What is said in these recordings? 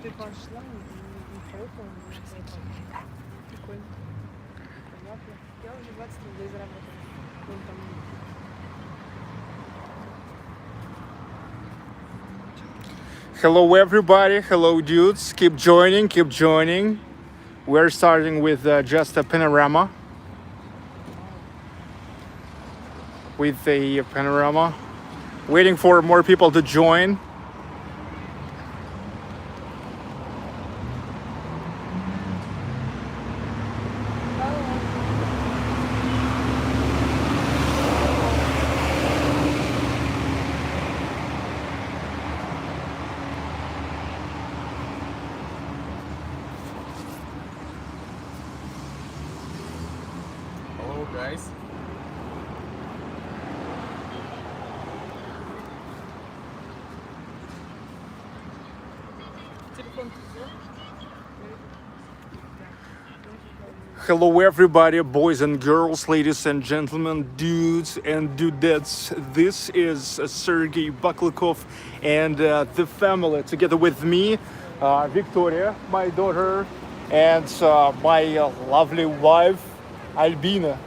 ты пошла, не поехала, прикольно. Понятно. Я уже 20 рублей заработала. Вон там. Hello everybody, hello dudes, keep joining. We're starting with just a panorama. Waiting for more people to join. Hello guys. Телефон взял? Hello everybody, boys and girls, ladies and gentlemen, dudes and dudettes. This is Sergey Baklikov and the family, together with me, Victoria, my daughter, and my lovely wife, Albina.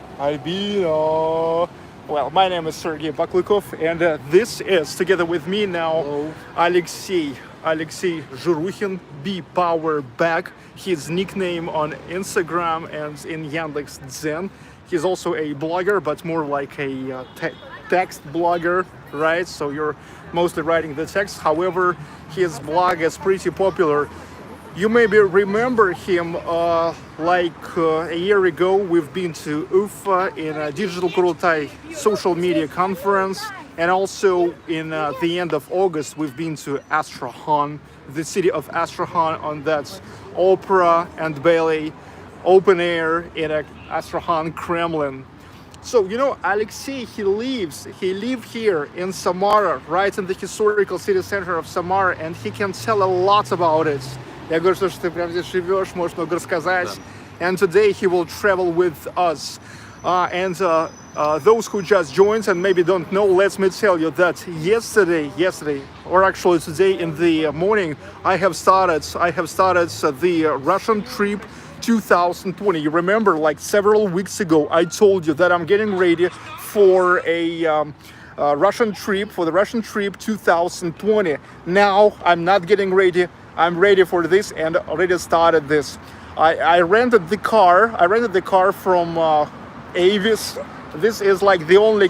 Well, my name is Sergey Baklikov, and this is, together with me now, Hello. Alexei Zhurukhin, B Power Back, his nickname on Instagram and in Yandex.Zen. He's also a blogger, but more like a text blogger, right? So you're mostly writing the text. However, his blog is pretty popular. You maybe remember him a year ago. We've been to Ufa in a Digital Kurutai social media conference, and also in the end of August we've been to Astrakhan, the city of Astrakhan, on that opera and ballet open air in Astrakhan Kremlin. So you know, Alexei, he lived here in Samara, right in the historical city center of Samara, and he can tell a lot about it. Я говорю, что ты прямо здесь живешь, можешь много рассказать. And today he will travel with us. And those who just joined and maybe don't know, let me tell you that yesterday, or actually today in the morning, I have started the Russian trip 2020. You remember, like several weeks ago, I told you that I'm getting ready for a Russian trip, 2020. Now I'm not getting ready. I'm ready for this and already started this. I rented the car. From Avis. This is like the only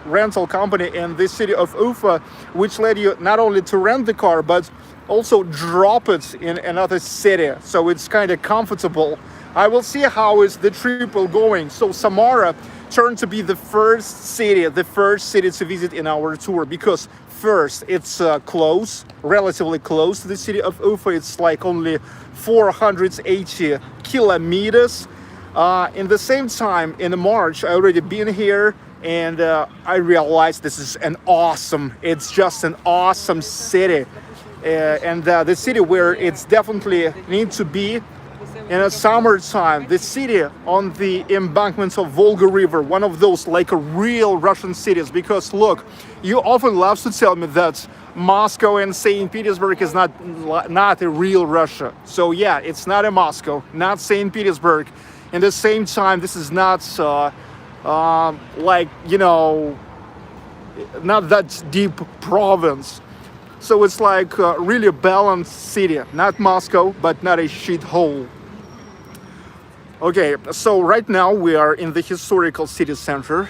rental company in the city of Ufa, which let you not only to rent the car, but also drop it in another city. So it's kind of comfortable. I will see how is the trip will going. So Samara turned to be the first city to visit in our tour, because first, it's relatively close to the city of Ufa. It's like only 480 kilometers. In the same time, in March, I already been here, and I realized it's just an awesome city. And the city where it's definitely need to be in a summertime, the city on the embankments of Volga River, one of those like a real Russian cities. Because look, you often love to tell me that Moscow and St. Petersburg is not a real Russia. So yeah, it's not a Moscow, not St. Petersburg. At the same time, this is not like, you know, not that deep province. So it's like really a balanced city, not Moscow, but not a shithole. Okay, so right now we are in the historical city center,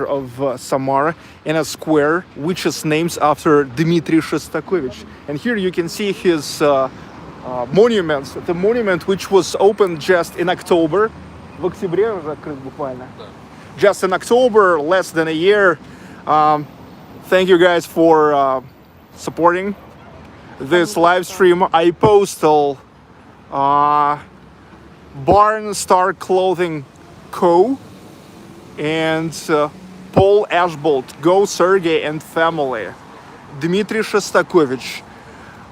of Samara, in a square which is named after Dmitri Shostakovich. And here you can see his monuments. The monument which was opened just in October. В октябре уже открыт буквально. Just in October, less than a year. Thank you guys for supporting this live stream. I posted Barn Star Clothing Co. and Paul Ashbolt, Go Sergey and Family. Dmitri Shostakovich,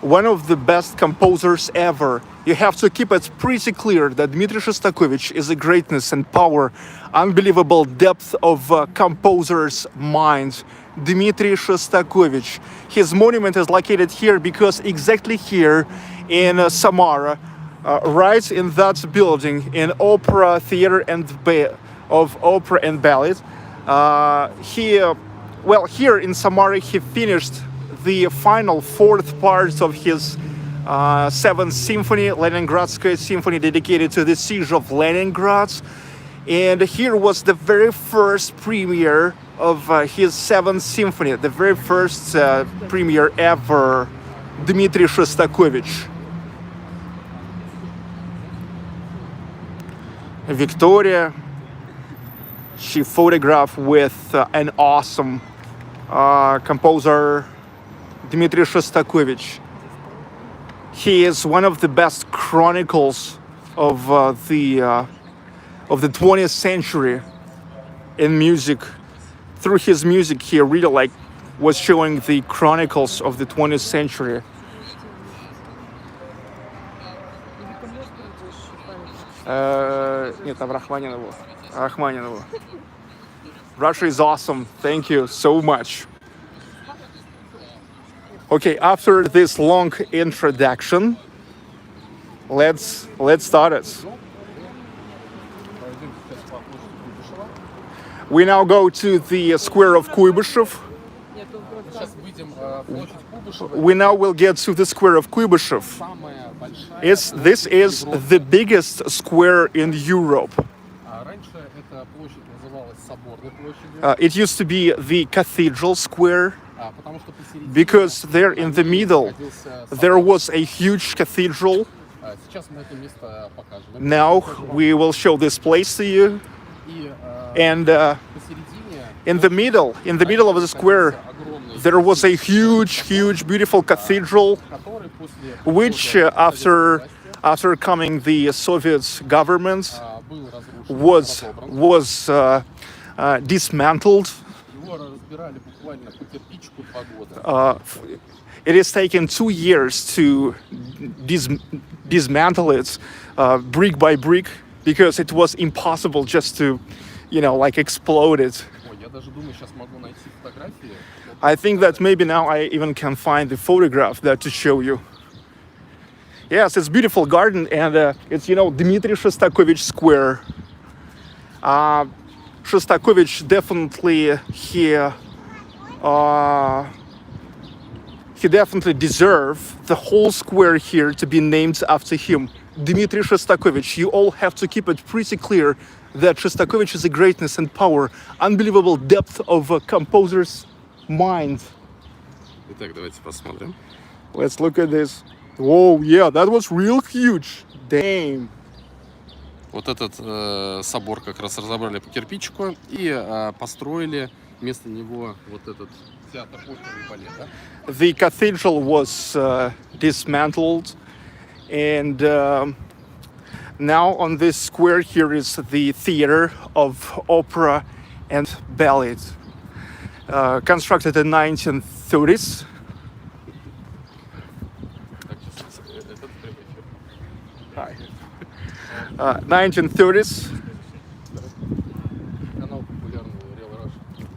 one of the best composers ever, you have to keep it pretty clear that Dmitri Shostakovich is a greatness and power, unbelievable depth of composer's mind. Dmitri Shostakovich. His monument is located here because exactly here in Samara, right in that building, in Opera Theater of Opera and Ballet, here in Samara he finished the final fourth part of his Seventh Symphony, Leningradskaya Symphony, dedicated to the siege of Leningrad. And here was the very first premiere of his Seventh Symphony, the very first premiere ever, Dmitri Shostakovich. Victoria, she photographed with an awesome composer, Dmitri Shostakovich. He is one of the best chronicles of the 20th century in music. Through his music, he really was showing the chronicles of the 20th century. Нет, там Рахманинову. Russia is awesome. Thank you so much. Okay, after this long introduction, let's start it. We now go to the square of Kuybyshev. We now will get to the square of Kuybyshev. This is the biggest square in Europe. It used to be the Cathedral Square because there in the middle there was a huge cathedral. Now we will show this place to you. And in the middle of the square, there was a huge, beautiful cathedral, which after coming the Soviet government was dismantled. It has taken 2 years to dismantle it brick by brick because it was impossible just to explode it. I think that maybe now I even can find the photograph that to show you. Yes, it's a beautiful garden, and it's Dmitri Shostakovich Square. Shostakovich definitely he definitely deserved the whole square here to be named after him. Dmitri Shostakovich. You all have to keep it pretty clear that Shostakovich is a greatness and power, unbelievable depth of a composer's mind. Итак, давайте посмотрим. Let's look at this. Whoa, yeah, that was real huge. Damn. Вот этот собор как раз разобрали по кирпичику и построили вместо него вот этот театр оперы и балета. The cathedral was dismantled, and now on this square here is the Theater of Opera and Ballet, constructed in 1930s. Hi. 1930s. Канал популярный Real Russia.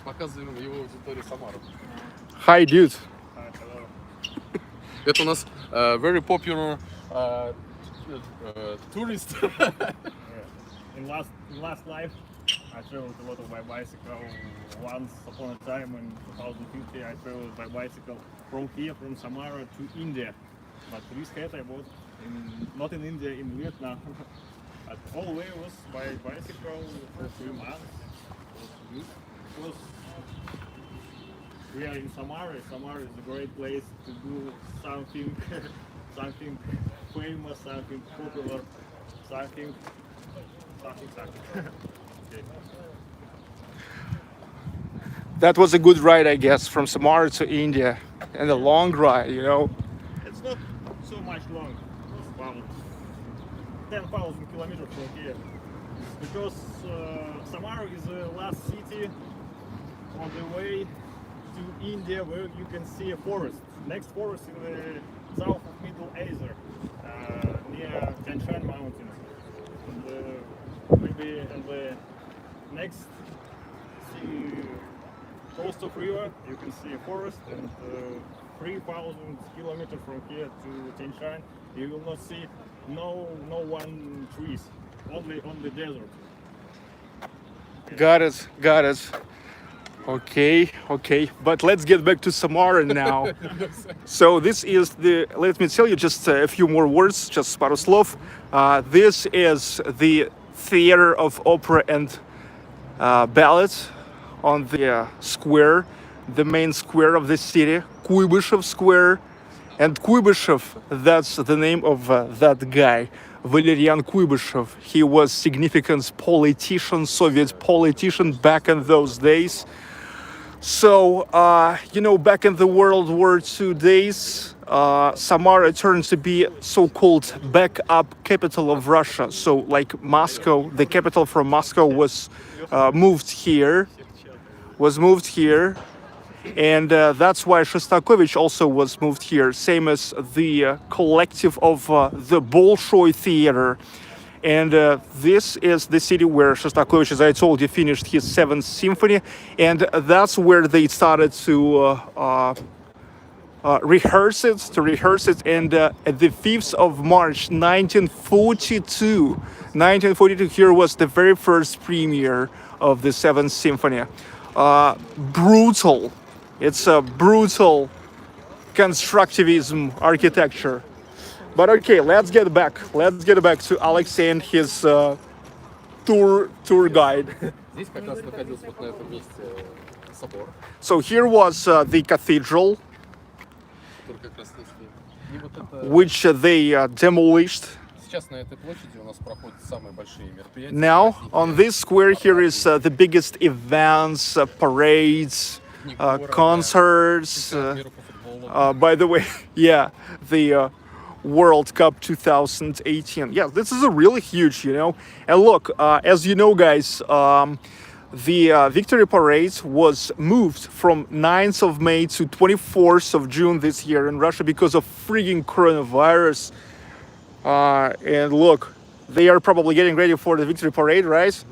Показываем его аудитории Самару. Hi, dude. Это у нас very popular tourist. In last life, I traveled a lot by bicycle. Once upon a time in 2050, I traveled by bicycle from here, from Samara to India. But this hat I bought not in India, in Vietnam. But all the way was by bicycle for 3 months. It was good. Because we are in Samara. Samara is a great place to do something, something famous, something popular, something. Okay. That was a good ride, I guess, from Samara to India, and a long ride, It's not so much long. It's about 10,000 kilometers from here. Because Samara is the last city on the way to India, where you can see a forest. Next forest in the south of Middle Asia, near Tian Shan Mountains. And, maybe in the next coast of river, you can see a forest, and 3,000 kilometers from here to Tian Shan, you will not see no one trees, only on the desert. Got it. Okay. But let's get back to Samara now. So this is let me tell you just a few more words, just пару слов. This is the Theater of Opera and Ballet on the square, the main square of the city, Kuybyshev Square. And Kuybyshev, that's the name of that guy, Valerian Kuybyshev. He was significant politician, Soviet politician back in those days. So, back in the World War II days, Samara turned to be so-called backup capital of Russia. So, like Moscow, the capital from Moscow was moved here. And that's why Shostakovich also was moved here, same as the collective of the Bolshoi Theater. And this is the city where Shostakovich, as I told you, finished his 7th symphony. And that's where they started to rehearse it. And at the 5th of March, 1942, here was the very first premiere of the 7th symphony. Brutal. It's a brutal constructivism architecture. But okay, let's get back to Alexei and his tour guide. Здесь как раз находился вот на этом месте собор, So here was the cathedral, который как раз здесь стоит. И вот это which they demolished. сейчас на этой площади у нас проходят самые большие мероприятия. Now on this square here is the biggest events, parades, concerts. By the way, yeah, the World Cup 2018. Yeah, this is a really huge, And look, as you know, guys, the Victory Parade was moved from 9th of May to 24th of June this year in Russia because of freaking coronavirus. And look, they are probably getting ready for the Victory Parade, right?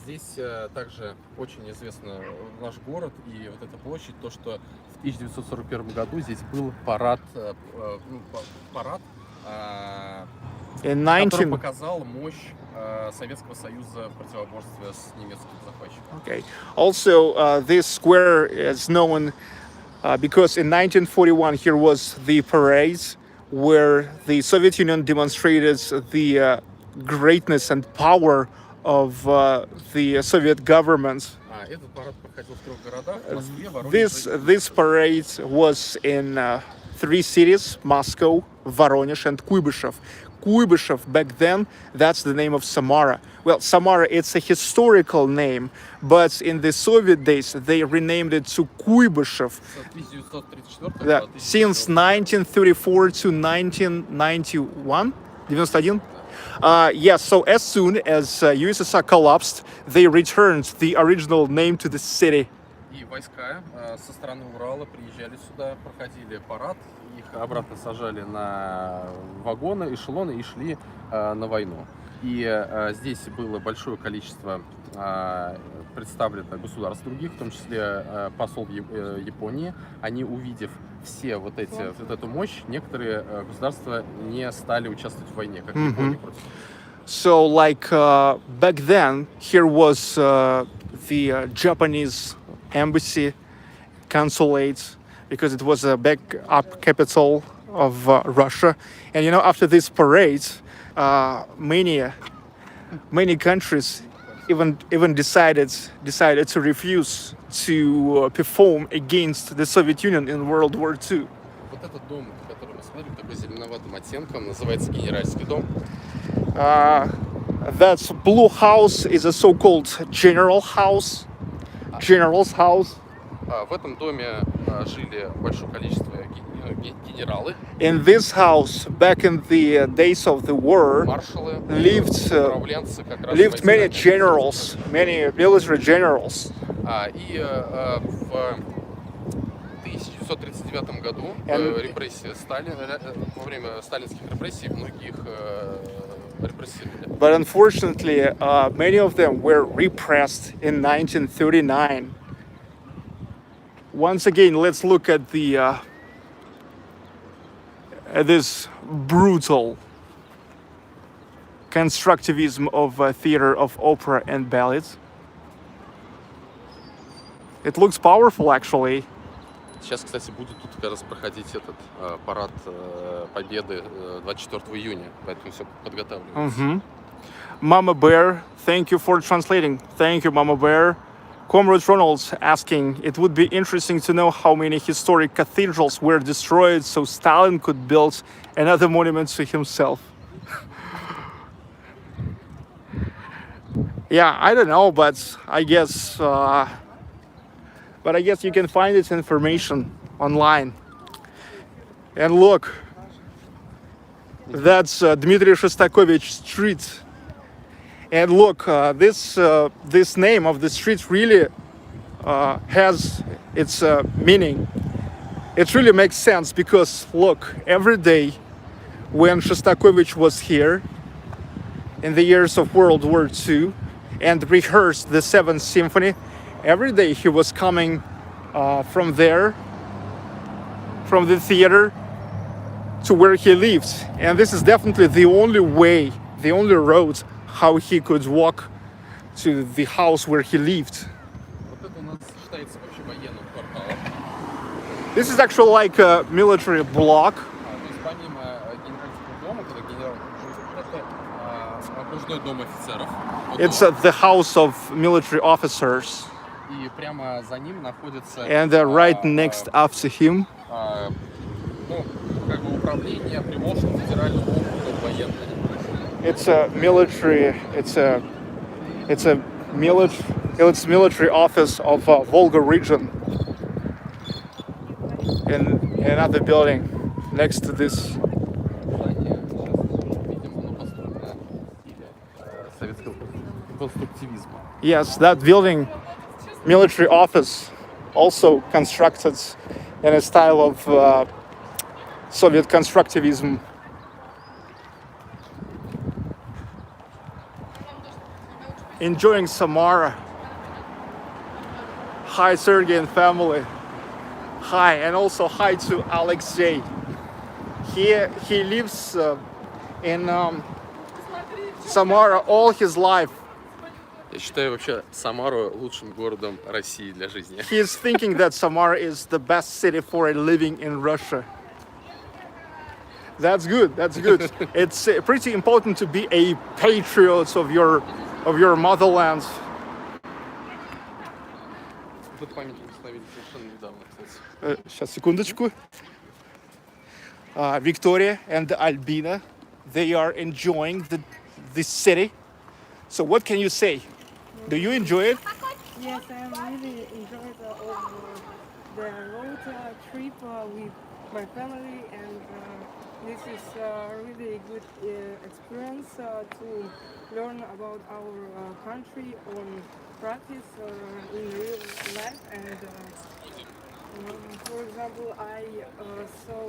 Здесь также очень известно наш город и вот эта площадь, то, что в 1941 году здесь был парад, который показал мощь Советского Союза в противоборстве с немецким захватчиком. Okay. Also, this square is known because in 1941 here was the parade where the Soviet Union demonstrated the greatness and power of the Soviet government. Этот парад проходил в 3 городах: Москве, Воронеже. This parade was in 3 cities: Moscow, Voronezh, and Kuybyshev. Kuybyshev, back then, that's the name of Samara. Well, Samara, it's a historical name, but in the Soviet days, they renamed it to Kuybyshev. Since 1934 to 1991, 91? Yes, so as soon as USSR collapsed, they returned the original name to the city. И войска со стороны Урала приезжали сюда, проходили парад, их обратно сажали на вагоны, эшелоны и шли на войну. И здесь было большое количество представлено государств других, в том числе посол Японии. Они, увидев вот эту мощь, некоторые государства не стали участвовать в войне, как Япония против. So, like back then, here was the Japanese embassy, consulate, because it was a backup capital of Russia. And after this parade, many countries even decided to refuse to perform against the Soviet Union in World War II. Вот этот дом, который мы смотрим, такой зеленоватым оттенком, называется Генеральский дом. That blue house is a so-called general's house. В этом доме жили большое количество генералы. In this house, back in the days of the war, маршалы, lived many generals, many military generals. И 1939 году репрессии во время сталинских репрессий многих репрессировали. But unfortunately, many of them were repressed in 1939. Once again, let's look at the at this brutal constructivism of theater of opera and ballet. It looks powerful, actually. Сейчас, кстати, будет тут как раз проходить этот парад Победы 24 июня, поэтому все подготавливается. Mama Bear, thank you for translating. Thank you, Mama Bear. Comrade Ronald's asking, it would be interesting to know how many historic cathedrals were destroyed so Stalin could build another monument to himself. Yeah, I don't know, but I guess you can find this information online. And look, that's Dmitri Shostakovich Street. And look, this name of the street really has its meaning. It really makes sense because look, every day when Shostakovich was here in the years of World War II and rehearsed the 7th Symphony, every day he was coming from there, from the theater to where he lived. And this is definitely the only way, the only road how he could walk to the house where he lived. This is actually like a military block. It's the house of military officers. And right next after him, it's a military. It's military office of Volga region. In another building next to this. Yes, that building, military office, also constructed in a style of Soviet constructivism. Enjoying Samara. Hi, Sergey and family. Hi, and also hi to Alexei. He lives in Samara all his life. Я считаю вообще Самару лучшим городом России для жизни. He is thinking that Samara is the best city for living in Russia. That's good. That's good. It's pretty important to be a patriot of your motherland. Тут памятник установили совершенно недавно, кстати. Сейчас, секундочку. Victoria and Albina, they are enjoying this city. So what can you say? Do you enjoy it? Yes, I really enjoyed the road trip with my family, and this is a really good experience to learn about our country on practice in real life. And for example, I saw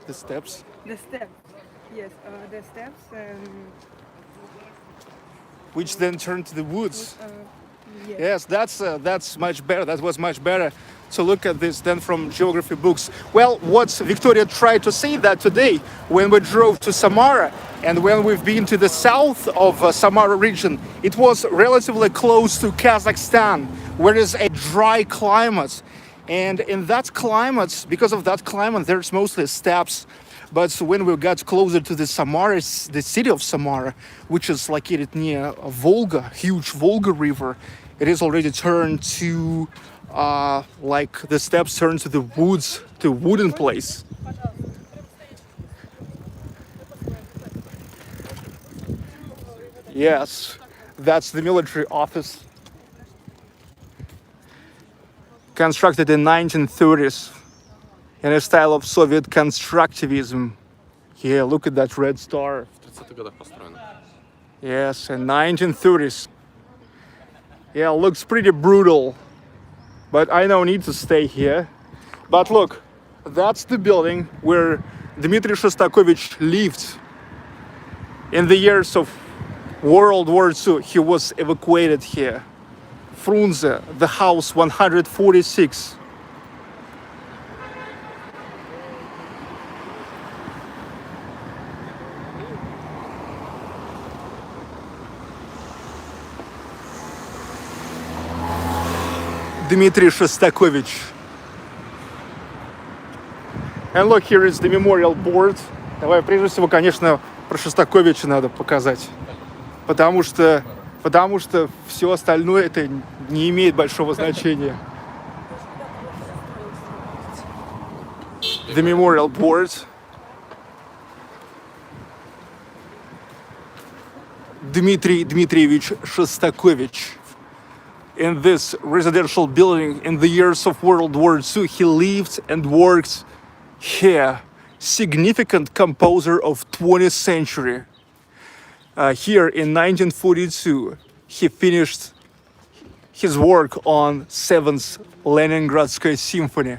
The steps. the steps. Yes, the steps and Which then turn to the woods. yes. Yes, that's much better. That was much better to look at this than from geography books. Well, what Victoria tried to say that today when we drove to Samara and when we've been to the south of Samara region, it was relatively close to Kazakhstan, where is a dry climate. And in that climate, because of that climate, there's mostly steppes. But when we got closer to the Samara, the city of Samara, which is located near a Volga, huge Volga river, it is already turned to, like the steps turn to the woods, to wooden place. Yes, that's the military office. Constructed in 1930s. In a style of Soviet constructivism. Yeah, look at that red star. В 30-х годах построено. Yes, in 1930s. Yeah, looks pretty brutal. but I no need to stay here. But look, that's the building where Dmitri Shostakovich lived in the years of World War II. He was evacuated here. Frunze, the house 146. Dmitri Shostakovich. And look, here is the memorial board. Давай, прежде всего, конечно, про Шостаковича надо показать. Потому что все остальное это не имеет большого значения. The memorial board. Dmitri Dmitrievich Shostakovich. In this residential building in the years of World War II, he lived and worked here. Significant composer of 20th century. Here in 1942, he finished his work on 7th Leningradskaya Symphony.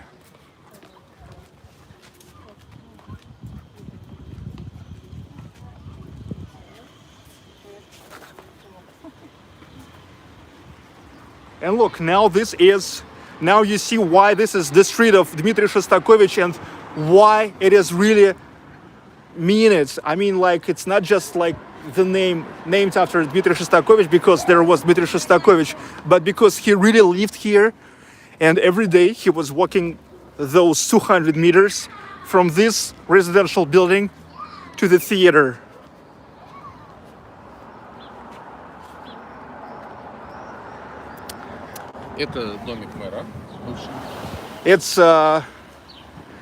And look, now you see why this is the street of Dmitri Shostakovich and why it is really mean it. I mean, like, it's not just like the name named after Dmitri Shostakovich because there was Dmitri Shostakovich, but because he really lived here and every day he was walking those 200 meters from this residential building to the theater. Это домик мэра, бывший. It's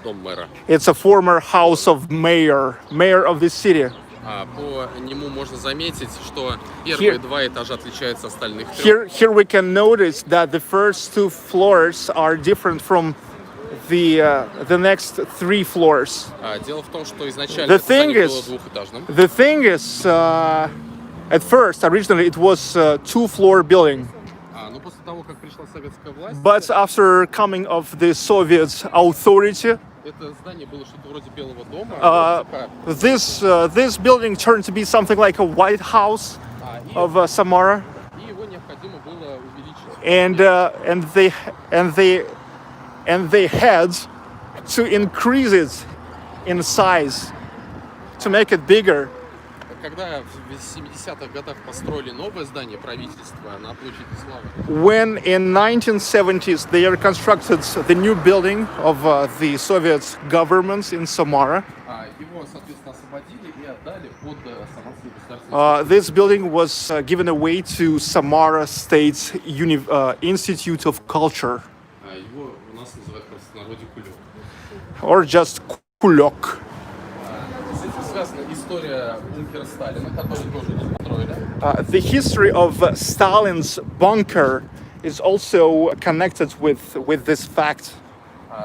Дом мэра. It's a former house of mayor of this city. По нему можно заметить, что первые два этажа отличаются от остальных трех. Here we can notice that the first two floors are different from the next three floors. Дело в том, что изначально это здание было двухэтажным. The thing is, at first, originally it was a two-floor building. Но после того, как пришла советская власть, But after coming of the Soviet authority, это здание было что-то вроде Белого дома. this building turned to be something like a White House of Samara. И его необходимо было увеличить. And they had to increase it in size to make it bigger. Когда в 70-х годах построили новое здание правительства на площади Славы. When in 1970s they constructed the new building of the Soviet government in Samara. Его, соответственно, освободили и отдали под Самарский государственный. This building was given away to Samara State Institute of Culture. Его у нас называют в простонародье Кулек. Or just Kulok. С этим связана история бункера Сталина, который тоже тут построили. The history of Stalin's bunker is also connected with this fact.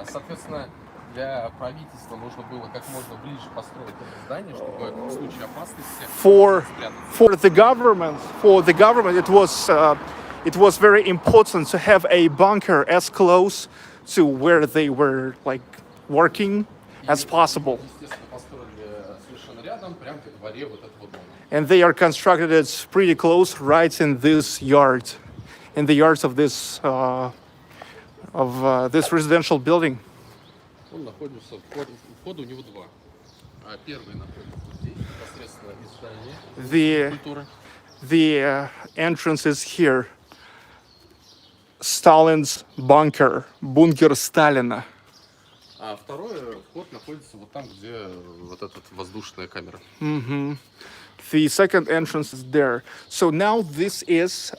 Соответственно, для правительства нужно было как можно ближе построить это здание, чтобы в случае опасности For the government, it was very important to have a bunker as close to where they were like working as possible. And they are constructed it pretty close, right in this yard, in the yards of this residential building. Он находится, входа у него два. Первый находится здесь, непосредственно из здания культуры. The entrance is here. Stalin's bunker, бункер Сталина. А второй вход находится вот там, где вот эта воздушная камера. The second entrance is there. So now this is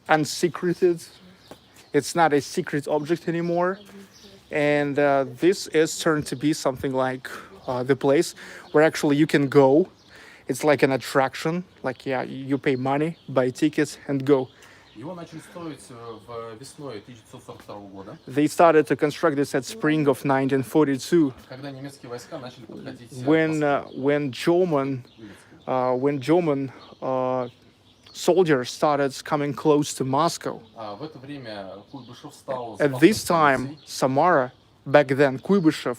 unsecreted. It's not a secret object anymore. And this is turned to be something like the place where actually you can go. It's like an attraction. Like, yeah, you pay money, buy tickets, and go. Его начали строить весной 1942 года. They started to construct this at spring of 1942. Когда немецкие войска начали подходить. When German soldiers started coming close to Moscow. В это время Куйбышев стал At this запасной time, Samara, back then Kuybyshev,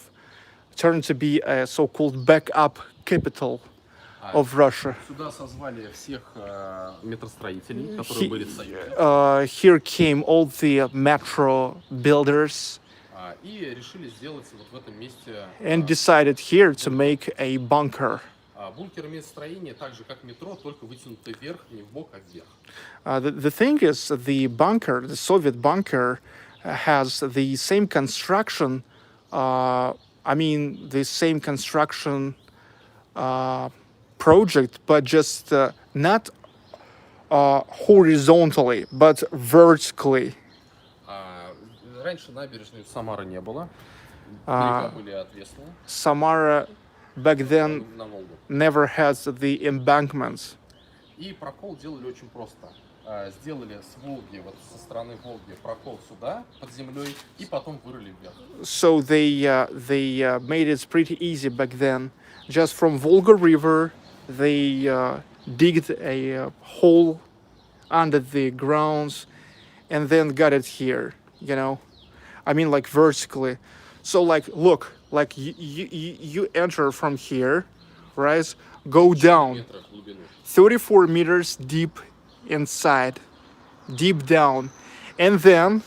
turned to be a so-called backup capital of Russia. Сюда созвали всех метростроителей, которые были в Союзе, Here came all the metro builders и решили сделать вот в этом месте and decided here to make a bunker. бункер имеет строение так же, как метро, только вытянутый вверх, не в бок, а вверх. The thing is, the bunker, the Soviet bunker, has the same construction. The same construction project, but just not horizontally, but vertically. Раньше набережной Самары не было, берега были отвесные Samara back then на Волгу. never has the embankments. И прокол делали очень просто. Сделали с Волги, вот со стороны Волги, прокол сюда, под землей, и потом вырыли вверх. So they made it pretty easy back then. Just from Volga River, they digged a hole under the grounds, and then got it here. You know, like vertically. So look, you enter from here, right? Go down. Метров в глубину. 34 meters deep inside, deep down, and then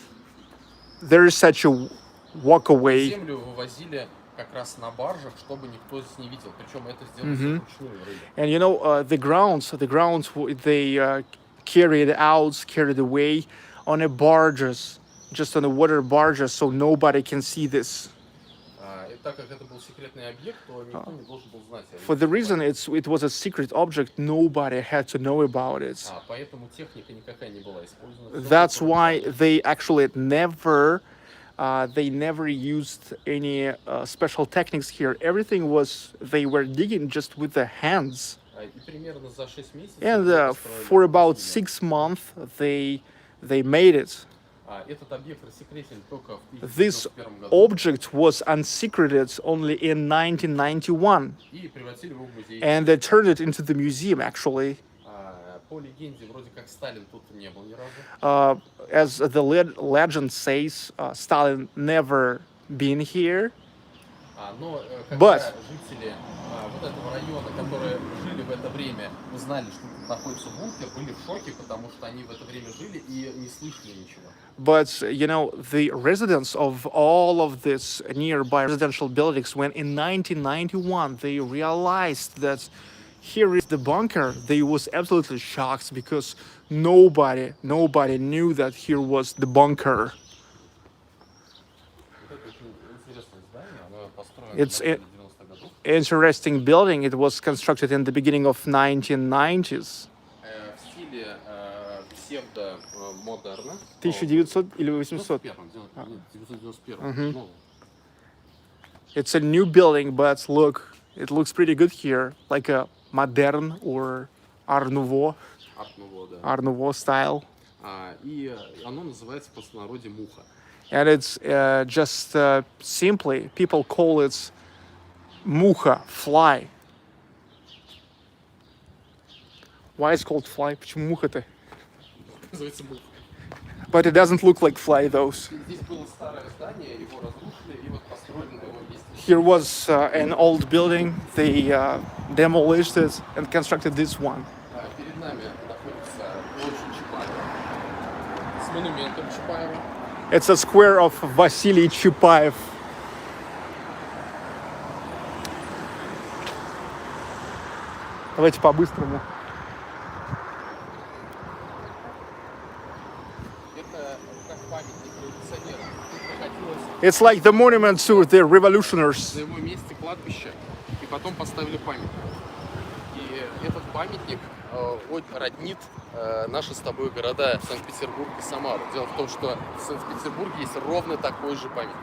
there is such a walkway. Землю вывозили как раз на баржах, чтобы никто здесь не видел. Причем это сделали все вручную рыли. And the grounds they carried away on a barges, just on the water barges, so nobody can see this. И так как это был секретный объект, то никто не должен был знать. For the reason it was a secret object, nobody had to know about it. Поэтому техника никакая не была использована. That's why they actually never used any special techniques here. Everything they were digging just with their hands. И примерно за 6 месяцев. And for about 6 months, they made it. Этот объект рассекретили только в This 1991 году. object was unsecreted only in 1991, И превратили его в музей. and they turned it into the museum. Actually, По легенде, вроде как Сталин тут не был ни разу. as the legend says, Stalin never been here. Но когда But- жители вот этого района, которые жили в это время, узнали, что тут находится бункер, были в шоке, потому что они в это время жили и не слышали ничего. But the residents of all of this nearby residential buildings, when in 1991 they realized that here is the bunker, they was absolutely shocked because nobody knew that here was the bunker. Вот это очень интересное здание, оно построено It's в начале 90-х годов. Interesting building. It was constructed in the beginning of 1990s. В стиле псевдо-модерна. 1900 или 800? 991. Ну, It's a new building, but look, it looks pretty good here, like a modern or Art Nouveau арт-нуво, да. Art Nouveau style. И оно называется в простонародье муха. And it's just simply, people call it muха, fly. Why it's called fly? Почему муха-то? Называется муха. But it doesn't look like fly, those. Здесь было старое здание, его разрушили и вот построили на его месте. Here was an old building. They demolished it and constructed this one. Перед нами находится площадь Чапаева с монументом Чапаева. It's a square of Vasily Chupayev. Давайте по-быстрому. Это как памятник революционерам. Тут находилось It's like the monument to the revolutionaries. на его месте кладбище, и потом поставили памятник. И этот памятник роднит наши с тобой города Санкт-Петербург и Самару. Дело в том, что в Санкт-Петербурге есть ровно такой же памятник.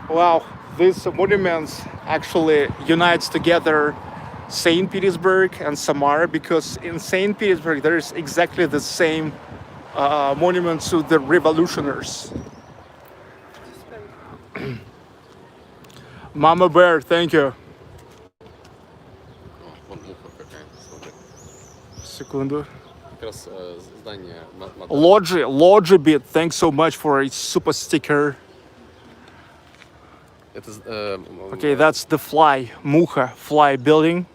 Wow, these monuments actually unites together Saint Petersburg and Samara, because in Saint Petersburg there is exactly the same monument to the revolutionaries. Mama Bear, thank you. Вон муха какая-то, смотри. Секунду. как раз здание модерн. Logi bit, thanks so much for a super sticker. Это, Okay, that's the Mucha fly building.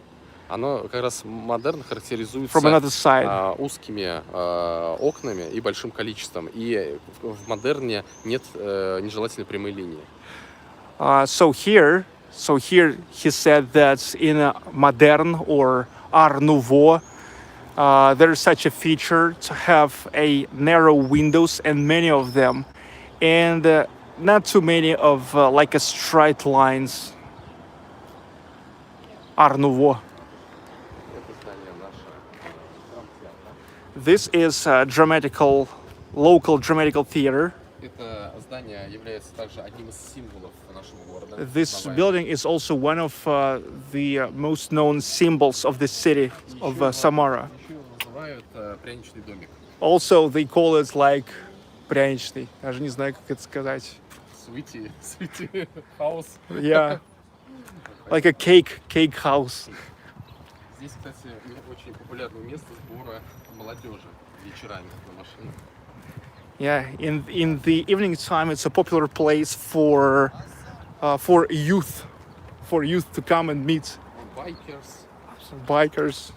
Оно как раз модерн характеризуется From another side. Узкими окнами и большим количеством. И в модерне нет нежелательной прямой линии. So here he said that in a modern or Art Nouveau, there's such a feature to have a narrow windows and many of them, and not too many of like a straight lines. Art Nouveau. This is a local dramatical theater. Это здание является также одним из символов нашего города. This building is also one of the most known symbols of the city of Samara. Еще его называют пряничный домик. Also, they call it like пряничный. Даже не знаю, как это сказать. Sweetie house. Yeah, like a cake house. Здесь, кстати, очень популярное место сбора молодежи вечерами на машинах. Yeah, in the evening time, it's a popular place for youth to come and meet. Bikers.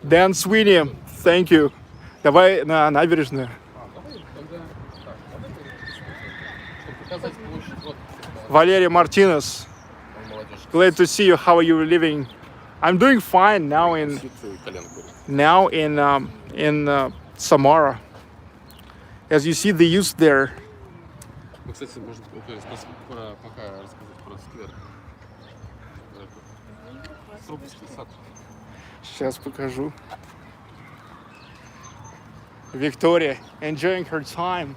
Dan Sweeney, thank you. Давай на набережную. Valeria Martinez, glad to see you. How are you living? I'm doing fine now in Samara. As you see the youth there. Кстати, можно пока рассказать про сквер. Струковский сад. Сейчас покажу. Victoria enjoying her time.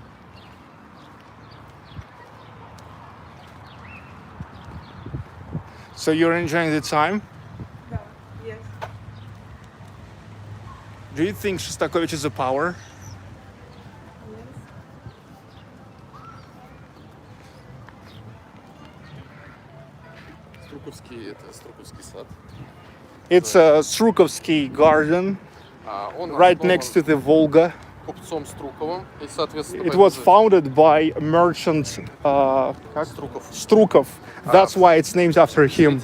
So you're enjoying the time? Yes. Do you think Shostakovich is a power? Струковский, это Струковский сад. It's a Strukovsky garden right next to the Volga. Купцом Струковым и, соответственно, It was founded by merchant Strukov. That's why it's named after him.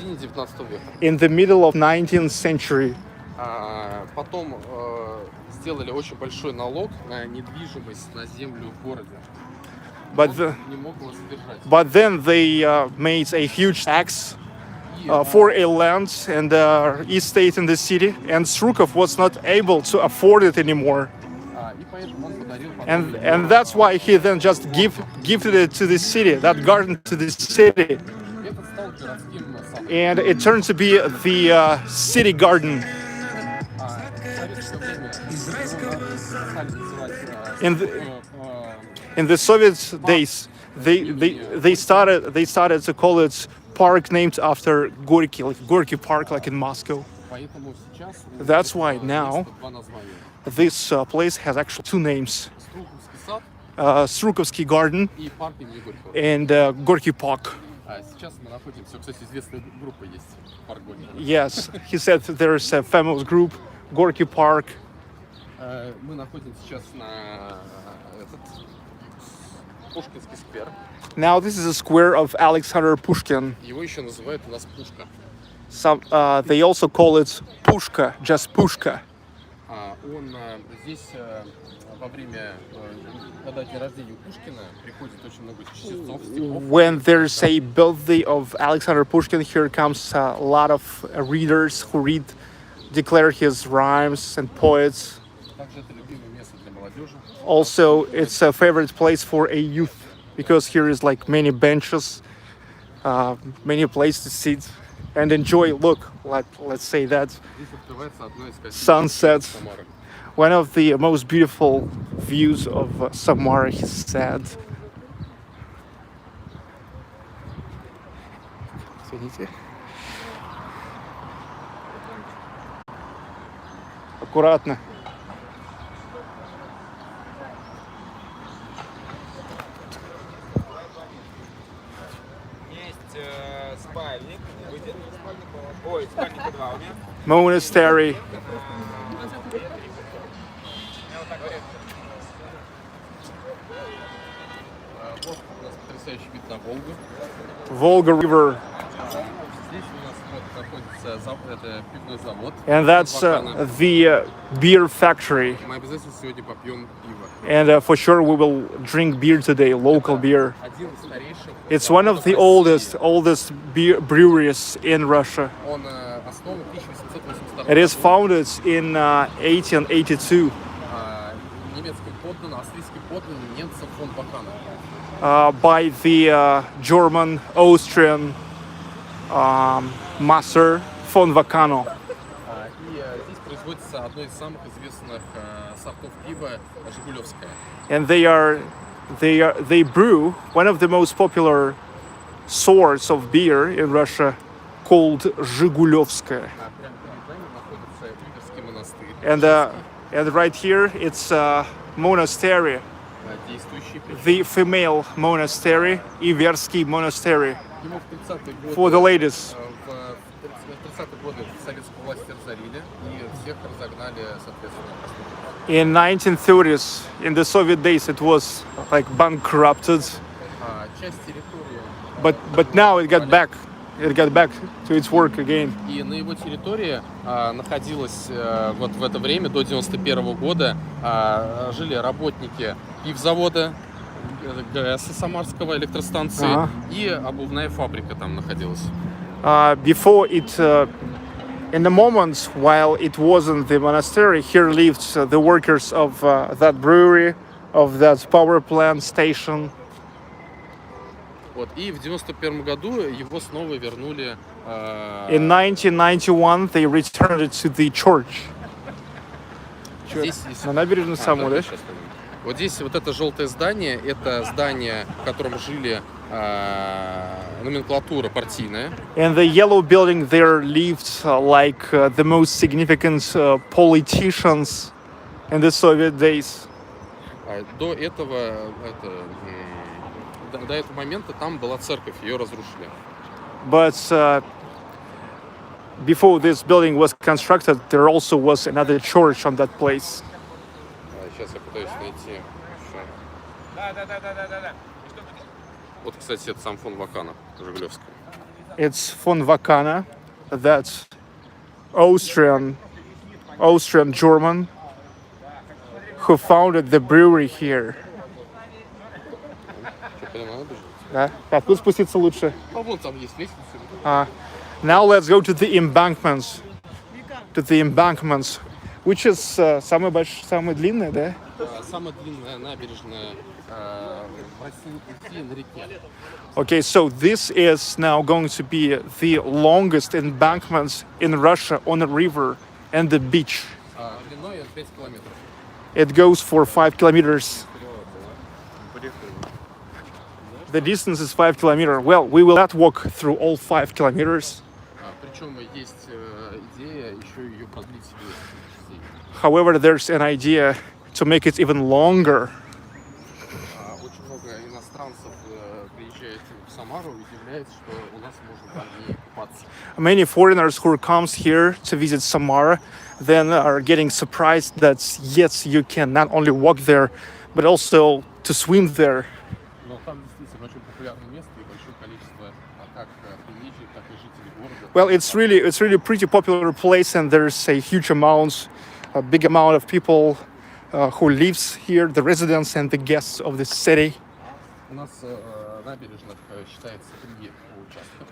In the middle of 19th century. Потом сделали очень большой налог на недвижимость, на землю в городе. But then they made a huge tax for a land and estate in the city, and Strukov was not able to afford it anymore. And that's why he then just gifted it to the city, that garden to the city. And it turned to be the city garden. In the Soviet days, they started to call it park named after Gorky, like Gorky Park, like in Moscow. That's why now this place has actually two names: Strukovsky Garden and Gorky Park. Yes, he said there is a famous group, Gorky Park. Мы находимся сейчас на Пушкинский сквер. Now this is a square of Alexander Pushkin. Его еще называют у нас Пушка. They also call it Pushka, just Pushka. Он здесь во время когда день рождения Пушкина приходит очень много чтецов, стихов. When there's a birthday of Alexander Pushkin, here comes a lot of readers who declare his rhymes and poets. Also, it's a favorite place for a youth because here is like many benches, many places to sit and enjoy. Look, let's say that sunset. One of the most beautiful views of Samara, he said. Аккуратно. Есть Monastery. Вот у нас потрясающий вид на Волгу. Volga River. Здесь у нас вот находится это пивной завод. And that's Вокана. the beer factory. Мы обязательно сегодня попьем пиво. And for sure we will drink beer today, local beer. Один из старейших. It's one of the oldest beer breweries in Russia. Он основан в 1882 It is founded in 1882 немецким подданным, австрийским подданным немцев фон Вакана. by the German Austrian master von Vacano. И здесь производится одно из самых известных сортов пива Жигулевское. And they brew one of the most popular sorts of beer in Russia called Zhigulevskaya. Прямо перед нами находится Иверский монастырь. And right here it's a monastery, Действующий the female monastery, Iversky Monastery, ему в 30-е годы, for the ladies. в 30-е годы советскую власть разорили и всех разогнали, соответственно, простых. In 1930s, in the Soviet days, it was like bankrupted, Часть территории but now it got back to its work again. и на его территории находилось вот в это время, до 91 года, жили работники пивзавода, ГЭС Самарского электростанции, Ага. и обувная фабрика там находилась. Before it, in the moments while it wasn't the monastery, here lived the workers of that brewery, of that power plant station. Вот. И в 91 году его снова вернули. In 1991, they returned it to the church. Здесь, На набережную саму, да? сейчас пойдем. Вот здесь вот это желтое здание, это здание, в котором жили номенклатура партийная. And the yellow building there lived the most significant politicians in the Soviet days. До этого, до этого момента там была церковь, ее разрушили. But before this building was constructed, there also was another church on that place. Сейчас я пытаюсь найти. Вот, кстати, это сам фон Вакана, Жигулевская. It's von Vacana, that's Austrian German, who founded the brewery here. Что, прямо надо бежать? Да? Так, тут спуститься лучше. А вон там есть лестница. Now let's go to the embankments. Which is самая длинная, да? Самая длинная набережная в России на реке. Okay, so this is now going to be the longest embankment in Russia on a river and the beach. Длиной 5 километров. It goes for 5 kilometers. The distance is 5 kilometers. Well, we will not walk through all 5 kilometers. Причем есть идея еще ее продлить себе. However, there's an idea to make it even longer. Очень много иностранцев приезжает в Самару и удивляется, что у нас можно там не купаться. Many foreigners who comes here to visit Samara then are getting surprised that yes, you can not only walk there, but also to swim there. Но там действительно очень популярное место и большое количество как приезжих, так и жителей города. Well, it's really pretty popular place, and there's a big amount of people who lives here, the residents and the guests of the city. У нас набережных считается 3 участка.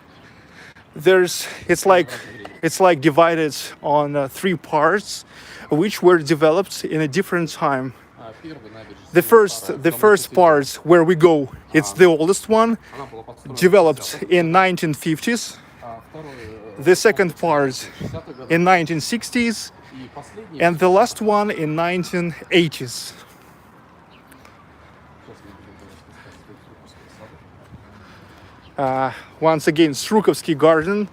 It's like divided on 3 parts, which were developed in a different time. Первая набережная. The first part where we go, it's the oldest one, Она была построена developed in 1950s. второй The second part 60-х годах. in 1960s, И последний. and the last one in 1980s. Once again, Strukovsky Garden.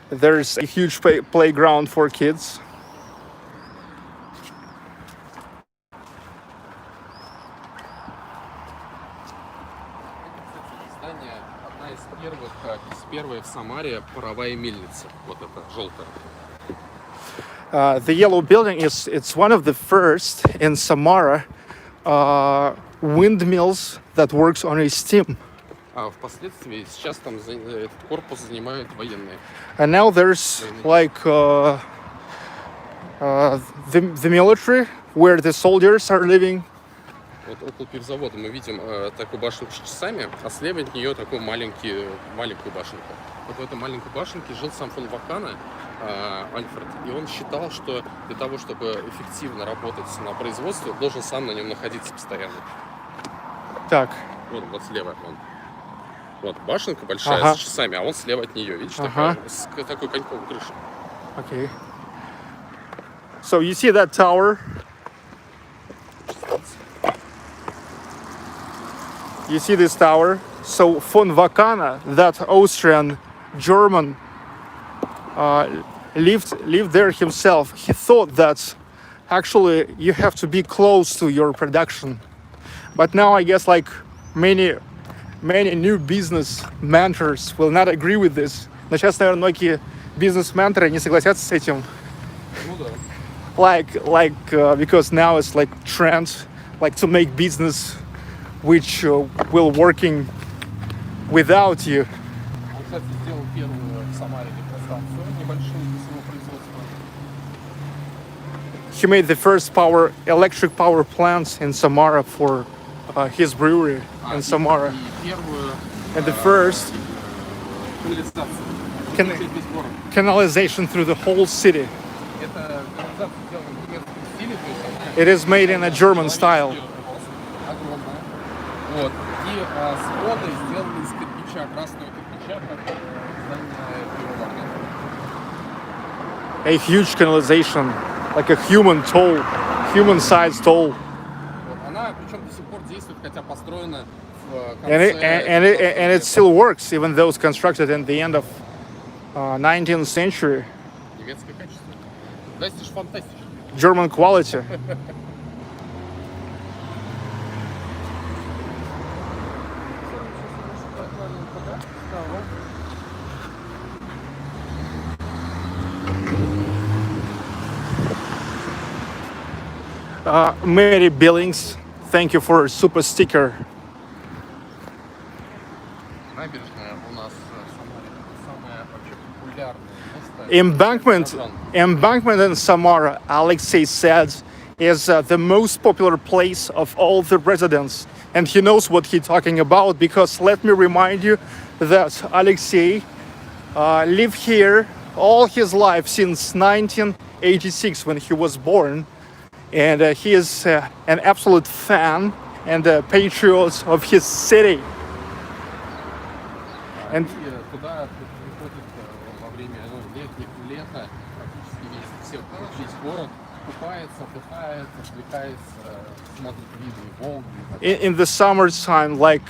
There's a huge playground for kids. Здание одна из первых в Самаре паровая мельница. Вот это желтая. The yellow building it's one of the first in Samara windmills that works on a steam. А впоследствии сейчас там этот корпус занимают военные. And now there's like the military where the soldiers are living. Вот около пивзавода мы видим такую башенку с часами, а слева от нее такую маленькую башенку. Вот в этой маленькой башенке жил сам фон Вакана, Альфред, и он считал, что для того, чтобы эффективно работать на производстве, должен сам на нем находиться постоянно. Так. Вот слева он. Вот башенка большая с часами, а он слева от нее, видишь, с такой коньковой крышей. Okay. So you see that tower? You see this tower? So von Vakana, that Austrian German, lived there himself. He thought that actually you have to be close to your production. But now I guess like many new business mentors will not agree with this. Но сейчас, наверное, многие бизнес-менторы не согласятся с этим. Ну да. Because now it's like trend, like to make business which will working without you. Он, кстати, сделал первую в Самаре электростанцию, небольшую для своего производства. He made the first electric power plants in Samara for his brewery in Samara. And the first canalization through the whole city. It is made in a German style. Вот. И своды сделаны из кирпича, красного кирпича, как здание пивоварни. A huge canalization, like a human-sized toll. Вот. Она, причем до сих пор действует, хотя построена в конце... And it still works, even though it's constructed in the end of 19th century. Немецкое качество. Достиж фантастически. German quality. Mary Billings, thank you for a super sticker. Набережная у нас самое вообще популярное место. Embankment in Samara, Alexei said, is the most popular place of all the residents. And he knows what he's talking about, because let me remind you that Alexei lived here all his life since 1986 when he was born. And he is an absolute fan and a patriot of his city. And туда приходит во время лета практически весь город, купается, отдыхает, развлекается, смотрит виды Волги. in the summertime, like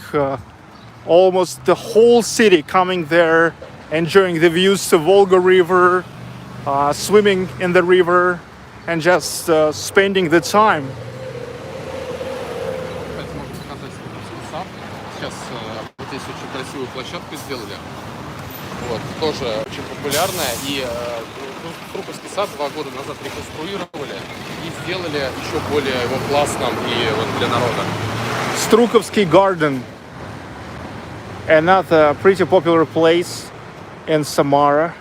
almost the whole city coming there, enjoying the views of Volga River, swimming in the river, and just spending the time. Кстати, можно показать Трубковский сад. Сейчас вот здесь очень красивую площадку сделали. Вот, тоже очень популярная. И Трубковский сад 2 года назад реконструировали и сделали еще более его классным и вот для народа. Strukovsky Garden, another pretty popular place in Samara.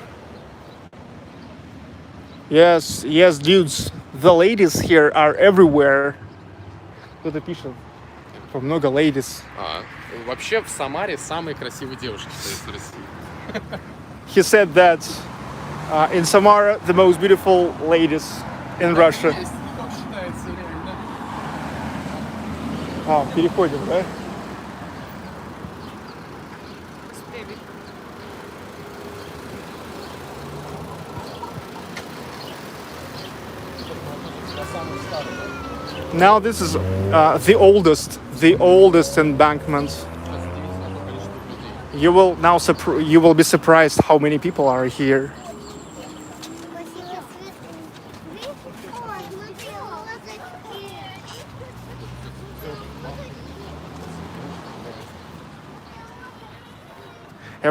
Yes, dudes, the ladies here are everywhere. Кто-то пишет, много ladies. Вообще в Самаре самые красивые девушки в России. He said that in Samara, the most beautiful ladies in Russia. Есть, как считается, реально. Переходим, да? Now this is the oldest embankment. You will be surprised how many people are here.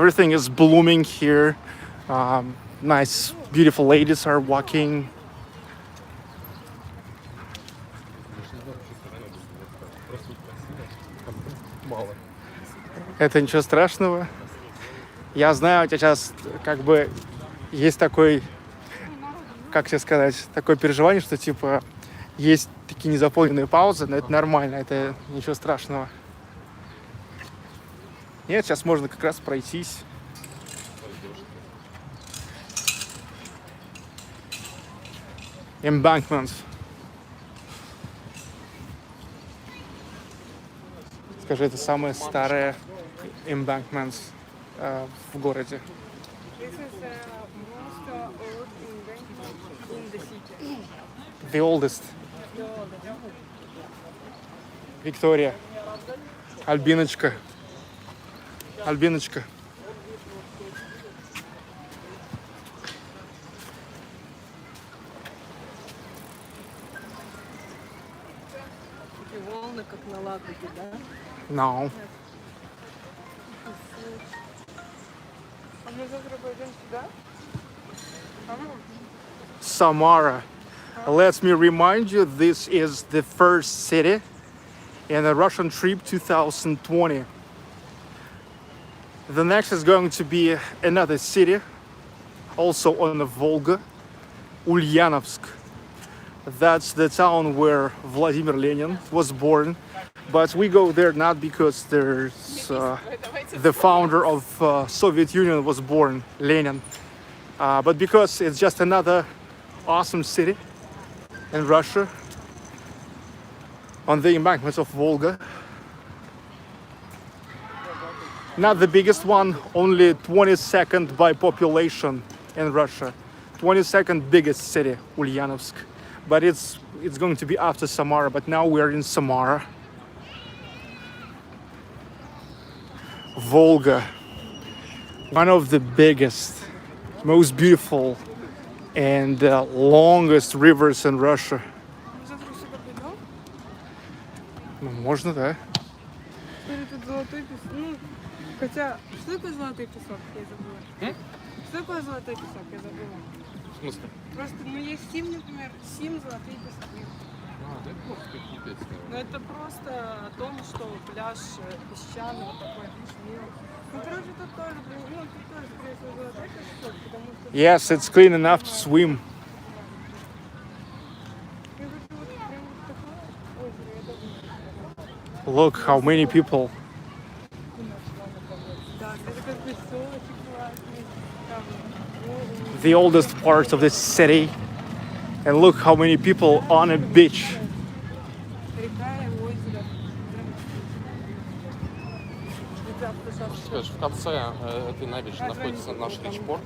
Everything is blooming here. Nice, beautiful ladies are walking. Это ничего страшного. Я знаю, у тебя сейчас как бы есть такой, как тебе сказать, такое переживание, что типа есть такие незаполненные паузы, но это нормально, это ничего страшного. Нет, сейчас можно как раз пройтись. Embankment. Скажи, это самое старое embankment в городе. This is most old embankment in the city. The oldest. Виктория. Альбиночка. Альбиночка. Такие волны, как на Ладоге, да? No. А мы завтра пойдем сюда? Samara. Let me remind you, this is the first city in the Russian trip 2020. The next is going to be another city, also on the Volga, Ulyanovsk. That's the town where Vladimir Lenin was born. But we go there not because there's the founder of Soviet Union was born, Lenin, but because it's just another awesome city in Russia on the embankments of Volga. Not the biggest one, only 22nd by population in Russia. 22nd biggest city, Ulyanovsk. But it's going to be after Samara, but now we're in Samara. Volga, one of the biggest, most beautiful and longest rivers in Russia. Завтра сюда пойдем? Ну, можно, да? Смотри, тут золотой песок. Ну, хотя, что такое золотой песок? Я забыла. Что такое золотой песок? Я забыла. В смысле? Просто, ну, есть Сим, например, Сим, золотые пески. Да это просто какие-то эти, Но это просто о том, что пляж песчаный, вот такой, милый. Ну, короче, тут тоже, ну, тут тоже, скорее всего, золотой песок, потому что... Yes, it's clean enough to swim. Я хочу вот прям вот такое озеро, я даже... Look how many people. Да, это как бы очень классный. Там, The oldest part of this city. And look how many people on a beach. река и озеро. Ребят, пожалуйста. Скажешь, в конце этой набережной находится наш речпорт.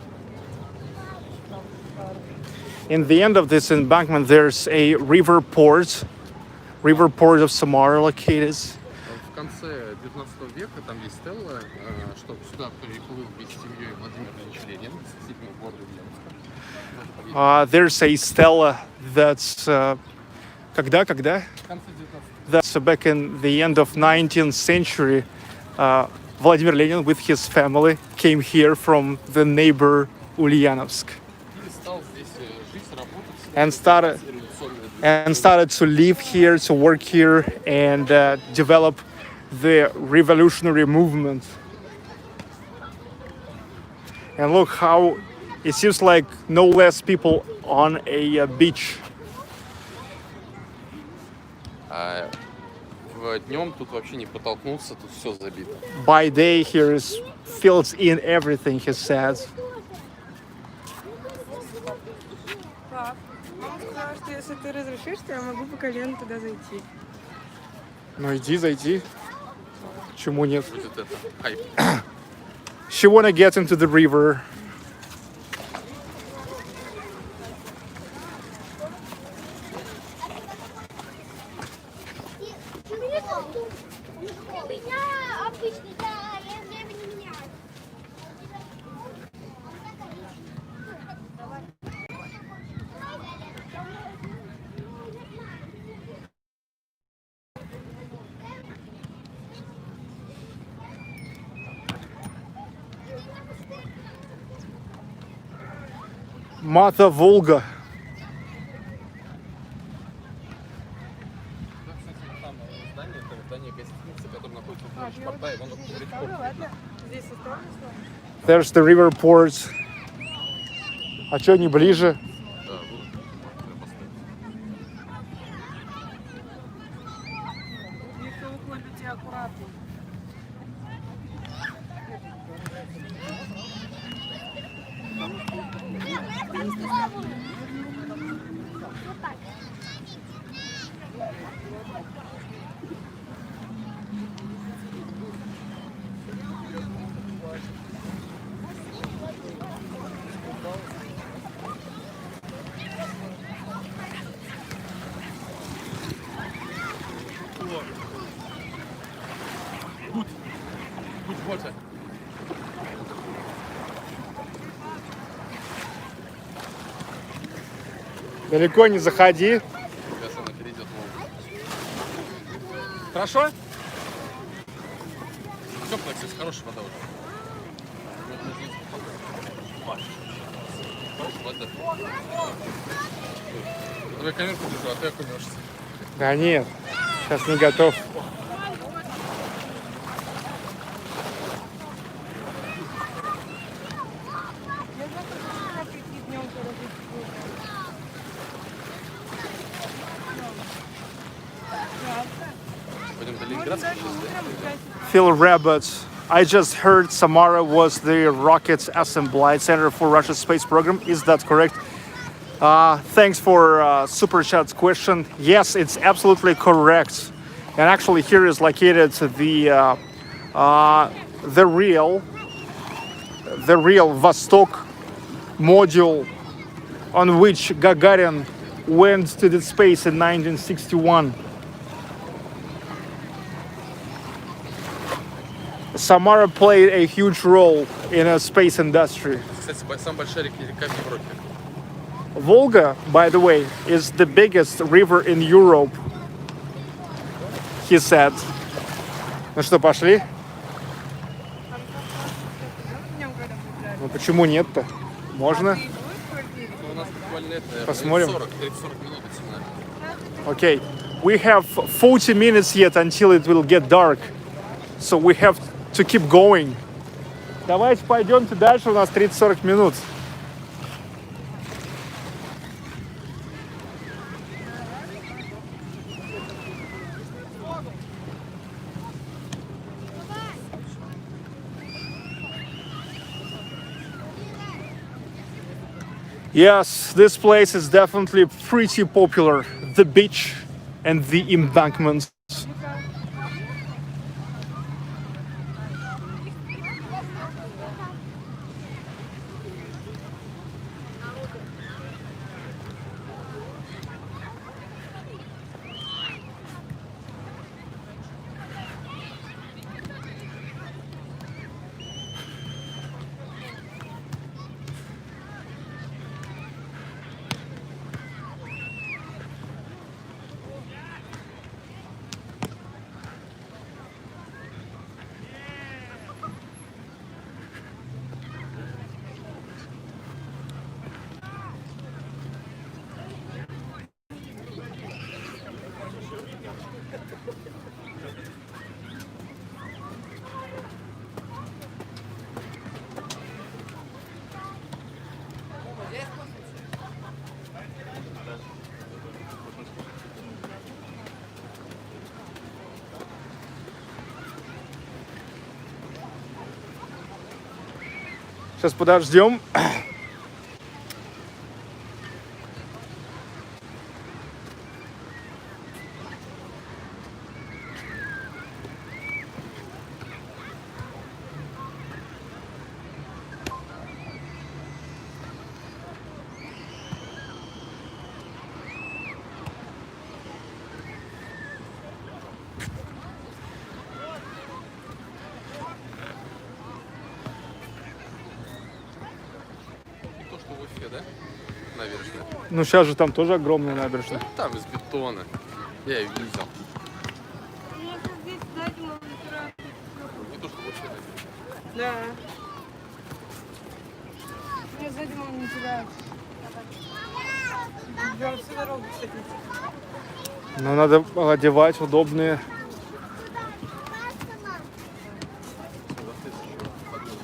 In the end of this embankment, there's a river port of Samara located. В конце 19 века там есть стелла, что сюда приплыл вместе с семьей Владимир Ильич Ленин, с седьмым города Ульяновска. There's a stela that's когда? В конце 19 That's back in the end of 19th century. Vladimir Lenin with his family came here from the neighbor Ulyanovsk и стал здесь жить, работать. and started to live here, to work here, and develop the revolutionary movement. And look how it seems like no less people on a beach. Днем тут вообще не протолкнуться, тут все забито. By day here is fills in everything, he says. Пап, мама сказала, что если ты разрешишь, то я могу по колено туда зайти. Ну иди, зайди. Почему нет? Будет это хайп. She wanna get into the river. У меня обычный, да, я время не меняю. Mother Volga. Там здание, это здание гостиницы, которое находится в порта, и он говорит, порт. Здесь останешься? There's the river port. А что не ближе? Да, вот. Если уходите аккуратно. Good water. Далеко не заходи. Сейчас она перейдет в Волгу. Хорошо? Теплая, кстати, хорошая вода уже. Хорошая вода. Давай камерку держу, а ты окунешься. Да нет, сейчас не готов. Я знаю, что какие днем Пойдем до Ленинградской части. Phil Rabbit. I just heard Samara was the rocket assembly center for Russia's space program. Is that correct? Thanks for super chat question. Yes, it's absolutely correct. And actually, here is located the real Vostok module on which Gagarin went to the space in 1961. Samara played a huge role in a space industry. Кстати, самая большая река в Европе. Volga, by the way, is the biggest river in Europe, he said. Ну что, пошли? Днем, когда мы играли. Ну почему нет-то? Можно? Ты будешь в квартире? Ну, у нас буквально это, Посмотрим. 30-40 минут от темна. Okay, we have 40 minutes yet until it will get dark. So we have to keep going. Давайте пойдемте дальше, у нас 30-40 минут. Yes, this place is definitely pretty popular. The beach and the embankments. Сейчас подождем. То, что в Уфе, да? Набережная. Ну сейчас же там тоже огромная набережная. Там из бетона. Я ее видел. У меня сейчас здесь сзади можно натирать. Не то, что в Уфе, да. Да. Мне сзади мама не теряет. Я всю дорогу сидеть. Но надо одевать удобные.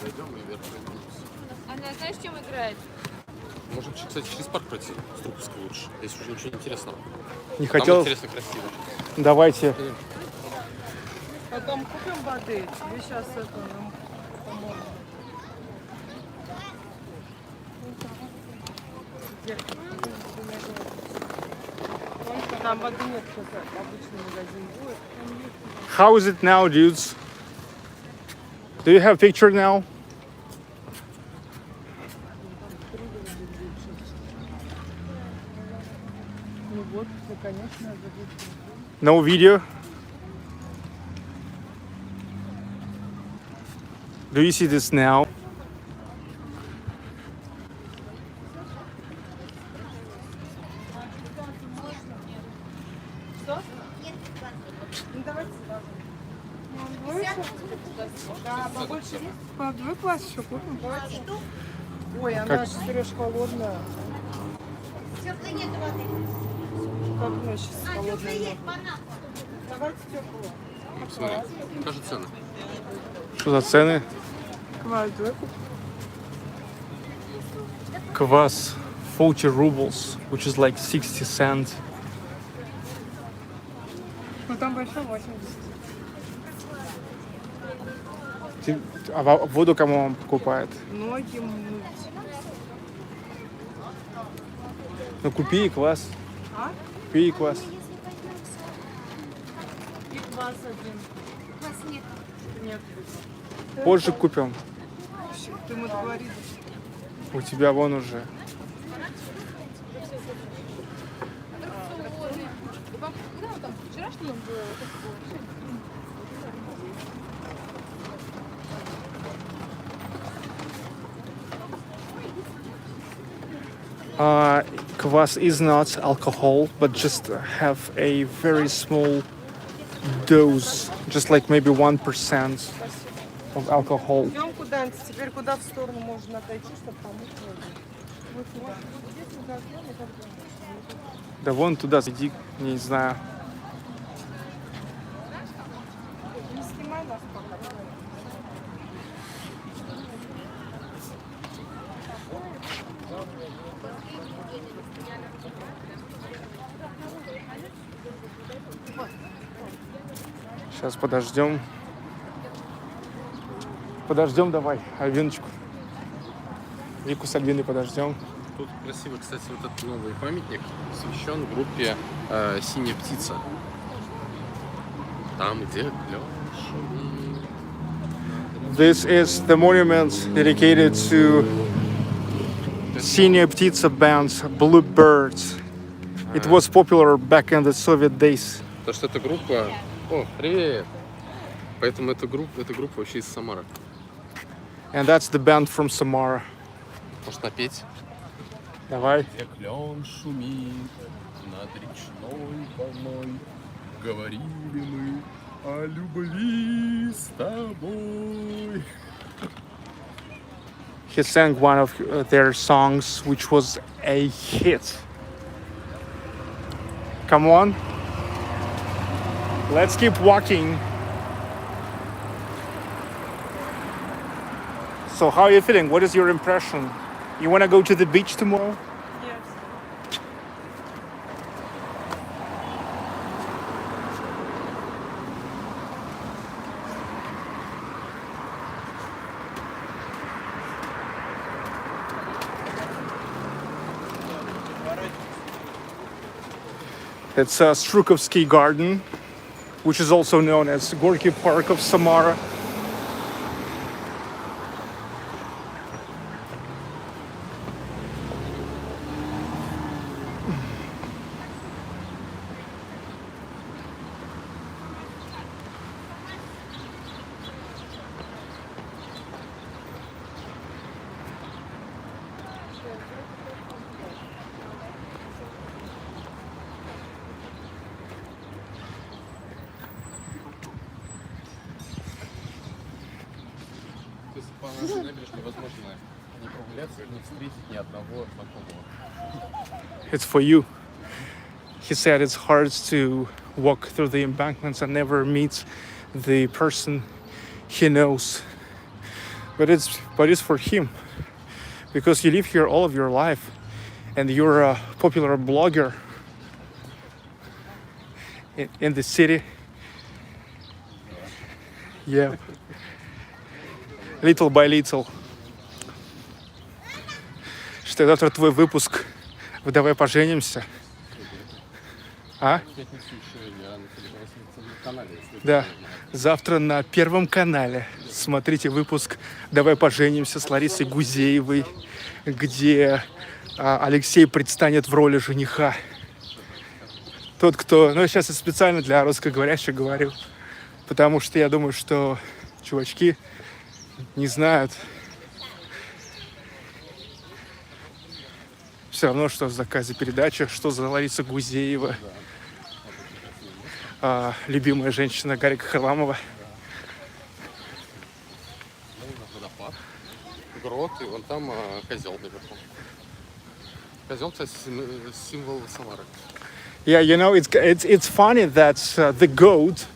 Зайдем и вверх пойдемся. Она, знаешь, в чем играет? Может, кстати, через парк пройти? С Трубковской лучше. Здесь уже ничего интересного. Не Там хотел. интересно, красиво. Давайте. Потом купим воды. Тебе сейчас это нам поможет. Там воды нет, сейчас обычный магазин будет. How is it now, dudes? Do you have picture now? Ну вот, конечно, забудь. No video? Do you see this now? Ну давайте сюда. Да, побольше. По две класс еще купим. Ой, она же, Сереж, холодная. Теплой нет воды. Как она сейчас А, теплая холодная? есть, банан. Давайте теплую. Смотри, покажи цены. Что за цены? Квас, давай купим. Квас 40 rubles, which is like 60 cents. Ну там большой 80. А воду кому он покупает? Ноги мыть. Ну купи и квас. А? Купи и квас. И квас один. Вас нет. Нет. Позже купим. Ты мы договорились. У тебя вон уже. Куда он там? Вчерашний он был? Kvass is not alcohol, but just have a very small dose, just like maybe 1% of alcohol. Идем куда-нибудь. Теперь куда в сторону можно отойти, чтобы помыть воду? Вот сюда. Здесь туда окно, ну, как бы. Да вон туда иди, не знаю. Не снимай нас пока. Сейчас подождем. Подождем давай, Альвиночку. Вику с Альвиной подождем. Тут красиво, кстати, вот этот новый памятник посвящен группе «Синяя птица». Там, где клёв шумит. This is the monument dedicated to Синяя птица band Blue Birds. It was popular back in the Soviet days. Потому что эта группа... О, привет! Поэтому эта группа вообще из Самары. And that's the band from Samara. Может напеть? Давай. Где клен шумит над речной волной, говорили мы о любви с тобой. He sang one of their songs, which was a hit. Come on. Let's keep walking. So how are you feeling? What is your impression? You want to go to the beach tomorrow? Yes. It's Strukovsky Garden, which is also known as Gorky Park of Samara. То есть по нашей набережной, возможно, не прогуляться и не встретить ни одного знакомого. It's for you. He said it's hard to walk through the embankments and never meet the person he knows. But it's for him. Because you live here all of your life and you're a popular blogger in the city. Yeah. Little by little. Что завтра твой выпуск в «Давай поженимся». А? В пятницу еще я на телевизионном канале. Да. Завтра на Первом канале смотрите выпуск «Давай поженимся» с Ларисой Гузеевой, где Алексей предстанет в роли жениха. Тот, кто... Ну, сейчас я специально для русскоговорящих говорю, потому что я думаю, что чувачки не знают все равно, что в заказе передачи, что за Лариса Гузеева, любимая женщина Гарика Харламова. Водопад, грот, и вон там козел наверху. Козел, кстати, символ Самары. Yeah, you know, it's funny that the goat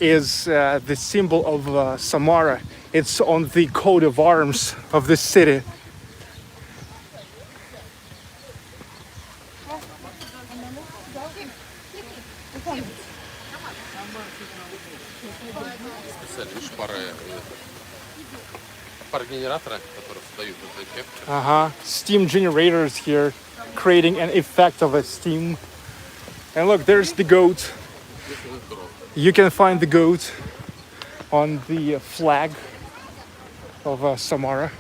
is the symbol of Samara. It's on the coat of arms of the city. Специально, видишь, пары генератора, которые создают этот эффект. Steam generators here, creating an effect of a steam. And look, there's the goat. You can find the goat on the flag of Samara.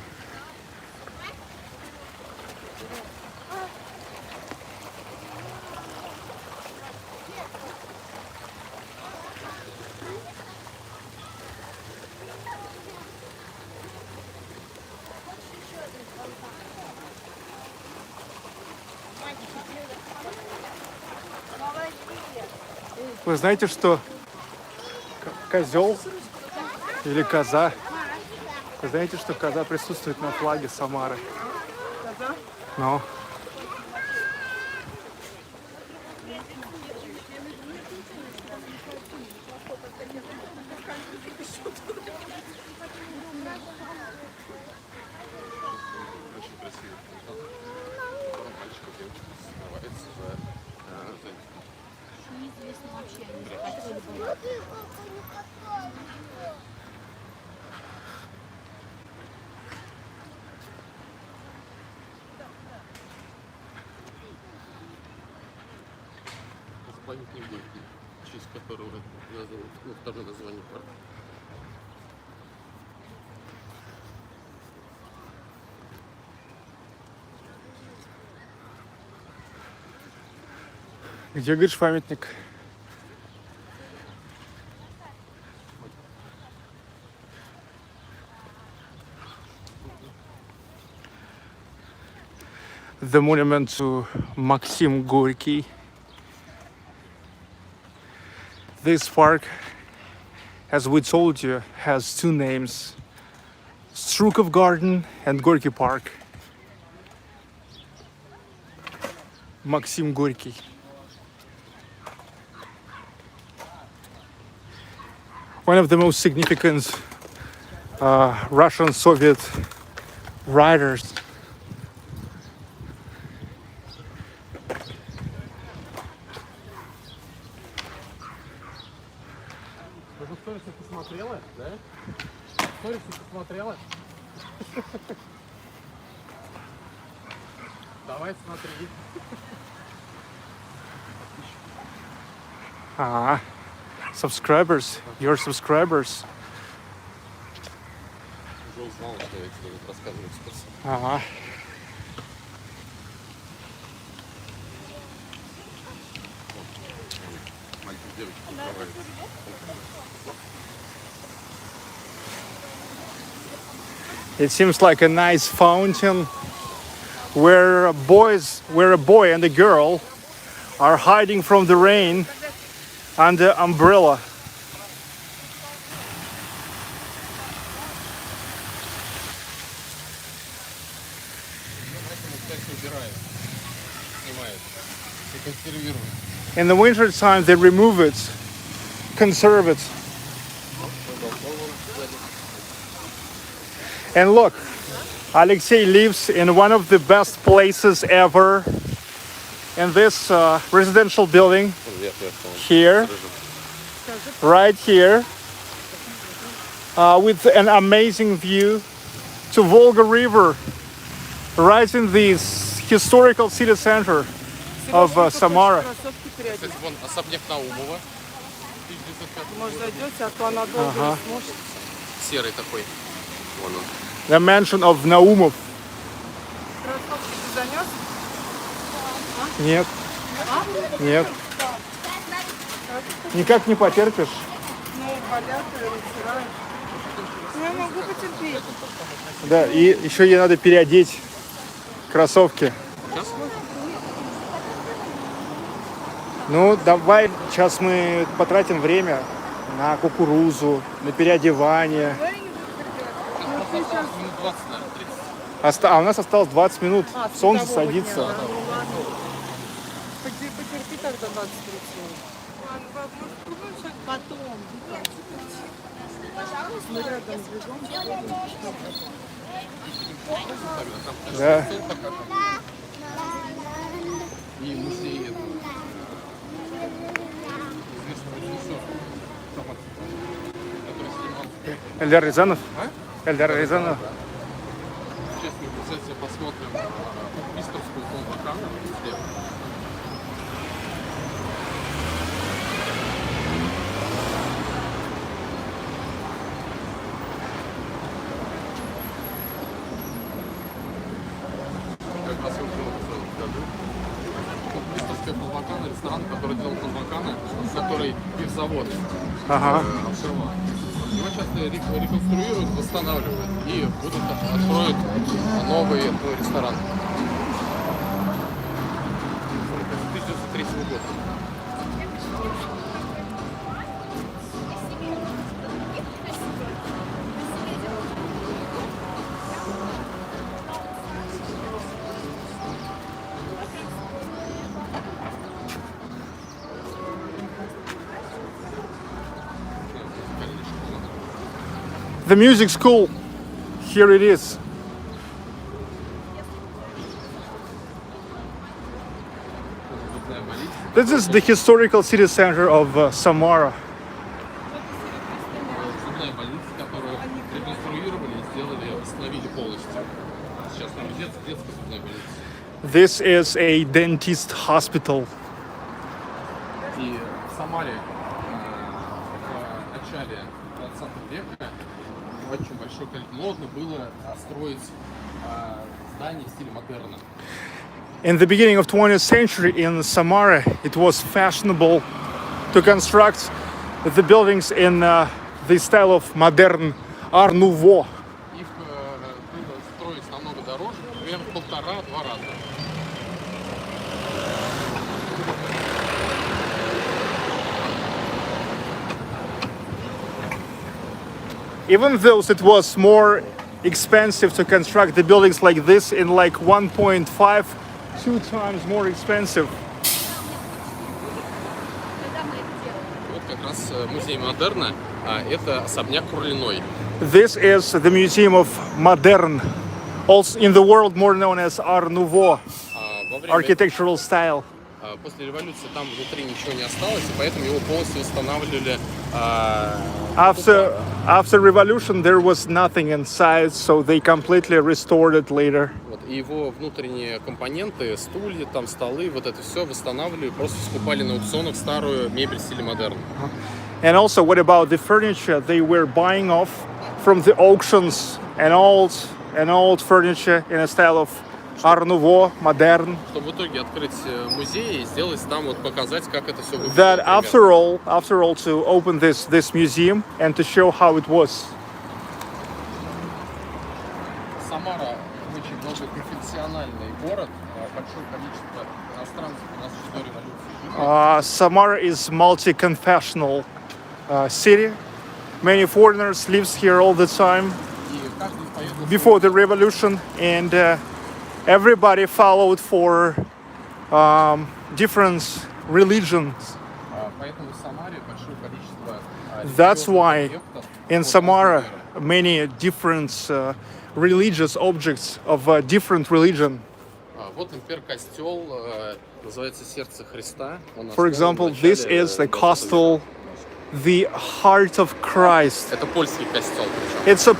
Вы знаете, что козел или коза? Вы знаете, что коза присутствует на флаге Самары? Коза? Ну. Очень красивый фонтан. Мальчик и девочка скрывается за ним. Памятник Горький, в честь которого названо второе название парка. Где, говоришь, памятник? The monument to Maxim Gorky. This park, as we told you, has two names: Strukov Garden and Gorky Park. Maxim Gorky. One of the most significant Russian Soviet writers. Уже сторису посмотрела, да? Сторису посмотрела? Давай смотри. Subscribers, your subscribers. Уже узнал, что я тебе рассказываю экскурсию. Мальчик, девочка открывается. It seems like a nice fountain where a boy and a girl are hiding from the rain under umbrella. часть убирает, снимает и консервирует. In the winter time, they remove it, conserve it. And look, Alexei lives in one of the best places ever in this residential building here, right here, with an amazing view to Volga River, right in the historical city center of Samara. Кстати, вон особняк Наумова. 1905 Может, года. зайдете, а то она долго не сможет. Серый такой. Вон он. The mansion of Naumov. Кроссовки ты занес? Нет. Нет. Никак не потерпишь. Ну, болят и растирают. Ну, я могу потерпеть. Да, и еще ей надо переодеть кроссовки. Ну, давай, сейчас мы потратим время на кукурузу, на переодевание. Минут 20, наверное, 30. А у нас осталось 20 минут. Солнце светового садится. дня, да? Ну, ладно. Потерпи тогда 20-30 минут. Ладно, пап, может, купим что-то потом? Мы рядом бегом. Да. И музей этого известного режиссера, который снимал. Эльдар Рязанов? А? Эльдар Рязанов. Сейчас мы обязательно посмотрим Бистровскую зону вулкана слева. Как раз вот в году. Вот Бистровская полвулкана, ресторан, который делал полвулкана, который пивзавод открывал. Его сейчас реконструируют, восстанавливают и откроют новый ресторан. 1903 года. The music school. Here it is. This is the historical city center of Samara. Зубная больница, которую реконструировали и сделали, восстановили полностью. Сейчас там детская зубная больница. This is a dentist hospital. И в Самаре в начале 20 века очень большое количество модно было строить здания в стиле модерна. In the beginning of 20th century in Samara, it was fashionable to construct the buildings in the style of modern Art Nouveau. Их было строить намного дороже, примерно 1,5-2 раза. Even though it was more expensive to construct the buildings like this in like 1.5, 2 times more expensive. Вот как раз музей модерна, это особняк Курлиной. This is the Museum of Modern, also in the world more known as Art Nouveau, Во время architectural style. после революции там внутри ничего не осталось, и поэтому его полностью восстанавливали. After revolution, there was nothing inside, so they completely restored it later. Вот, и его внутренние компоненты, стулья, там, столы, вот это все восстанавливали, просто скупали на аукционах старую мебель в стиле модерн. And also, what about the furniture? They were buying off from the auctions and old furniture in a style of Art Nouveau, modern. Чтобы в итоге открыть музей и сделать там, вот показать, как это все выглядит. That after all, to open this museum and to show how it was. Самара очень многоконфессиональный город, большое количество иностранцев у нас еще до революции. Samara is multi-confessional city. Many foreigners lives here all the time И каждый из поездок before the revolution, and everybody followed for different religions. Поэтому в Самаре большое количество That's религиозных why объектов in от Samara разных веры. many different religious objects of a different religion. Вот, например, костел называется Сердце Христа. Он For основан в example, начале this is the 20 века. castle, the Heart of Christ. Это польский костел причем. It's a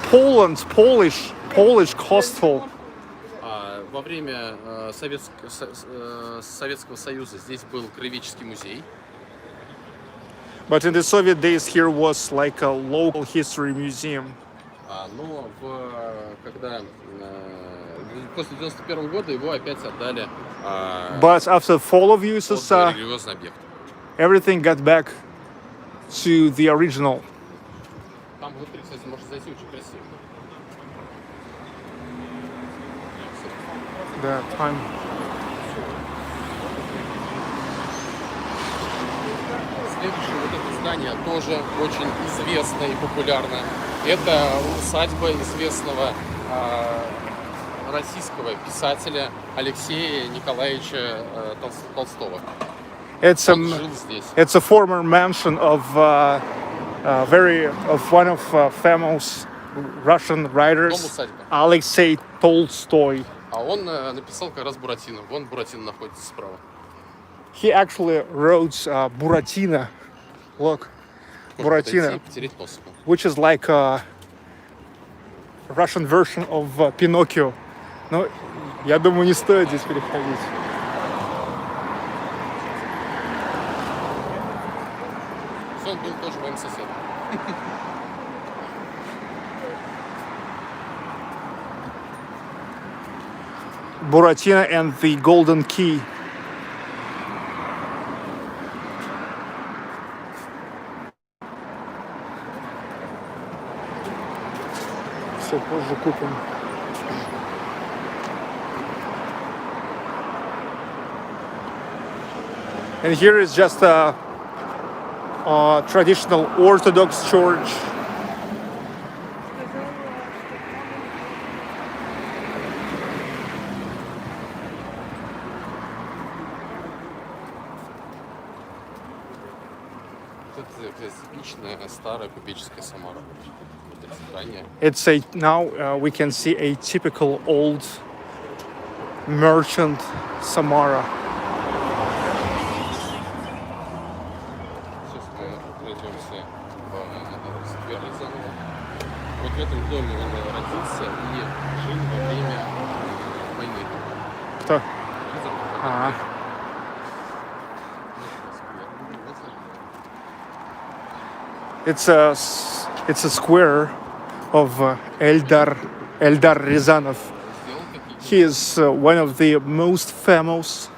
Polish castle. Во время Советского Союза здесь был краеведческий музей. But in the Soviet days here was like a local history museum. Но когда после 91 года его опять отдали But after fall of под USSR, религиозный объект. everything got back to the original. Там внутри, кстати, можно зайти, очень красиво. The time. Следующее вот это здание тоже очень известно и популярно. Это усадьба известного российского писателя Алексея Николаевича Толстого. It's Он жил здесь. it's a former mansion of one of famous Russian Дом writers, усадьба. Alexei Tolstoy. А он написал как раз Буратино. Вон Буратино находится справа. He actually wrote Buratino. Look, Buratino, Потереть носом. which is like a Russian version of Pinocchio. Но я думаю, не стоит здесь переходить. Он был тоже моим соседом. Buratino and the Golden Key. Все позже купим. And here is just a traditional Orthodox church. Это типичная старая купеческая Самара. Вот это здание. It's a now we can see a typical old merchant Samara. Сейчас мы пройдемся в сквер заново. Вот в этом доме он родился и жил во время войны. Кто? Сквер. It's a square of Eldar Rязанов. He is one of the most famous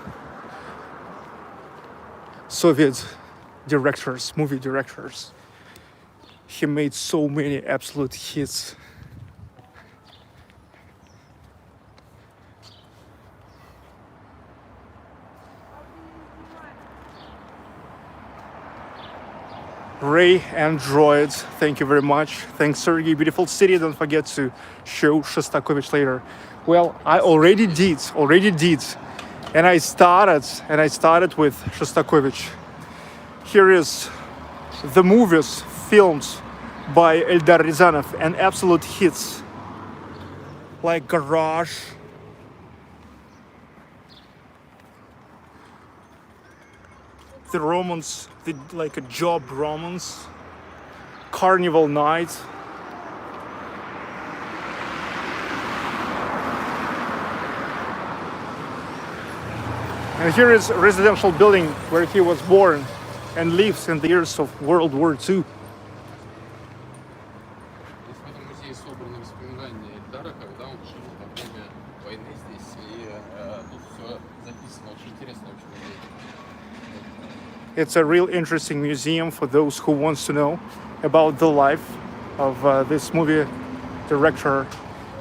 Soviet directors, movie directors. He made so many absolute hits. Ray Android, thank you very much. Thanks, Sergey. Beautiful city. Don't forget to show Shostakovich later. Well, I already did, and I started with Shostakovich. Here is the movies filmed by Eldar Rязанов and absolute hits like Garage, the romance, like a job romance, Carnival Night. And here is a residential building where he was born and lives in the years of World War II. Здесь в этом музее собраны воспоминания Эльдара, когда он жил во время войны здесь. И тут все записано. Очень интересно, очень музей. It's a real interesting museum for those who wants to know about the life of this movie director.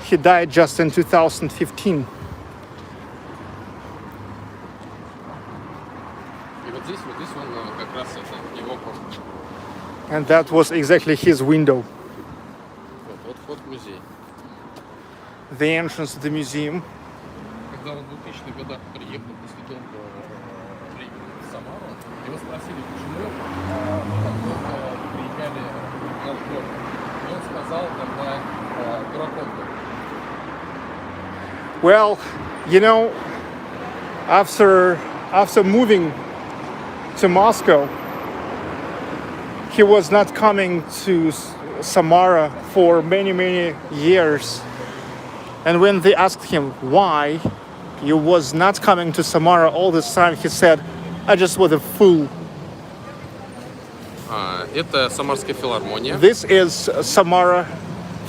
He died just in 2015. И вот здесь он как раз это его комната. And that was exactly his window. Вот вход в музей. The entrance to the museum. когда он в 2000-х годах приехал после долгого времени в Самару, его спросили, почему мы так долго приезжали на город. И он сказал, когда дураком был. Well, you know, after moving to Moscow, he was not coming to Samara for many years. And when they asked him why he was not coming to Samara all this time, he said, I just was a fool. Это Самарская филармония. This is Samara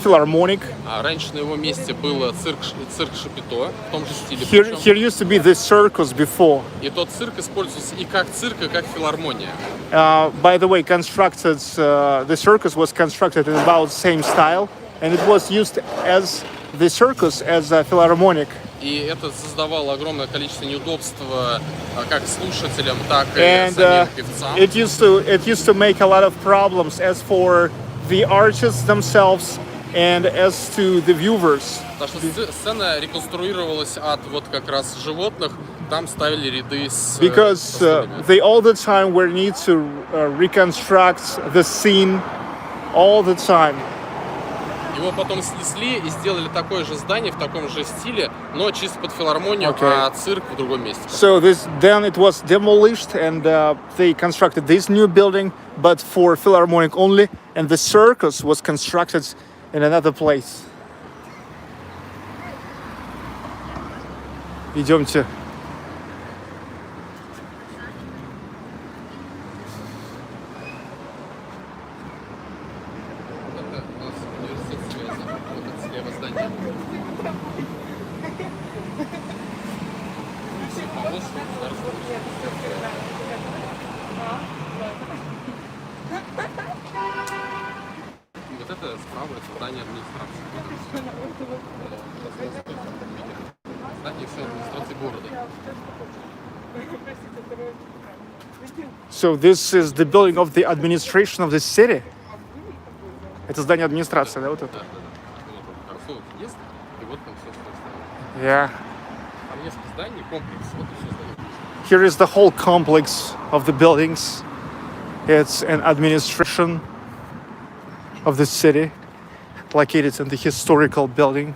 Philharmonic. Раньше на его месте был цирк Шапито, в том же стиле. Here used to be this circus before. И тот цирк использовался и как цирк, и как филармония. By the way, the circus was constructed in about the same style, and it was used as the circus as a philharmonic. И это создавало огромное количество неудобств как слушателям, так и самим певцам. It used to make a lot of problems as for the artists themselves and as to the viewers. Так что сцена реконструировалась от вот как раз животных, там ставили ряды с Because they all the time were need to reconstruct the scene all the time. Его потом снесли и сделали такое же здание в таком же стиле, но чисто под филармонию, а цирк в другом месте. So then it was demolished and they constructed this new building, but for philharmonic only, and the circus was constructed in another place. Идемте. Это у нас университет связи. Вот это слева здание. И вот это справа, это здание администрации. Здание всей администрации города. So this is the building of the administration of the city. Это здание администрации, да, вот это? Да. Вот он, Консулат есть, и вот там все остальное. Yeah. Там несколько зданий, комплекс, вот и все здания. Here is the whole complex of the buildings. It's an administration of the city, located in the historical building.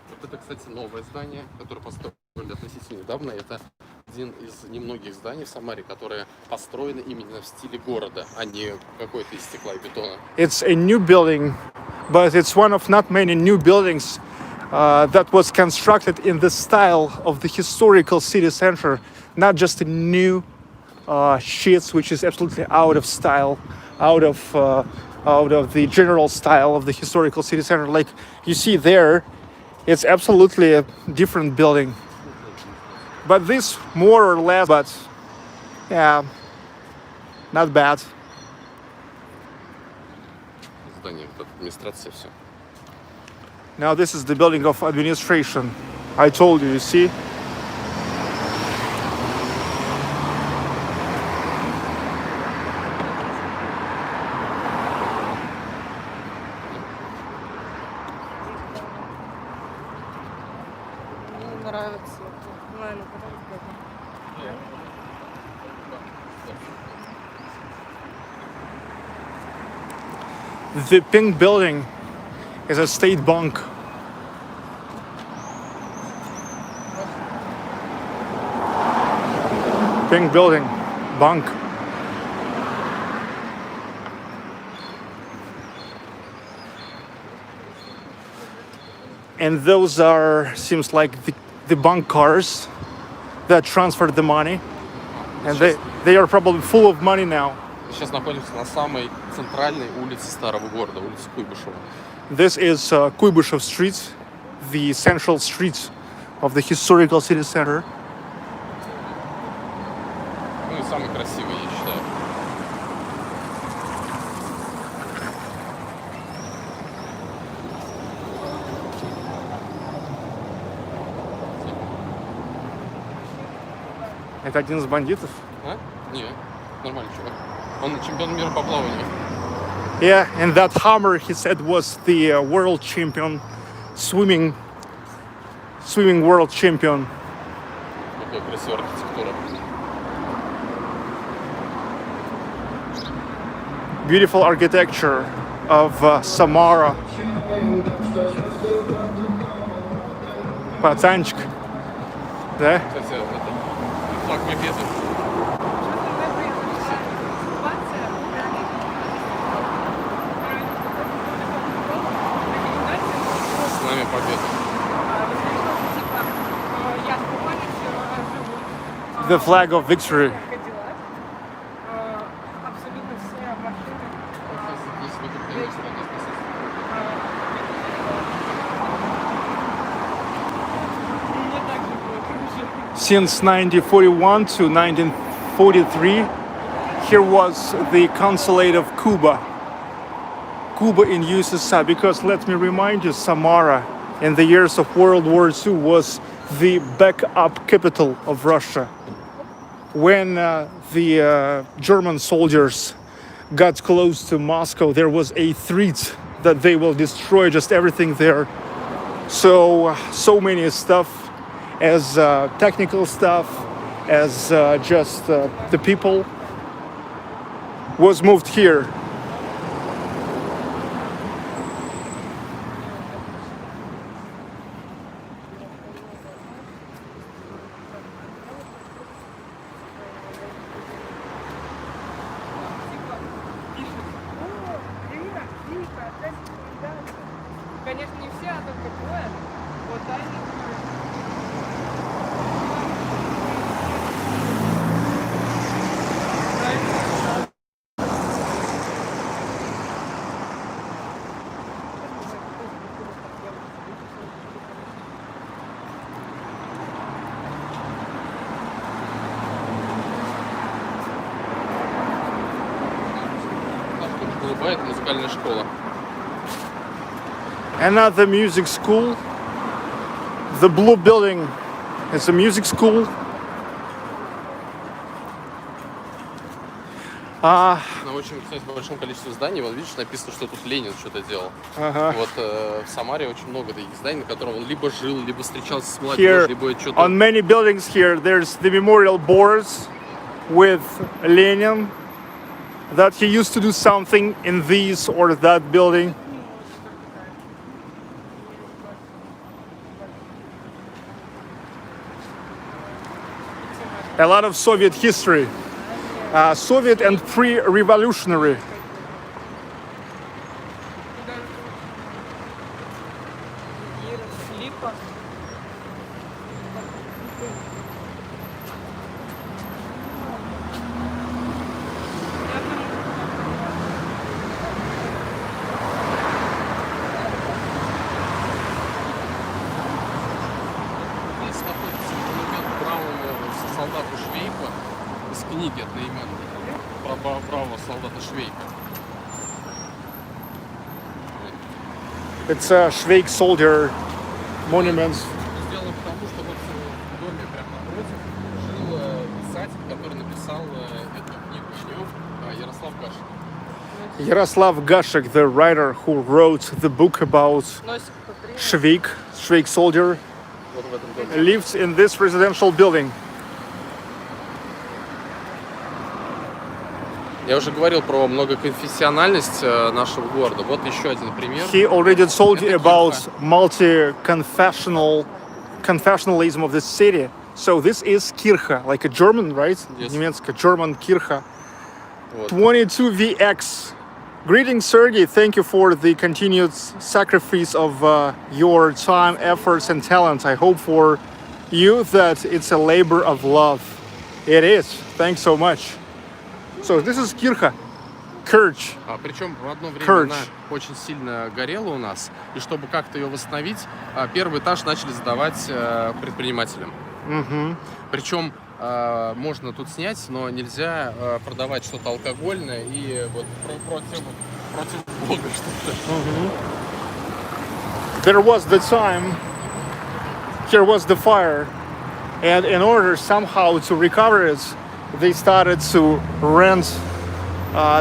Вот это, кстати, новое здание, которое построили относительно недавно. Это один из немногих зданий в Самаре, которые построены именно в стиле города, а не какой-то из стекла и бетона. It's a new building, but it's one of not many new buildings that was constructed in the style of the historical city center, not just a new sheets, which is absolutely out of style, out of the general style of the historical city center. Like you see there, it's absolutely a different building. But this more or less, but yeah, not bad. Здание, вот администрация, все. Now this is the building of administration. I told you, you see? Мне нравится. Наверное, потом скажу. The pink building is a state bank. Pink building, bank. And those seems like the bank cars that transfer the money. And they are probably full of money now. Сейчас находимся на самой центральной улице старого города, улице Куйбышева. This is Kuybyshev Street, the central street of the historical city center. Ну и самый красивый, я считаю. Это один из бандитов? А? Не, нормальный чувак. Он чемпион мира по плаванию. Yeah, and that Hammer, he said, was the world champion, swimming world champion. Какая красивая архитектура. Beautiful architecture of Samara. Пацанчик. Да? Кстати, это флаг Победы. С нами Победа. The flag of victory. Абсолютно все машины. Здесь в этом месте Since 1941 to 1943, here was the Consulate of Kuba. Kuba in USSR, because let me remind you, Samara in the years of World War II was the backup capital of Russia. When the German soldiers got close to Moscow, there was a threat that they will destroy just everything there. So many stuff, as technical stuff, as just the people, was moved here. Конечно, не все, а только двое. Вот они. голубая, это музыкальная школа. Another music school. The blue building is a music school. На очень, кстати, большом количестве зданий, вот видишь, написано, что тут Ленин что-то делал. Вот в Самаре очень много таких зданий, на которых он либо жил, либо встречался с молодежью, Here, либо что-то... on many buildings here, there's the memorial boards with Lenin, that he used to do something in this or that building. A lot of Soviet history, Soviet and pre-revolutionary. Здесь находится монумент бравому солдату Швейка из книги одноименной про бравого солдата Швейка. It's a Schweik soldier monument. Сделано потому, что вот в доме прямо напротив жил писатель, который написал эту книгу о нем, Ярослав Гашек. Yaroslav Gashek, the writer who wrote the book about Schweik soldier, Вот в этом доме. lives in this residential building. Я уже говорил про многоконфессиональность нашего города. Вот еще один пример. He already told you Это about Кирха. confessionalism of the city. So this is Kirche, like a German, right? Yes. Немецкая, German Kirche. Вот. 22VX. Greetings, Sergey. Thank you for the continued sacrifice of your time, efforts, and talent. I hope for you that it's a labor of love. It is. Thanks so much. So this is Kirche, Kirch. Причем в одно время Kirch. она очень сильно горела у нас. И чтобы как-то ее восстановить, первый этаж начали сдавать предпринимателям. Причем можно тут снять, но нельзя продавать что-то алкогольное и вот против Бога что-то. There was the time, here was the fire, and in order somehow to recover it, they started to rent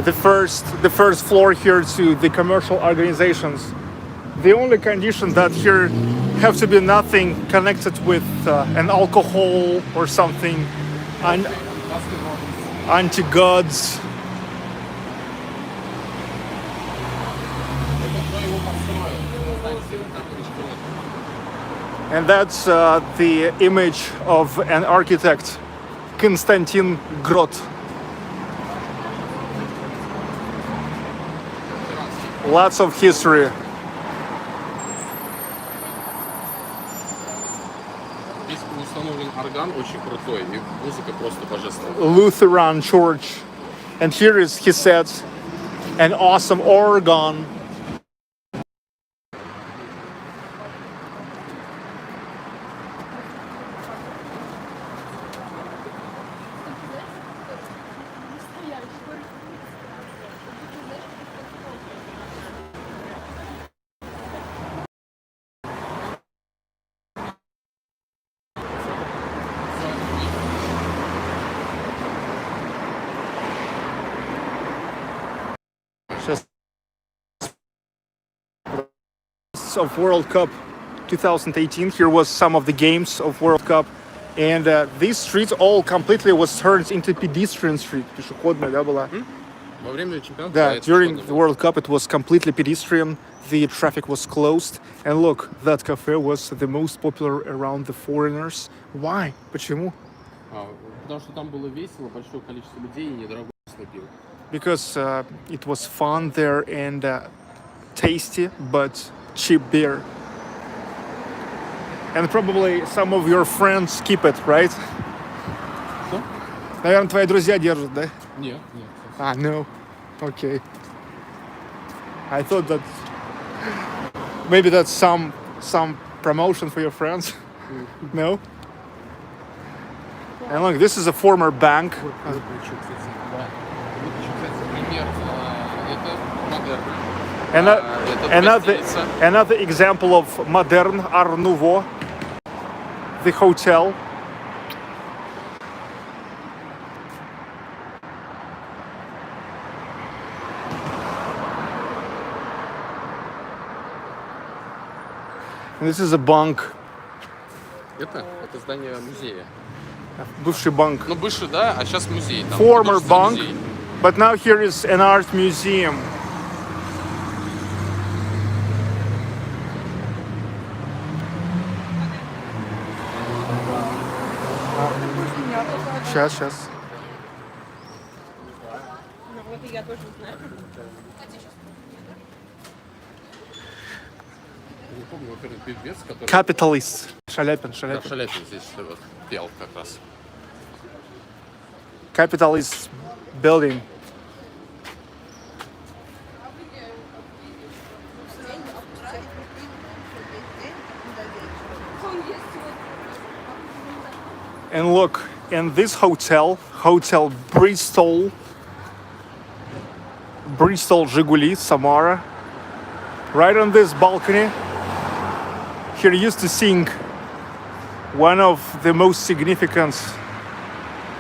the first floor here to the commercial organizations. The only condition that here have to be nothing connected with an alcohol or something, anti-gods. And that's the image of an architect, Konstantin Grot. Lots of history. Здесь установлен орган очень крутой, и музыка просто божественная. Lutheran church. And here is, he said, an awesome organ. Of World Cup 2018. Here was some of the games of World Cup, and these streets all completely was turned into pedestrian street. Пешеходная, да, была? Во время чемпионата. Да, during the World Cup it was completely pedestrian. The traffic was closed, and look, that cafe was the most popular around the foreigners. Why? Почему? Потому что там было весело, большое количество людей и недорогой пил. Because it was fun there and tasty, but cheap beer. And probably some of your friends keep it, right? Что? Наверное, твои друзья держат, да? Нет, нет. Ah, no. Okay. I thought that maybe that's some promotion for your friends. No? And look, this is a former bank. Another example of modern Art Nouveau, the hotel. And this is a bank. Это здание музея. Бывший банк. Ну, бывший, да, а сейчас музей. Там Former bank, музей. but now here is an art museum. Сейчас. Вот и я тоже не знаю. Я не помню, во-первых, певец, который... Capitalist. Шаляпин. Да, Шаляпин здесь вот пел как раз. Capitalist building. And look, in this hotel, Hotel Bristol, Zhiguli, Samara, right on this balcony, here used to sing one of the most significant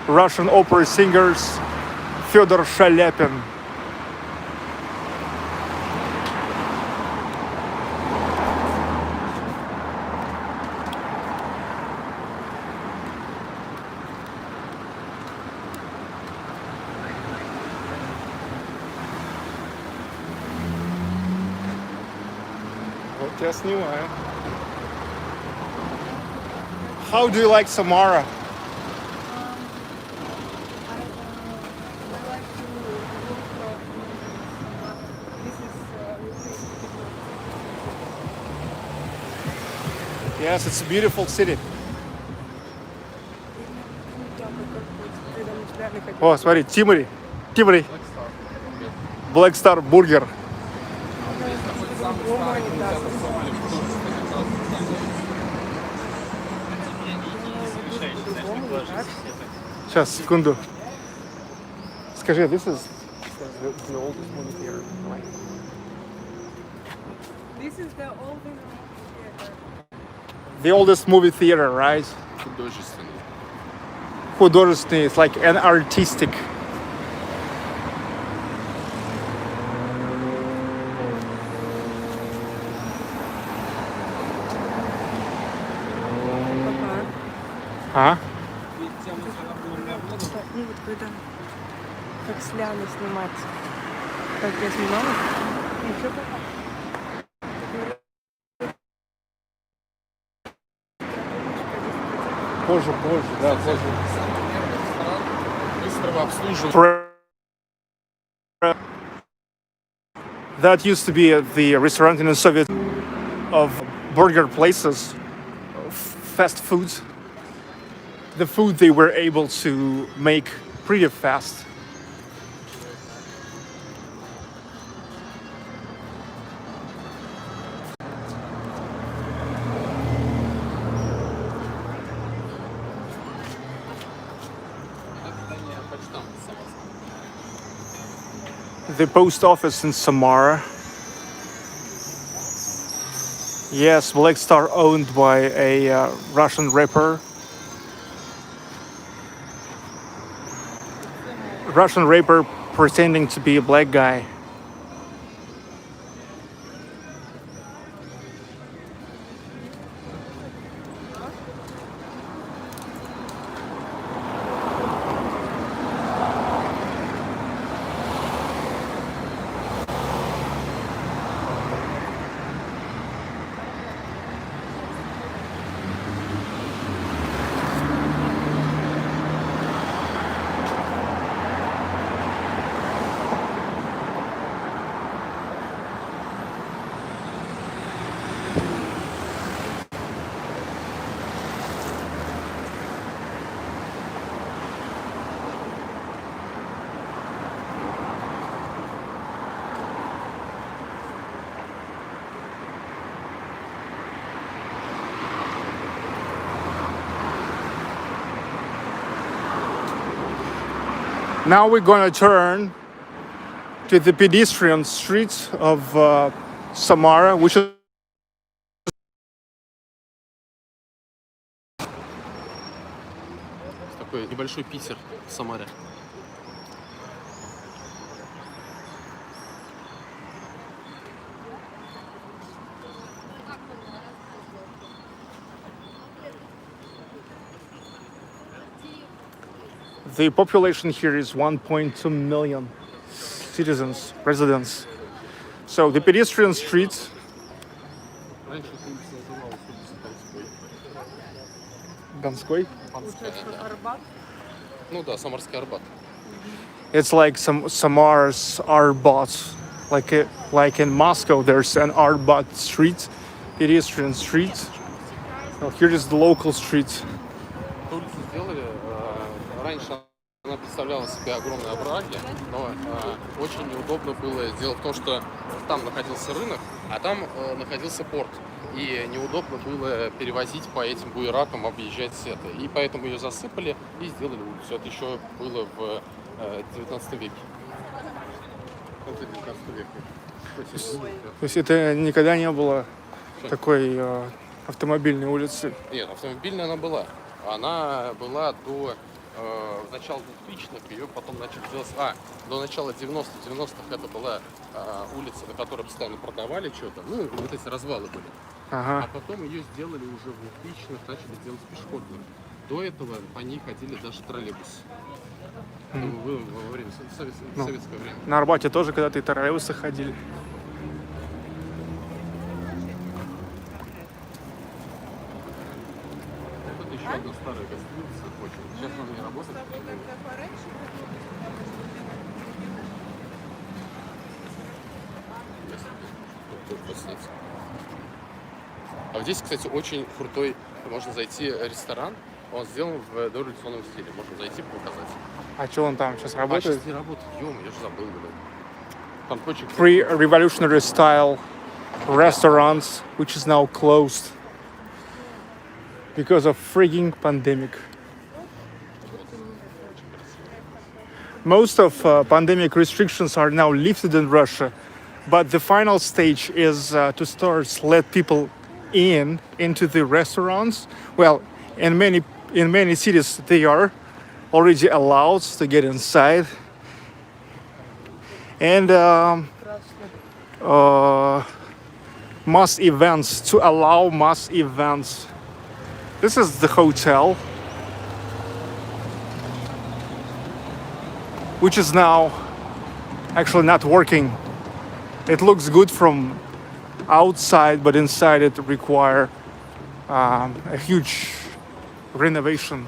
Russian opera singers, Fyodor Shalyapin. Вот я снимаю. How do you like Samara? Yes, it's a beautiful city. О, смотри, Тимори. Black Star Burger. Сейчас, секунду. Скажи, this is the oldest movie theater, right? This is the oldest The oldest movie theater, right? Художественный. художественный, it's like an artistic. А? Ну вот когда как с Ляной снимать. Как я снимала. Ну, что Позже, да, позже. Быстрого обслуживания. That used to be the restaurant in the Soviet of burger places, fast food. The food they were able to make pretty fast. The post office in Samara. Yes, Black Star owned by a Russian rapper. Russian rapper pretending to be a black guy. Now we're gonna turn to the pedestrian streets of Samara, which is Такой небольшой Питер в Самаре. the population here is 1.2 million citizens, residents. So the pedestrian streets. Раньше эта улица называлась улица Донской. Donskoy. Да. Ну да, Самарский Арбат. It's like some Samar's Arbat. Like in Moscow, there's an Arbat street, pedestrian street. So here is the local street. Эту улицу сделали, раньше она представляла себе огромные овраги, но очень неудобно было. Дело в том, что там находился рынок, а там находился порт. И неудобно было перевозить по этим буеракам, объезжать это. И поэтому ее засыпали и сделали улицу. Это еще было в 19 веке. Это 19 веке. То есть это никогда не было такой автомобильной улицы. Нет, автомобильная она была. Она была до начала 2000-х, ее потом начали делать... до начала 90-х это была улица, на которой постоянно продавали что-то. Ну, вот эти развалы были. Ага. А потом ее сделали уже в 2000-х, начали делать пешеходную. До этого по ней ходили даже троллейбусы. Это было во время советское время. На Арбате тоже когда-то и троллейбусы ходили. Вот это еще одна старая гостиница. Очень. Сейчас она не работает. А здесь, кстати, очень крутой, можно зайти ресторан. Он сделан в дореволюционном стиле. Можно зайти показать. А что он там сейчас А работает? сейчас не работает. Ё-моё, я же забыл. Там очень... Pre-revolutionary style restaurants, which is now closed because of freaking pandemic. Most of pandemic restrictions are now lifted in Russia, but the final stage is to start let people into the restaurants. Well, in many cities they are, already allowed to get inside. And mass events, to allow mass events. This is the hotel, which is now actually not working. It looks good from outside, but inside it require a huge renovation.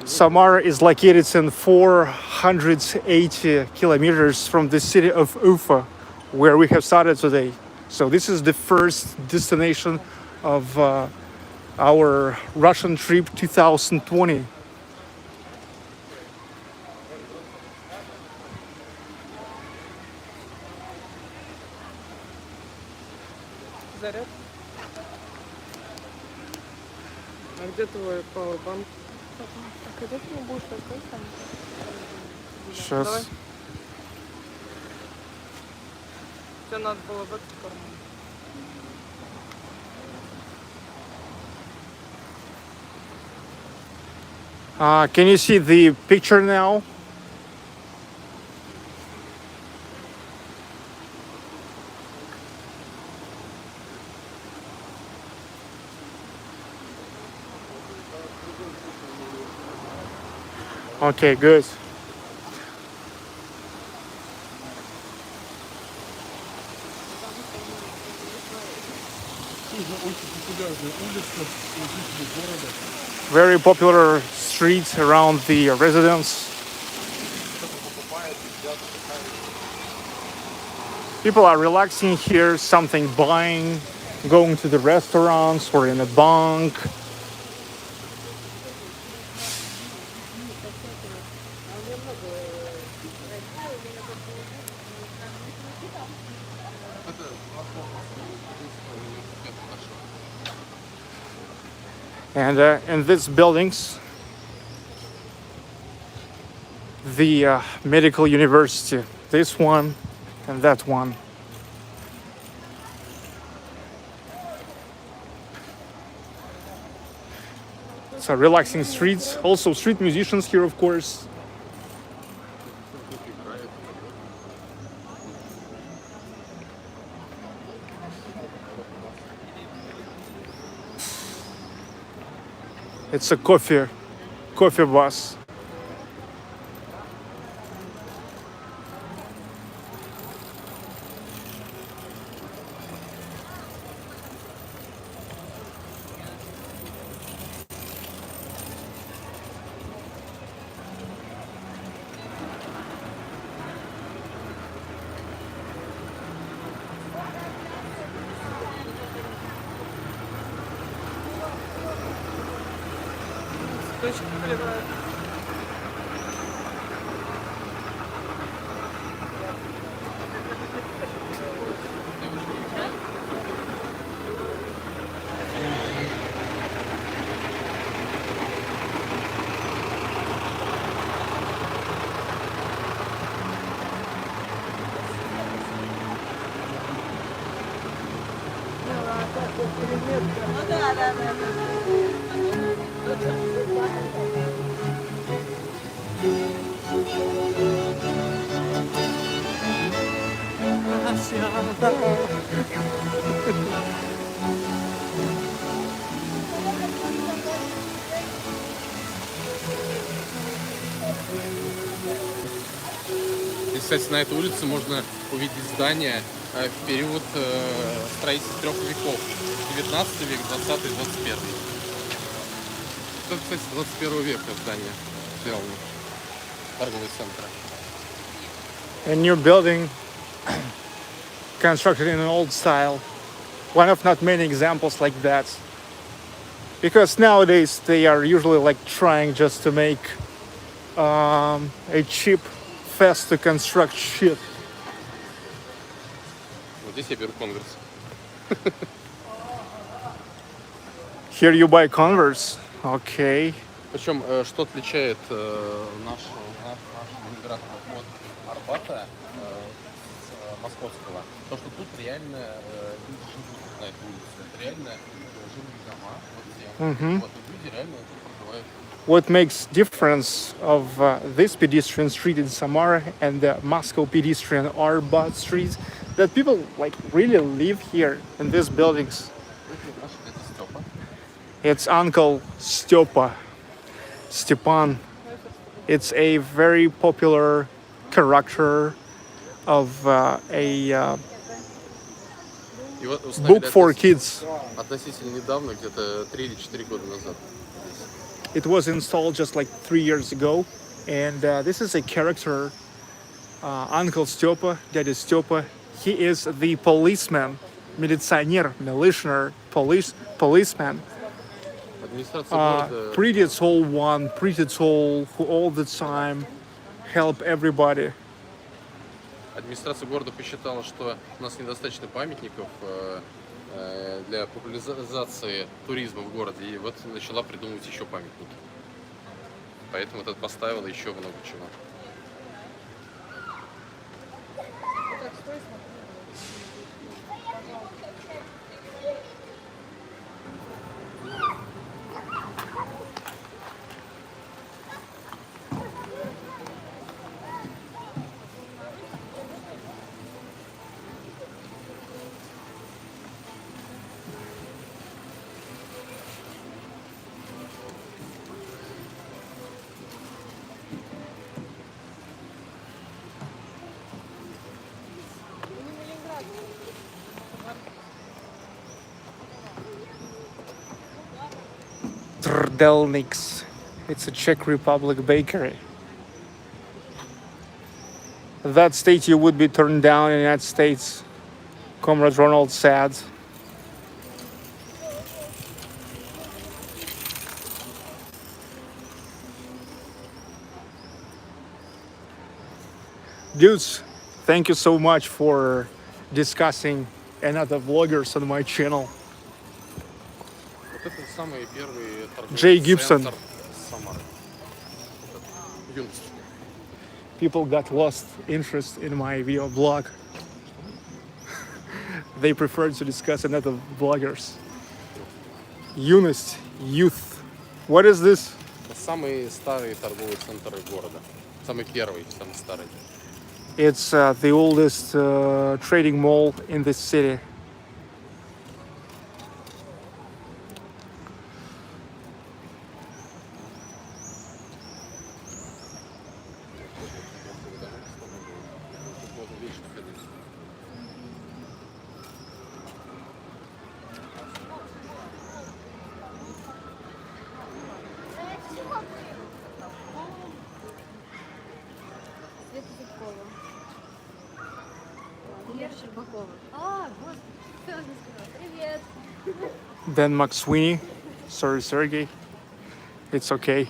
Samara is located in 480 kilometers from the city of Ufa, where we have started today. So this is the first destination of our Russian trip 2020. Заряд. А где твой пауэрбанк? А когда ты не будешь такой там? Сейчас. Давай. Тебе надо было в этот карман. Can you see the picture now? Okay, good. Very popular streets around the residence. People are relaxing here, something buying, going to the restaurants or in a bank. And in these buildings, the medical university, this one and that one. So relaxing streets, also street musicians here, of course. It's a coffee bus. Точки поливают. Ну да, да, да. И, кстати, на этой улице можно увидеть здания в период строительства 3 веков. 19 век, 20, 21. Это, кстати, 21 века здание сделано. Торговый центр. A new building constructed in an old style. One of not many examples like that. Because nowadays they are usually like trying just to make a cheap, fast to construct shit. Вот здесь я беру Converse. Here you buy Converse. Okay. Причем, что отличает нашу квадратов от Арбата московского, то, что тут реально люди живут на этой улице. Это реально жилые дома, вот все. Вот, и люди реально тут проживают. What makes difference of this pedestrian street in Samara and the Moscow pedestrian Arbat street that people like really live here in these buildings. Это Степа. It's Uncle Stepan. It's a very popular character of a Его установили book for kids. относительно недавно, где-то 3 или 4 года назад. It was installed just like 3 years ago, and this is a character, Uncle Stepa, Daddy Stepa. He is the policeman, policeman. Администрация города, Pretty tall one, pretty tall, who all the time help everybody. администрация города посчитала, что у нас недостаточно памятников для популяризации туризма в городе, и вот начала придумывать еще памятники. Поэтому это поставила еще много чего. Trdelniks. It's a Czech Republic bakery. That statue would be turned down in the United States, Comrade Ronald said. Dudes, thank you so much for discussing another vloggers on my channel. Вот это самый первый торговый Джей Гибсон. центр Самары. Юность. People got lost interest in my video blog. They preferred to discuss another vloggers. Юность, youth. What is this? Это самый старый торговый центр города. Самый первый, самый старый. It's the oldest trading mall in this city. А, вот, кто же сказал? Привет. Then McSweeney. Sorry, Sergey. It's okay.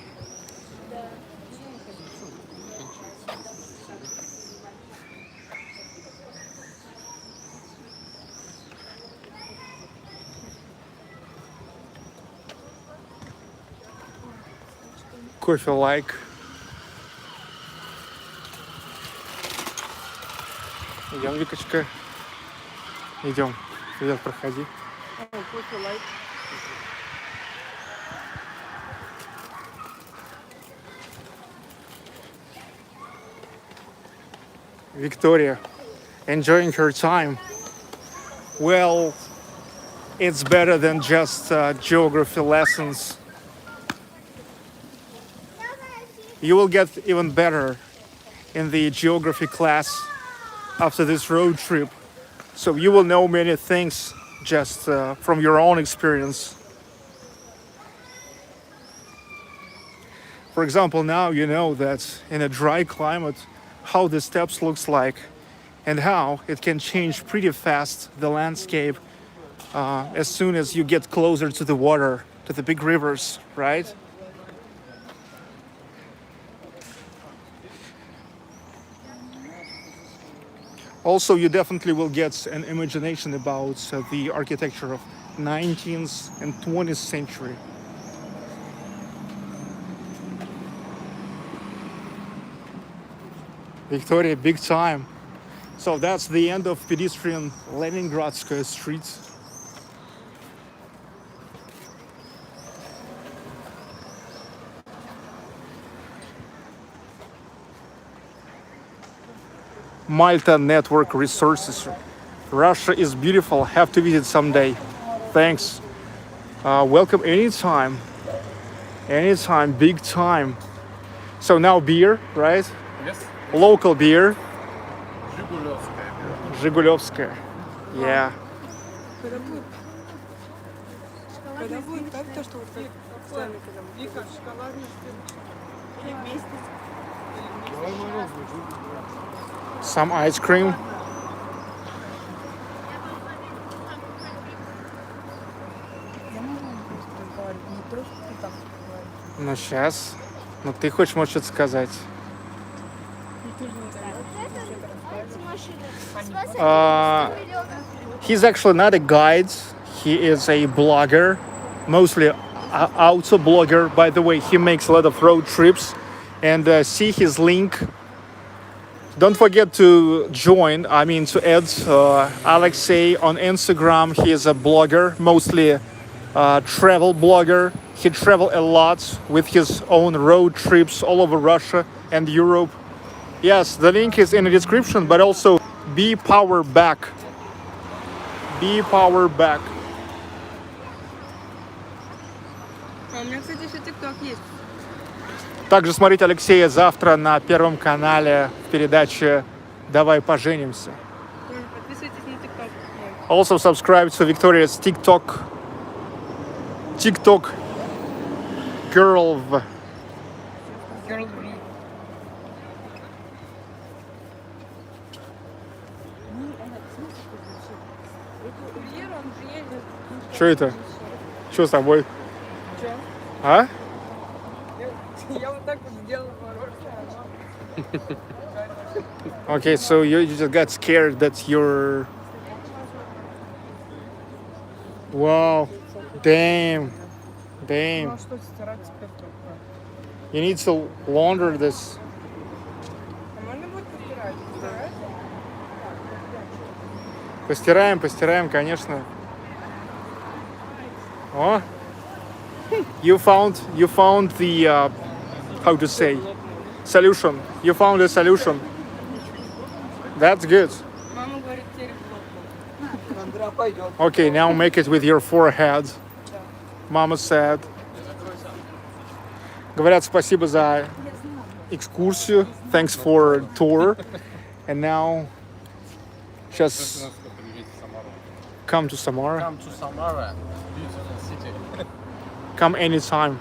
Coffee like. Идем, Викочка. Идем. Вперед, проходи. Victoria, enjoying her time. Well, it's better than just geography lessons. You will get even better in the geography class after this road trip. So you will know many things just from your own experience. For example, now you know that in a dry climate, how the steppes looks like and how it can change pretty fast, the landscape, as soon as you get closer to the water, to the big rivers, right? Also, you definitely will get an imagination about the architecture of 19th and 20th century. Victoria, big time. So that's the end of pedestrian Leningradskaya Street. Malta Network Resources. Russia is beautiful. Have to visit someday. Thanks. Welcome anytime. Anytime, big time. So now beer, right? Yes. Local beer. Жигулевская. Zhigulyovskaya. Yeah. Когда будет так, то что вот как с нами, когда мы Вика, шоколадный или вместе. Some ice cream. Я могу просто разговаривать, не то, что ты так разговариваешь. Ну сейчас. Ну ты хочешь, может, что-то сказать? Ты же не знаешь, He's actually not a guide. He is a blogger, mostly auto blogger. By the way, he makes a lot of road trips. And see his link. Don't forget to join. I mean, to add Alexei on Instagram. He is a blogger, mostly travel blogger. He traveled a lot with his own road trips all over Russia and Europe. Yes, the link is in the description, but also be power back. Be power back. А у меня, кстати, еще ТикТок есть. Также смотрите Алексея завтра на Первом канале в передаче «Давай поженимся». Подписывайтесь на ТикТок. Also subscribe to Victoria's TikTok girl. Girl Что это? Что с тобой? Чё? А? Я вот так вот сделала мороженое. Okay, so you just got scared that you're... Wow. Damn. Ну Damn. а что стирать теперь только? You need to launder this. А можно будет постирать? Постирать? Постираем, конечно. О. You found the how to say solution. You found a solution. That's good. Мама говорит, теперь плохо. Андра пойдет. Okay, now make it with your forehead. Mama said. Говорят, спасибо за экскурсию. Thanks for tour. And now just come to Samara. Come to Samara, beautiful city. Come anytime.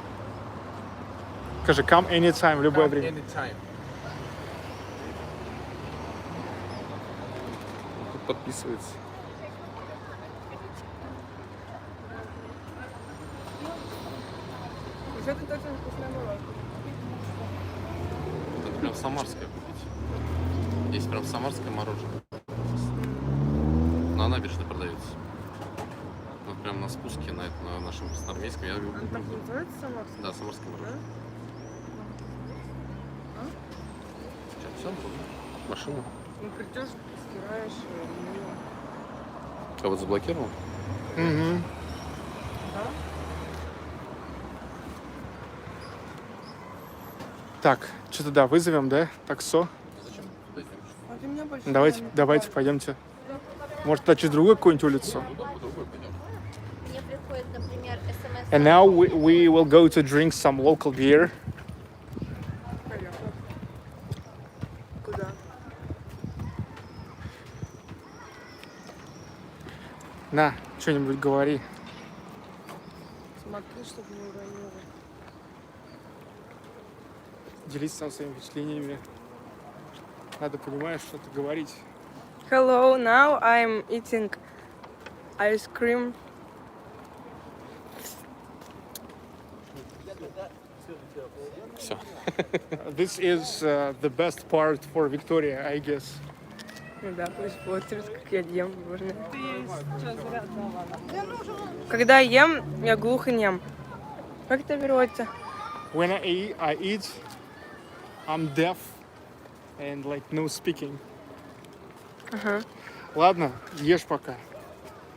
Скажи, come anytime, в любое Come время. anytime. Тут подписывается. Еще тут очень вкусная мороженое. Это прям самарское купить. Здесь прям самарское мороженое. На набережной продается. Вот прям на спуске на нашем красноармейском. Я люблю. Он так называется самарский? Да, самарское мороженое. Сейчас все, машину. Ну придешь, стираешь, А вот заблокировал? Мгм. Так, что-то да, вызовем, да? Таксо. Зачем туда идем? А ты меня больше Давайте, пойдемте. Может, на через другую какую-нибудь улицу? Другой пойдем. Мне приходит, например, смс. And now we will go to drink some local beer. пойдем. Куда? На, что-нибудь говори. Смотри, чтобы не уронила. Делись там своими впечатлениями. Надо, понимаешь, что-то говорить. Hello, now I'm eating ice cream. Все. This is the best part for Victoria, I guess. Ну да, пусть смотрит, как я ем мороженое. Когда ем, я глухонем. Как это переводится? When I eat, I'm deaf. and like no speaking. Ага. Ладно, ешь пока.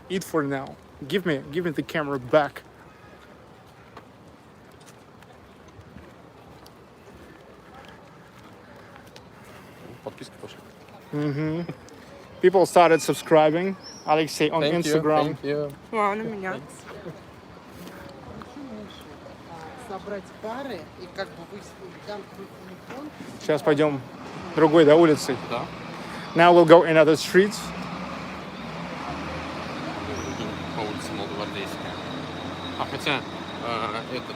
Eat for now. Give me the camera back. Подписки пошли. People started subscribing. Alexei on Instagram. Thank you. Ладно, меня. Собрать пары и как бы там телефон. Сейчас пойдем другой, да, улицей. Да. Now we'll go another streets. По улице Молодогвардейская. А хотя этот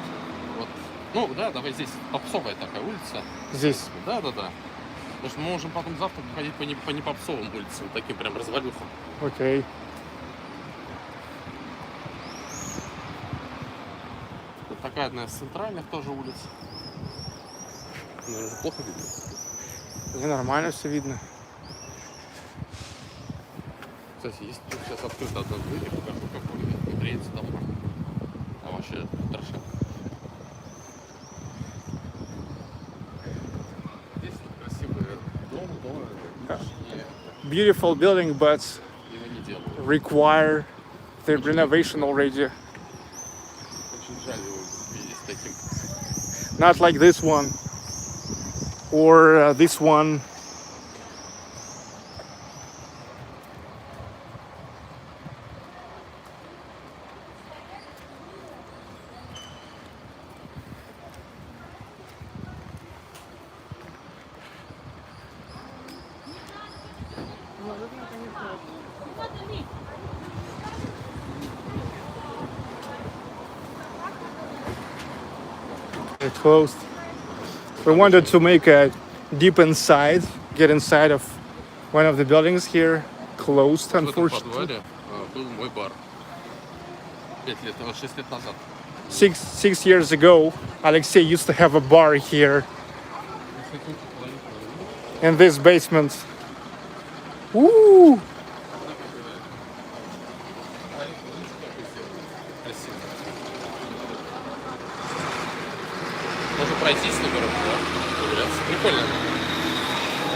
вот, ну да, давай здесь попсовая такая улица. Здесь. Да. Потому что мы можем потом завтра ходить по непопсовым улицам, таким прям развалюхам. Окей. Вот такая одна из центральных тоже улиц. Наверное, плохо видно. Не, нормально все видно. Кстати, есть тут сейчас открыта одна дверь, я покажу, какой греется дома. А вообще страшно. Здесь вот красивый дом, Beautiful building, but его не делают. require the renovation already. Очень жаль его видеть таким. Not like this one or this one. It closed. We wanted to make a deep inside, get inside of one of the buildings here. Closed, В этом unfortunately. подвале был мой бар. 6 лет назад. Six years ago, Alexei used to have a bar here in this basement. Woo! Можно пройтись на город, да? Прогуляться. Прикольно.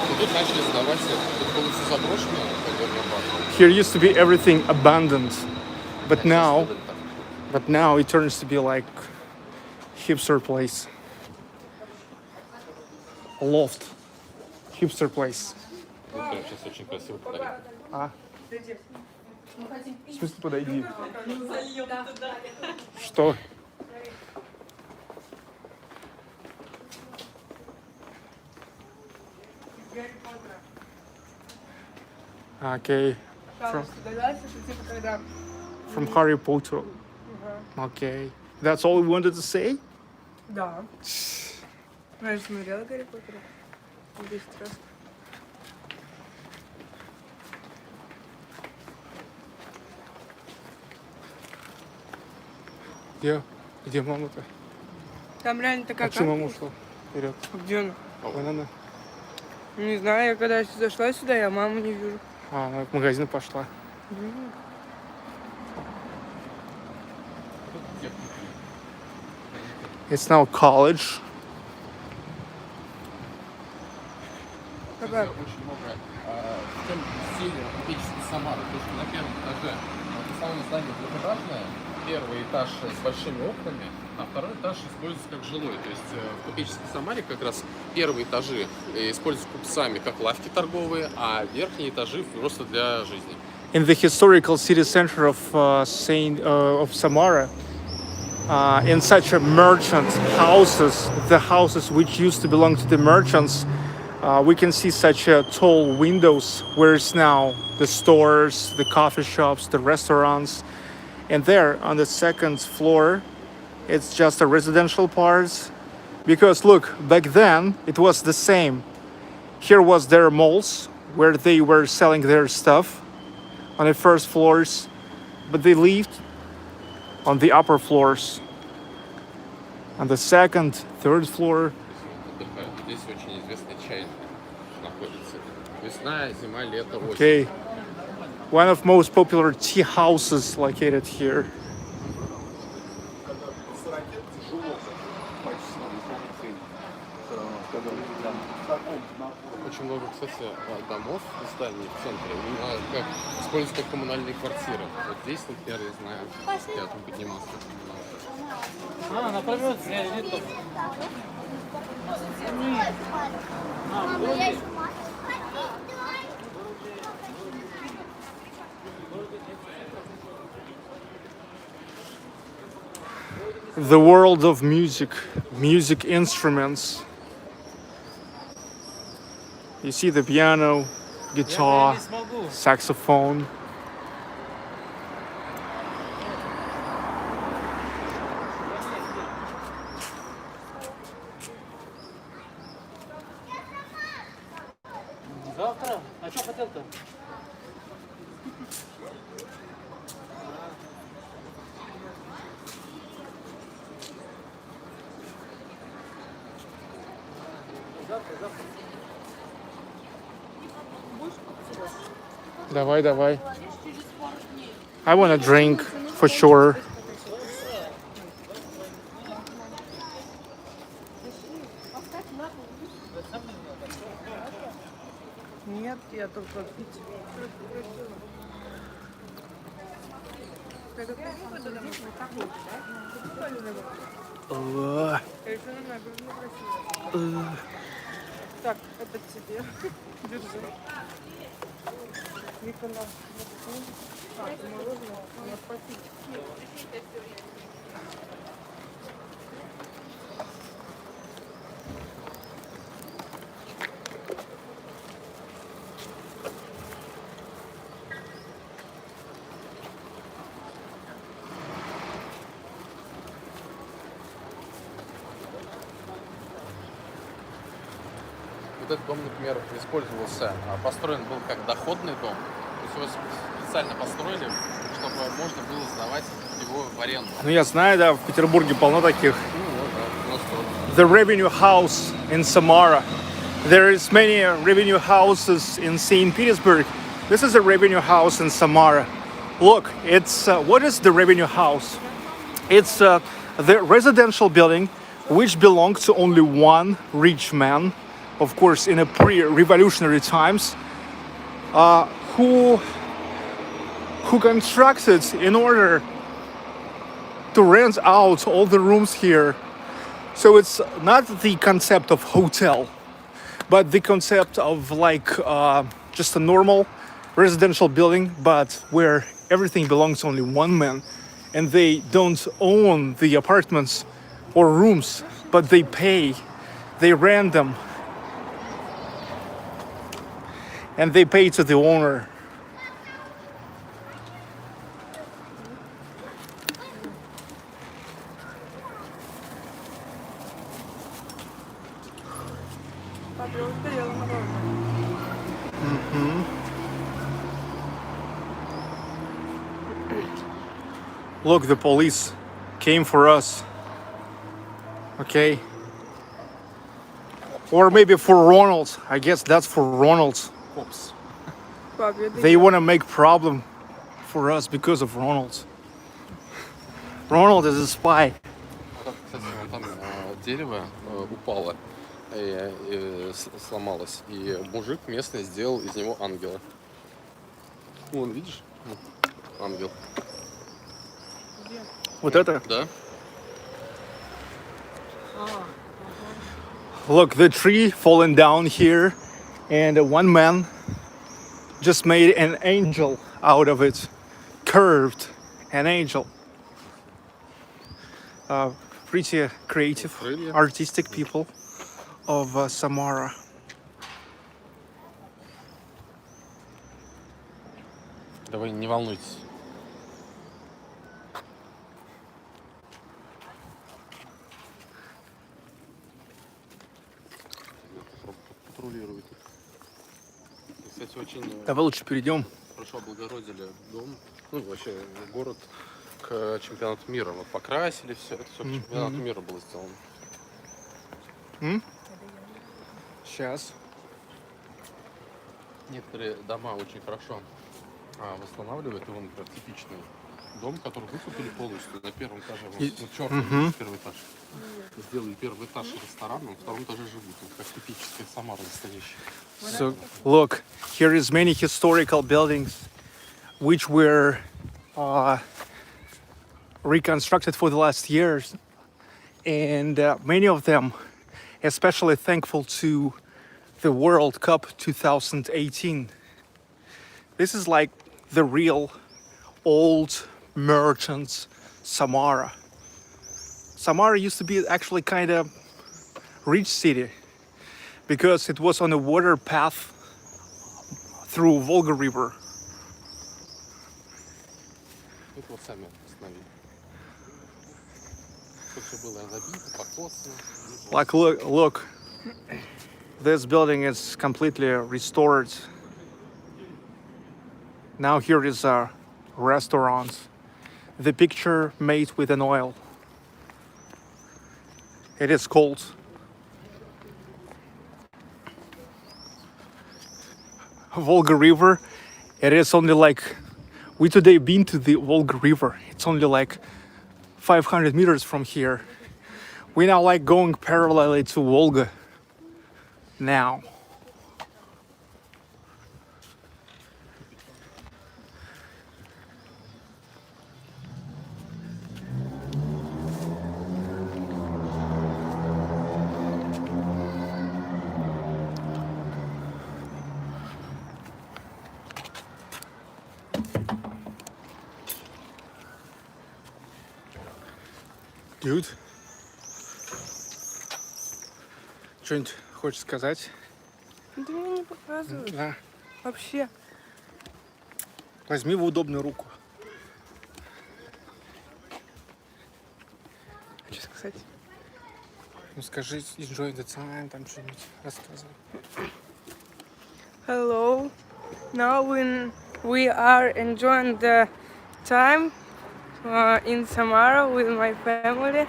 Но тут начали сдавать, тут было все заброшено, наверное, бар. Here used to be everything abandoned, but now it turns to be like hipster place. Loft. Hipster place. Вот прям сейчас очень красиво подарили. В смысле, подойди. Что? Okay. Пожалуйста, догадайся, что типа когда... From Harry Potter. Okay. That's all we wanted to say? Да. Ну, я же смотрела Гарри Поттера 10 раз. Где мама-то? Там реально такая Почему мама карта. ушла? Вперед. Где она? Вон она. Не знаю, я когда зашла сюда, я маму не вижу. Она в магазин пошла. It's now college. Какая? Очень много в чем стиле купеческой Самары. То, что на первом этаже это самое здание двухэтажное, первый этаж с большими окнами, а второй этаж используется как жилой. То есть в купеческой Самаре как раз первые этажи используются купцами как лавки торговые, а верхние этажи просто для жизни. In the historical city center of of Samara, in such a merchant houses, the houses which used to belong to the merchants, we can see such tall windows, whereas now the stores, the coffee shops, the restaurants, and there on the second floor, it's just a residential part. Because look, back then it was the same. Here was their malls where they were selling their stuff on the first floors, but they lived on the upper floors. On the second, third floor. Здесь очень известный чай находится. Весна, зима, лето, осень. Okay. One of most popular tea houses located here. Очень центре. Как, используют как коммунальные квартиры. Вот здесь, например, я знаю, я там поднимался. Мама, я еще маленькая. The world of music, music instruments. You see the piano, guitar, saxophone. Завтра? А что хотел-то? Давай, давай. I want a drink for sure. Нет, я только пить. Так, это тебе. Держи. Вика на так, мороженое, надо попить. Вот этот дом, например, использовался, построен был как доходный дом. То есть его специально построили, чтобы можно было сдавать его в аренду. Ну я знаю, да, в Петербурге полно таких. Ну вот, да, у нас тоже. The revenue house in Samara. There is many revenue houses in St. Petersburg. This is a revenue house in Samara. Look, it's what is the revenue house? It's the residential building which belonged to only one rich man, of course, in a pre-revolutionary times, who constructed in order to rent out all the rooms here. So it's not the concept of hotel, but the concept of like just a normal residential building, but where everything belongs to only one man, and they don't own the apartments or rooms, but they rent them, and they pay to the owner. Папа, я успела мороженое. Look, the police came for us. Okay. Or maybe for Ronald. I guess that's for Ronald. Копс. Пап, это They want to make problem for us because of Ronald. Ronald is a spy. Кстати, вон там дерево упало и сломалось. И мужик местный сделал из него ангела. Вон, видишь? Ангел. Вот это? Да. Look, the tree fallen down here, and one man just made an angel out of it, curved an angel. Pretty creative, artistic people of Samara. Давай, не волнуйтесь. Патрулируют. Кстати, очень Давай лучше перейдем. хорошо облагородили дом, ну вообще город к чемпионату мира. Вот покрасили все, это все к чемпионату мира было сделано. Сейчас. Некоторые дома очень хорошо восстанавливают, и вон, например, типичный дом, который выкупили полностью на первом этаже. Вот черный первый этаж. Сделали первый этаж рестораном, на втором этаже живут. Это как типическая Самара настоящая. So look, here is many historical buildings which were reconstructed for the last years, and many of them especially thankful to the World Cup 2018. This is like the real old merchants Samara. Samara used to be actually kind of rich city because it was on a water path through Volga River. Это вот сами установили. Тут все было забито, покосано. Like look, this building is completely restored. Now here is a restaurant. The picture made with an oil. It is called Volga River. It is only like, we today been to the Volga River. It's only like 500 meters from here. We now like going parallelly to Volga now. Dude, что-нибудь хочешь сказать? Ты мне не показываешь. Да. Вообще. Возьми в удобную руку. Что сказать? Ну скажи, enjoy the time, там что-нибудь рассказывай. Hello. Now we are enjoying the time in Samara with my family.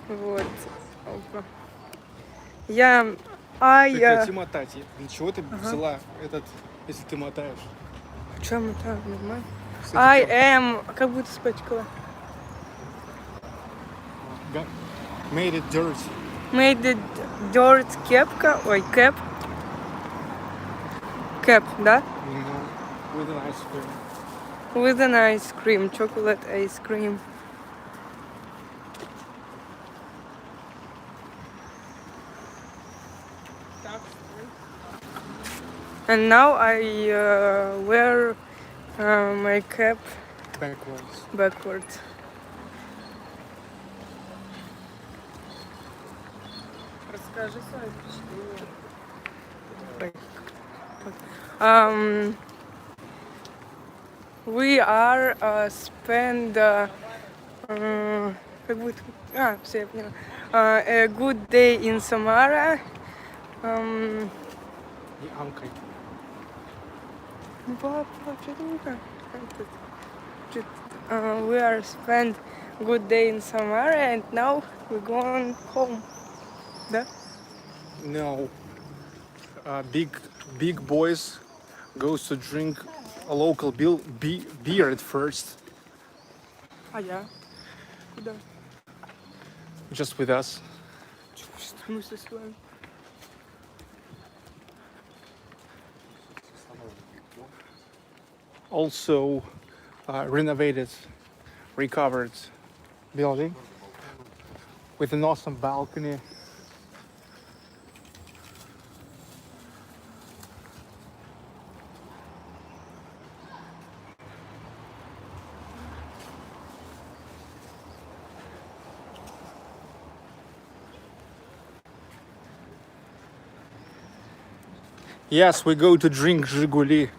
Вот. Опа. Прекрати мотать. Для чего ты взяла этот, если ты мотаешь? Что мы там, нормально? I am... Как будто испачкала. Made it dirty. Made the dirt кепка. Ой, cap. Cap, да? With an ice cream. With an ice cream. Chocolate ice cream. And now I wear my cap backwards. Расскажи свои впечатления. We are spend как будто все я поняла. A good day in Samara. Не амкой. Папа, что ты we are spend good day in Samara and now we're going home. Да? No. Big boys goes to drink a local beer at first. А я? Куда? Just with us. В смысле с вами? Also renovated, recovered building with an awesome balcony. Yes, we go to drink Zhiguli.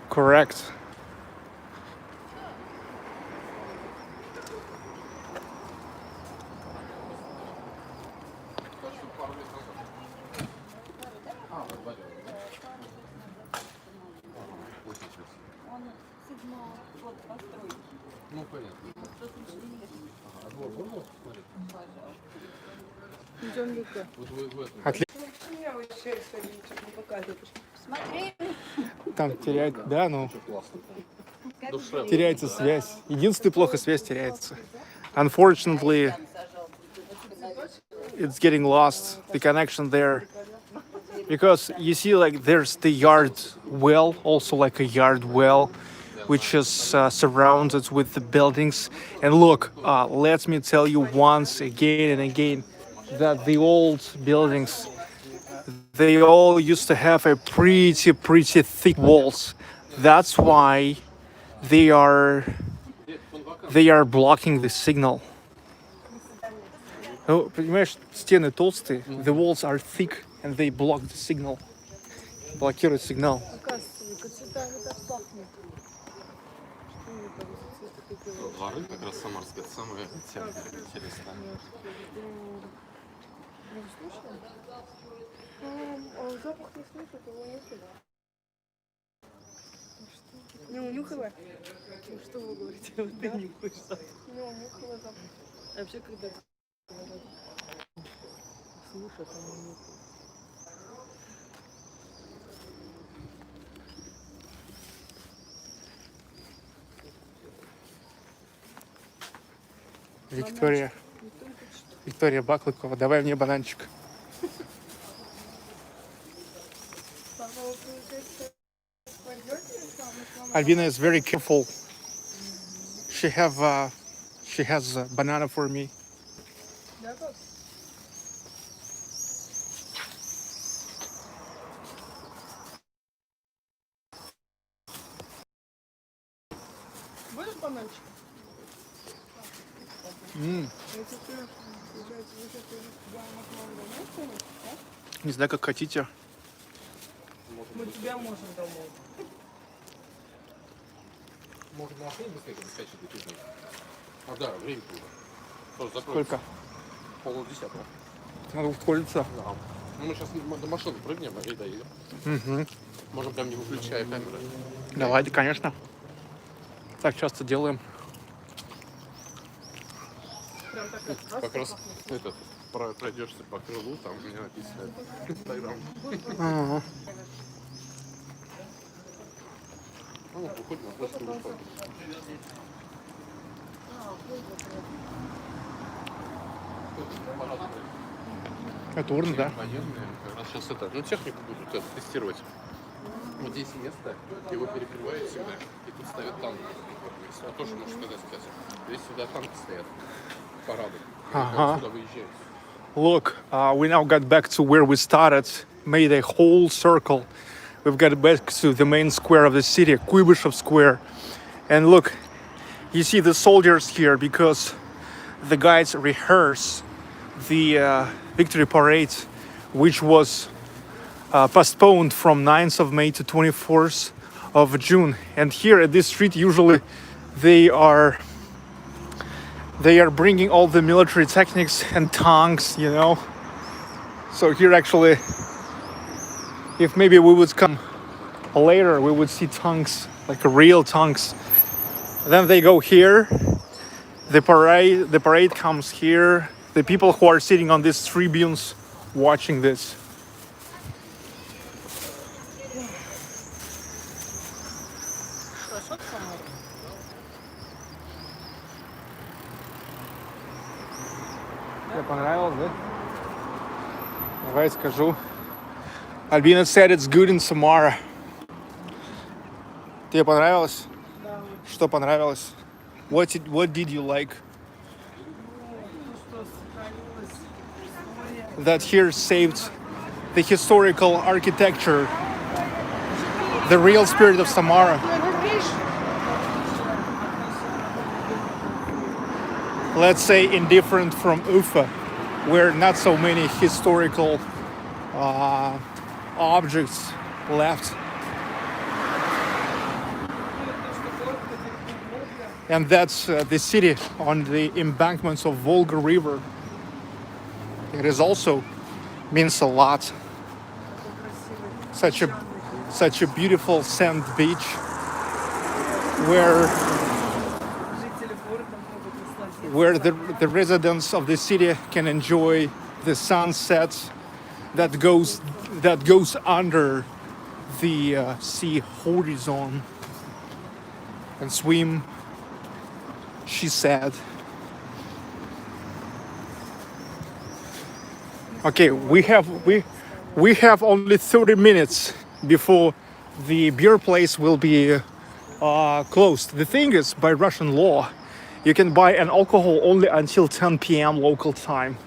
Correct. Ну, понятно. А двор можно посмотреть? Идем в Вот вы в этом. Отлично. Я вообще сегодня ничего не показываю. Там теряет, да, ну, Душевно. теряется связь. Единственное, плохо связь теряется. Unfortunately, it's getting lost, the connection there. Because you see, like, there's the yard well, also like a yard well, which is surrounded with the buildings. And look, let me tell you once again and again that the old buildings, they all used to have a pretty thick walls. That's why they are blocking the signal. Ну, понимаешь, стены толстые, the walls are thick, and they block the signal. Блокируют сигнал. Дворы как раз самарские, это самое интересное. Запах не слышит, его не слышит. Не унюхала? Ну, что вы говорите? Вот ты нюхаешь запах. Не унюхала запах. А вообще, когда слушай, там не нюхает. Виктория Баклыкова, давай мне бананчик. Albina is very careful. She has a banana for me. Будешь бананчик? Не знаю, как хотите. Мы тебя можем домой. Может, машину быстрее скачать до пизды? А, да, время было. Тоже Сколько? 9:30. Надо ускориться. Да. Ну, мы сейчас до машины прыгнем и доедем. Угу. Можем прям не выключая камеры. Давайте, конечно. Так часто делаем. Прям так Как раз этот, пройдешься по крылу, там у меня написано Инстаграм. Ага. Ну, выходим на площадь выходим. Это урна, да? Военные, как раз сейчас это, ну, технику будут это, тестировать. Вот здесь место, его перекрывают всегда, и тут ставят танки. Если тоже можешь сказать, кстати. Здесь сюда танки стоят, парады. Ага. Сюда выезжают. Look, we now got back to where we started, made a whole circle. We've got back to the main square of the city, Kuybyshev Square. And look, you see the soldiers here because the guys rehearse the victory parade, which was postponed from 9th of May to 24th of June. And here at this street, usually they are bringing all the military techniques and tanks, you know. So here actually, if maybe we would come later, we would see tanks, like real tanks. Then they go here. The parade comes here. The people who are sitting on these tribunes watching this. Тебе понравилось, да? Давай скажу. Albina said it's good in Samara. Тебе понравилось? Да. Что понравилось? What did you like? Что сохранилась история. That here saved the historical architecture, the real spirit of Samara. Let's say indifferent from Ufa, where not so many historical objects left. And that's the city on the embankments of Volga River. It is also means a lot. Such a beautiful sand beach where the residents of the city can enjoy the sunset that goes under the sea horizon and swim, she said. Okay, we have only 30 minutes before the beer place will be closed. The thing is, by Russian law, you can buy an alcohol only until 10 p.m. local time.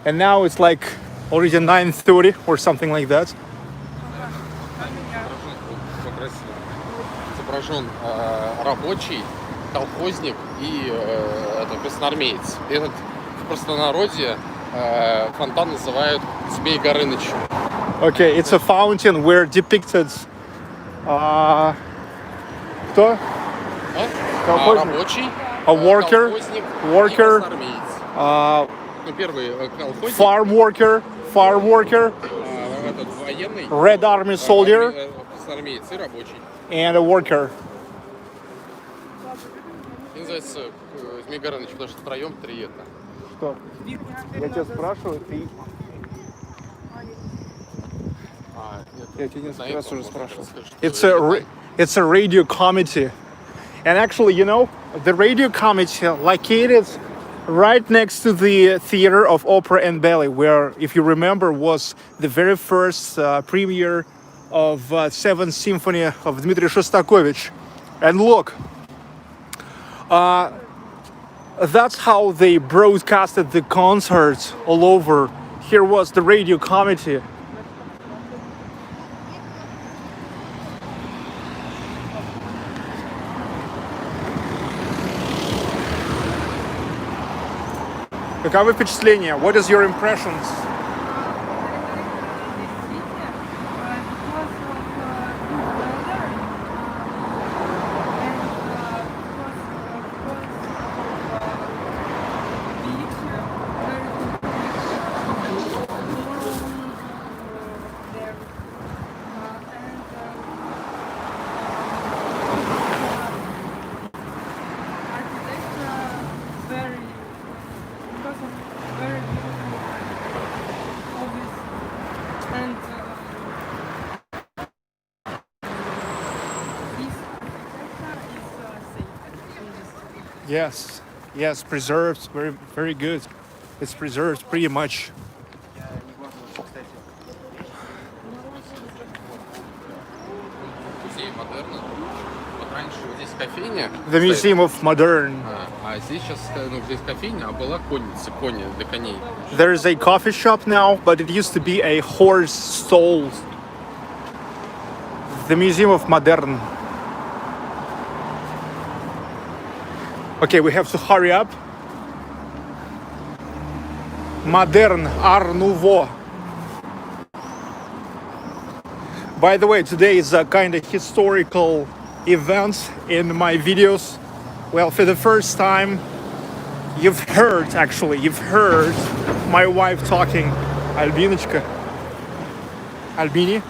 And now it's like already 9:30 or something like that. Изображен рабочий, колхозник и красноармеец. Этот в простонародье фонтан называют Змей Горыныч. Okay, it's a fountain where depicted кто? Колхозник. Рабочий, A worker, колхозник worker, и красноармеец. Ну, первый колхозник. farm worker, Этот военный. Red Army soldier, Красноармеец и рабочий. and a worker. И называется Змей Горыныч, потому что втроем три это. Что? Я тебя спрашиваю, ты... Я тебя не спрашиваю. It's a radio committee. And actually, you know, the radio committee located right next to the Theater of Opera and Ballet, where, if you remember, was the very first premiere of Seventh Symphony of Dmitri Shostakovich. And look, that's how they broadcasted the concerts all over. Here was the radio committee. Каковы впечатления? What is your impressions? Yes, preserved, very good. It's preserved pretty much. Музей модерна. Вот раньше вот здесь кофейня. The Museum of Modern. А здесь сейчас, ну, здесь кофейня, а была конница, кони для коней. There's a coffee shop now, but it used to be a horse stall. The Museum of Modern. Okay, we have to hurry up. Modern, Art Nouveau. By the way, today is a kind of historical event in my videos. Well, for the first time, you've heard my wife talking. Albinочка. Albini.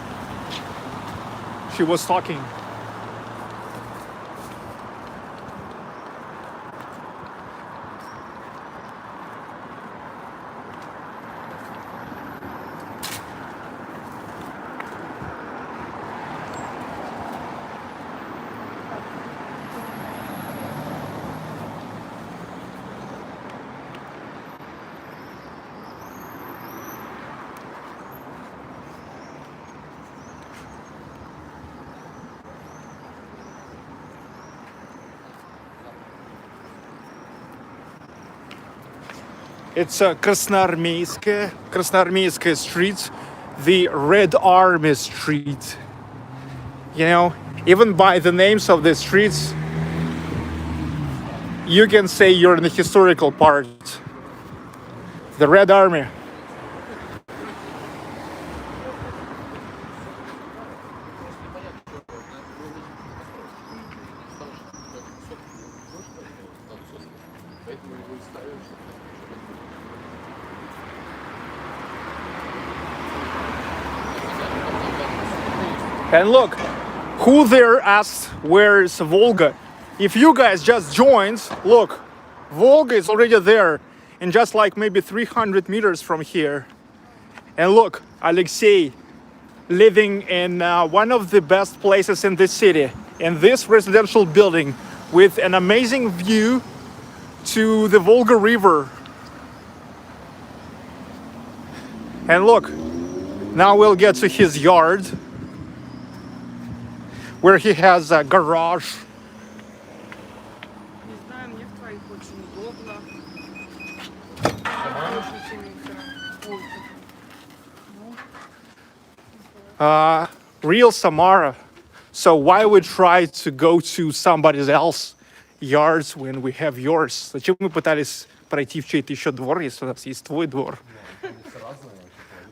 She was talking. It's a Krasnoarmeyskaya street, the Red Army Street. You know, even by the names of the streets, you can say you're in the historical part. The Red Army. And look, who there asked where's Volga? If you guys just joined, look, Volga is already there, and just like maybe 300 meters from here. And look, Alexei living in one of the best places in the city, in this residential building with an amazing view to the Volga River. And look, now we'll get to his yard, where he has a garage. Не знаю, мне в твоих очень удобно. Real Samara. So why we try to go to somebody else's yards when we have yours? Зачем мы пытались пройти в чей-то еще двор, если у нас есть твой двор?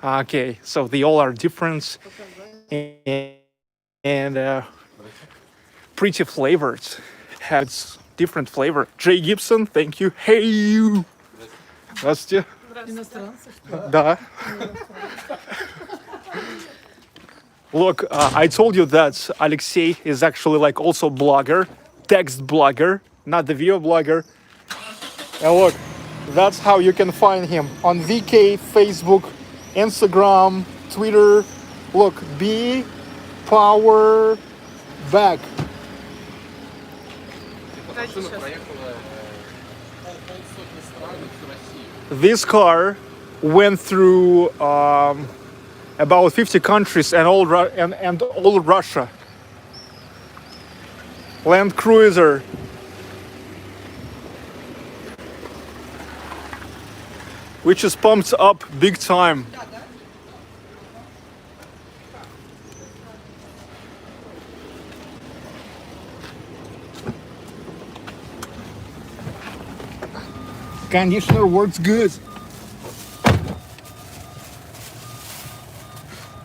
Okay, so they all are different and pretty flavored. Has different flavor. Jay Gibson, thank you. Hey you. Здравствуйте. Иностранцы, Да. Look, I told you that Alexei is actually like also blogger, text blogger, not the video blogger. And look, that's how you can find him on VK, Facebook, Instagram, Twitter. Look, B Power Back. Машина проехала полсотни стран и всю Россию. This car went through about 50 countries and all Russia. Land Cruiser. Which is pumped up big time. Conditioner works good.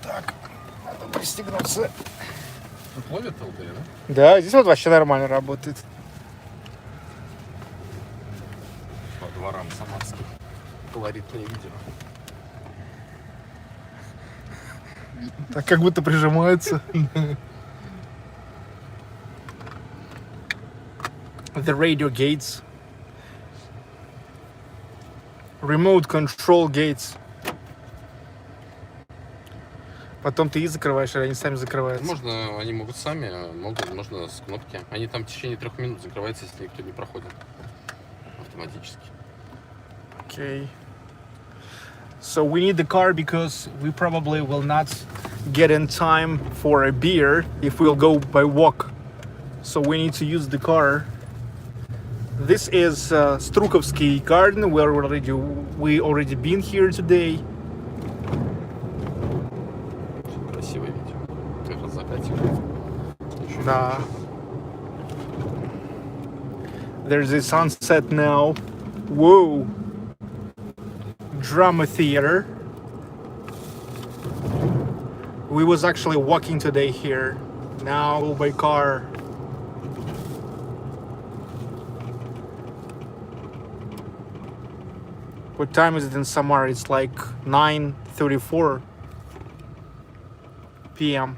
Так, надо пристегнуться. Ловит толпы, да? Да, здесь вот вообще нормально работает. По дворам самарских. Колоритное видео. Так как будто прижимается. The radio gates. Remote control gates. Потом ты их закрываешь, или они сами закрываются? Можно, они могут сами, можно с кнопки. Они там в течение 3 минут закрываются, если никто не проходит. Автоматически. Okay. So we need the car because we probably will not get in time for a beer if we'll go by walk. So we need to use the car. This is Strukovsky Garden. We already been here today. Красивое видео. Как раз закатик. Да. There's a sunset now. Whoa. Drama theater. We was actually walking today here. Now by car. What time is it in Samara? It's like 9:34 p.m.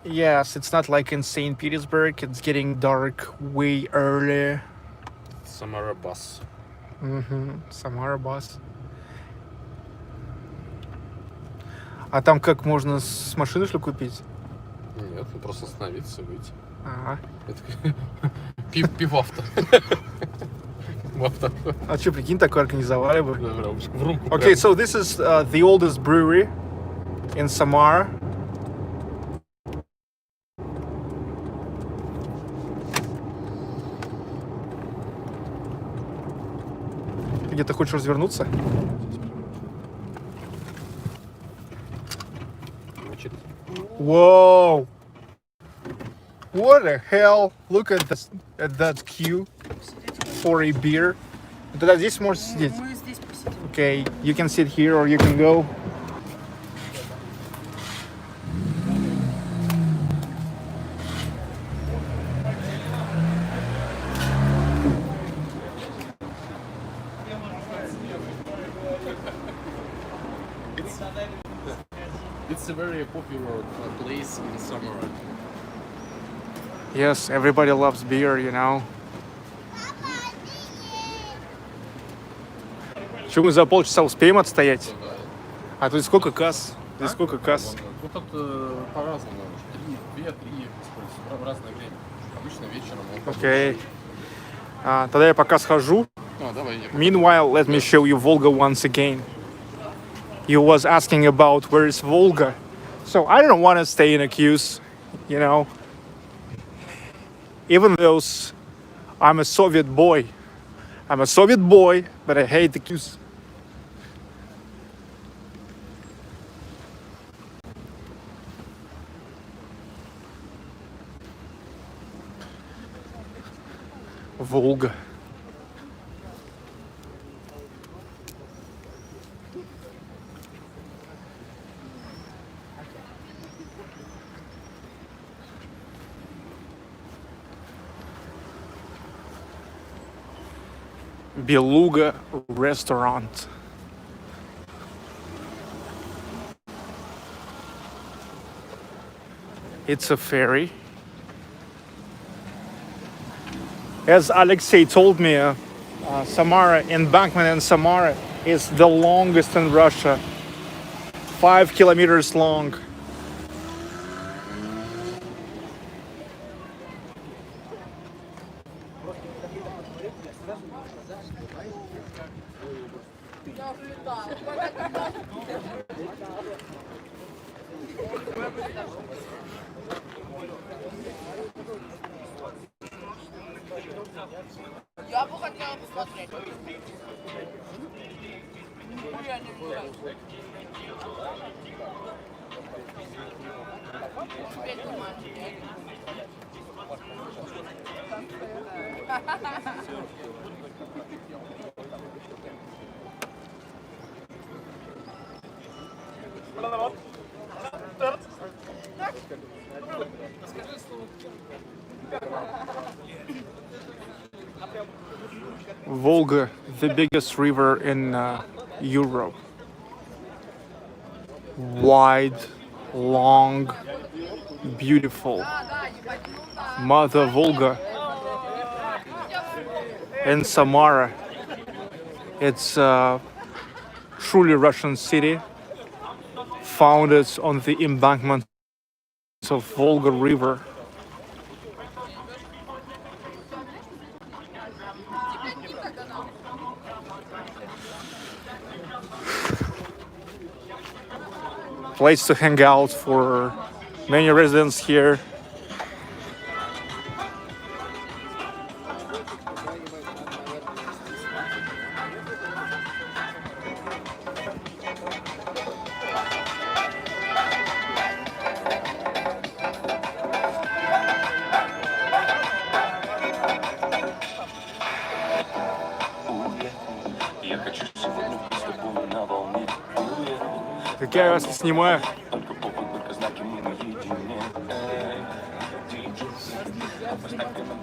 Yes, it's not like in St. Petersburg. It's getting dark way early. Samara bus. Samara bus. А там как можно с машины что ли купить? Нет, ну просто остановиться и выйти. Ага. Это пивавто. А что, прикинь, такое организовали бы? В румку. Okay, so this is the oldest brewery in Samara. Ты где-то хочешь развернуться? Whoa! What the hell? Look at this, at that queue for a beer. Да, здесь можешь сидеть. Мы здесь посидим. Okay, you can sit here or you can go. It's a very popular place in Samara. Yes, everybody loves beer, you know. Что, мы за полчаса успеем отстоять? А тут сколько касс? Здесь сколько касс? Ну тут по-разному. 2-3 используются в разное время. Обычно вечером. Окей. Тогда я пока схожу. Давай. Meanwhile, let me show you Volga once again. You was asking about where is Volga. So I don't want to stay in a queues, you know. Even though I'm a Soviet boy. I'm a Soviet boy, but I hate the queues. Volga. Beluga restaurant. It's a ferry. As Alexei told me, Samara embankment in Samara is the longest in Russia. 5 kilometers long. Я бы хотела посмотреть. Volga, the biggest river in Europe. Wide, long, beautiful. Mother Volga in Samara. It's a truly Russian city, founded on the embankment of Volga River. Place to hang out for many residents here. Так я вас не снимаю.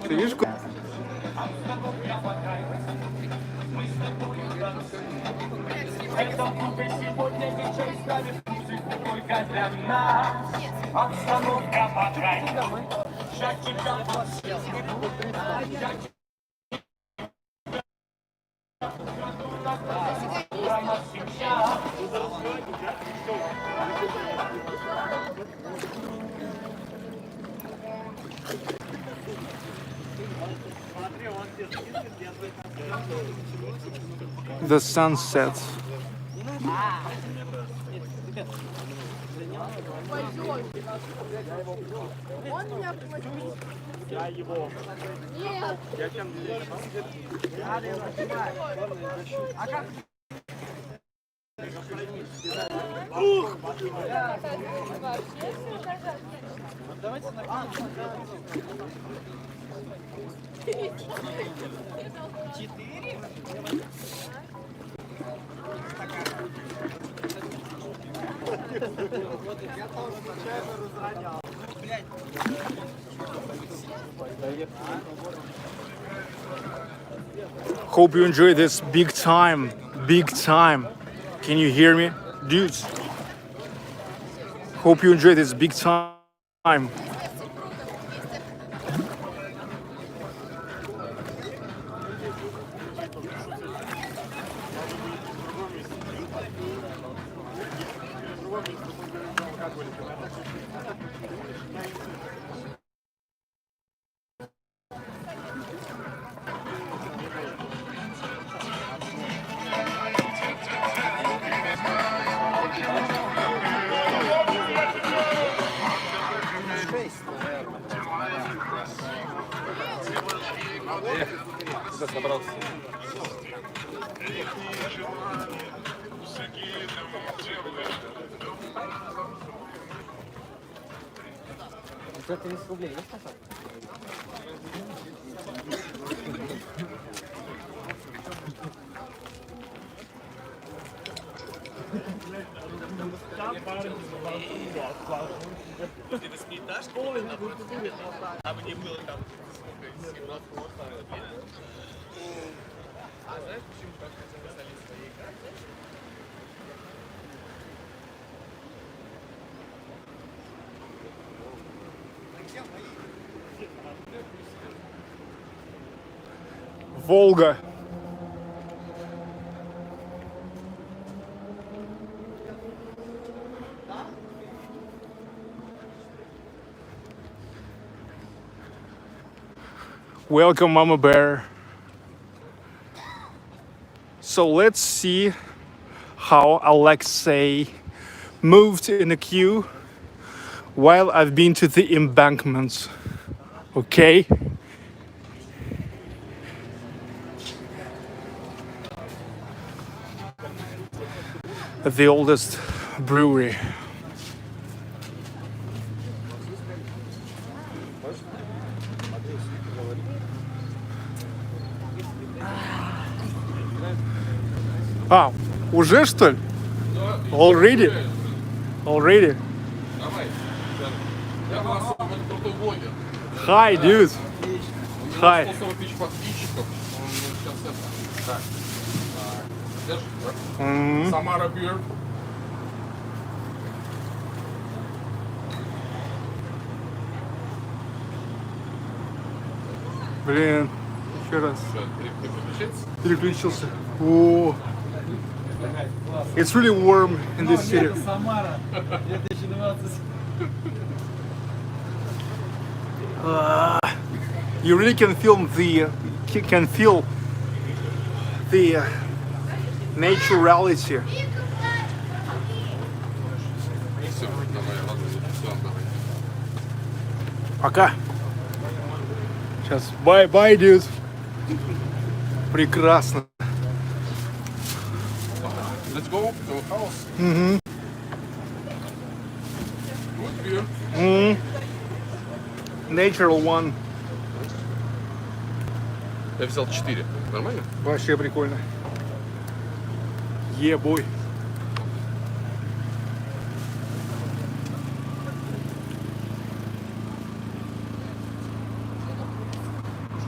Ты видишь? The sunset. Hope you enjoy this big time. Big time. Can you hear me? Dudes. Hope you enjoy this big time. Volga. Welcome, Mama Bear. So let's see how Alexei moved in the queue while I've been to the embankments. Okay? The oldest brewery. А, уже что ли? Already? Already? Я у нас крутой блогер. Hi, dude. Hi. 140 тысяч подписчиков. Он сейчас это. Так. Держи, да? Samara Beer. Блин, еще раз. Все, переключиться. Переключился. О. It's really warm in this city. Самара, 2020. You really can feel the naturality. Все, давай, ладно, все, давай. Пока. Сейчас. Bye, dude. Прекрасно. Let's go to our house. Good beer. Natural one. Я взял 4. Нормально? Вообще прикольно. Ебой.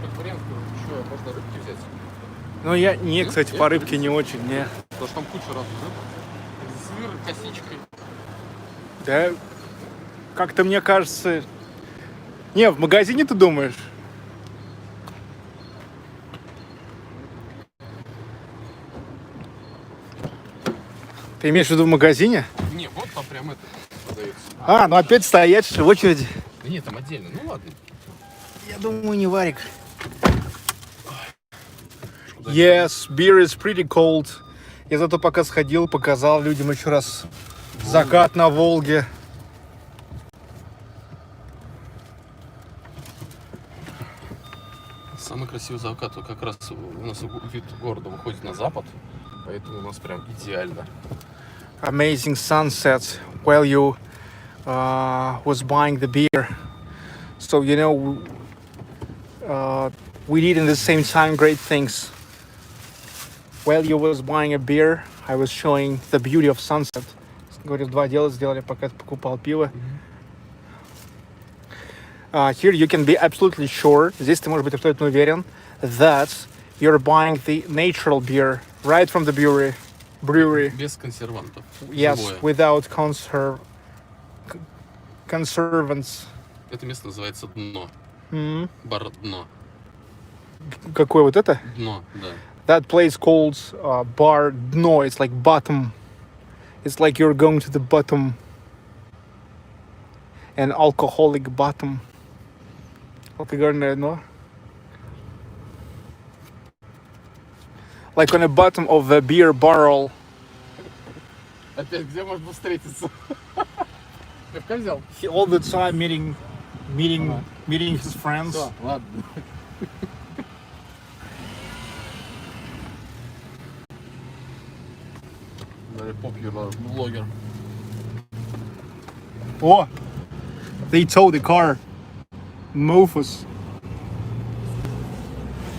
Как вариант, еще можно рыбки взять. Ну я не, кстати, по рыбке не очень, не. Потому что там куча разных рыб. Сыр, косичкой. Да, как-то мне кажется... Не, в магазине ты думаешь? Ты имеешь в виду в магазине? Не, вот там прям это продается. А, ну опять стоять что, в очереди. Да нет, там отдельно. Ну ладно. Я думаю, не варик. Yes, beer is pretty cold. Я зато пока сходил, показал людям еще раз закат на Волге. Самый красивый закат как раз у нас вид города выходит на запад, поэтому у нас прям идеально. Amazing sunset while you was buying the beer. So you know, we did in the same time great things. While you was buying a beer, I was showing the beauty of sunset. Говорю, два дела сделали, пока ты покупал пиво. Here you can be absolutely sure, здесь ты можешь быть абсолютно уверен, that you're buying the natural beer right from the brewery. Без консервантов. Yes, Живое. without conservants. Это место называется Дно. Бар Дно. Какое вот это? Дно, да. That place called bar Dno. It's like bottom. It's like you're going to the bottom, an alcoholic bottom. Алкогольное дно. Like on the bottom of a beer barrel. Опять, где можно встретиться? Пивка взял? He all the time meeting his friends. Все, ладно. Very popular blogger. Oh, they towed the car. Mofus.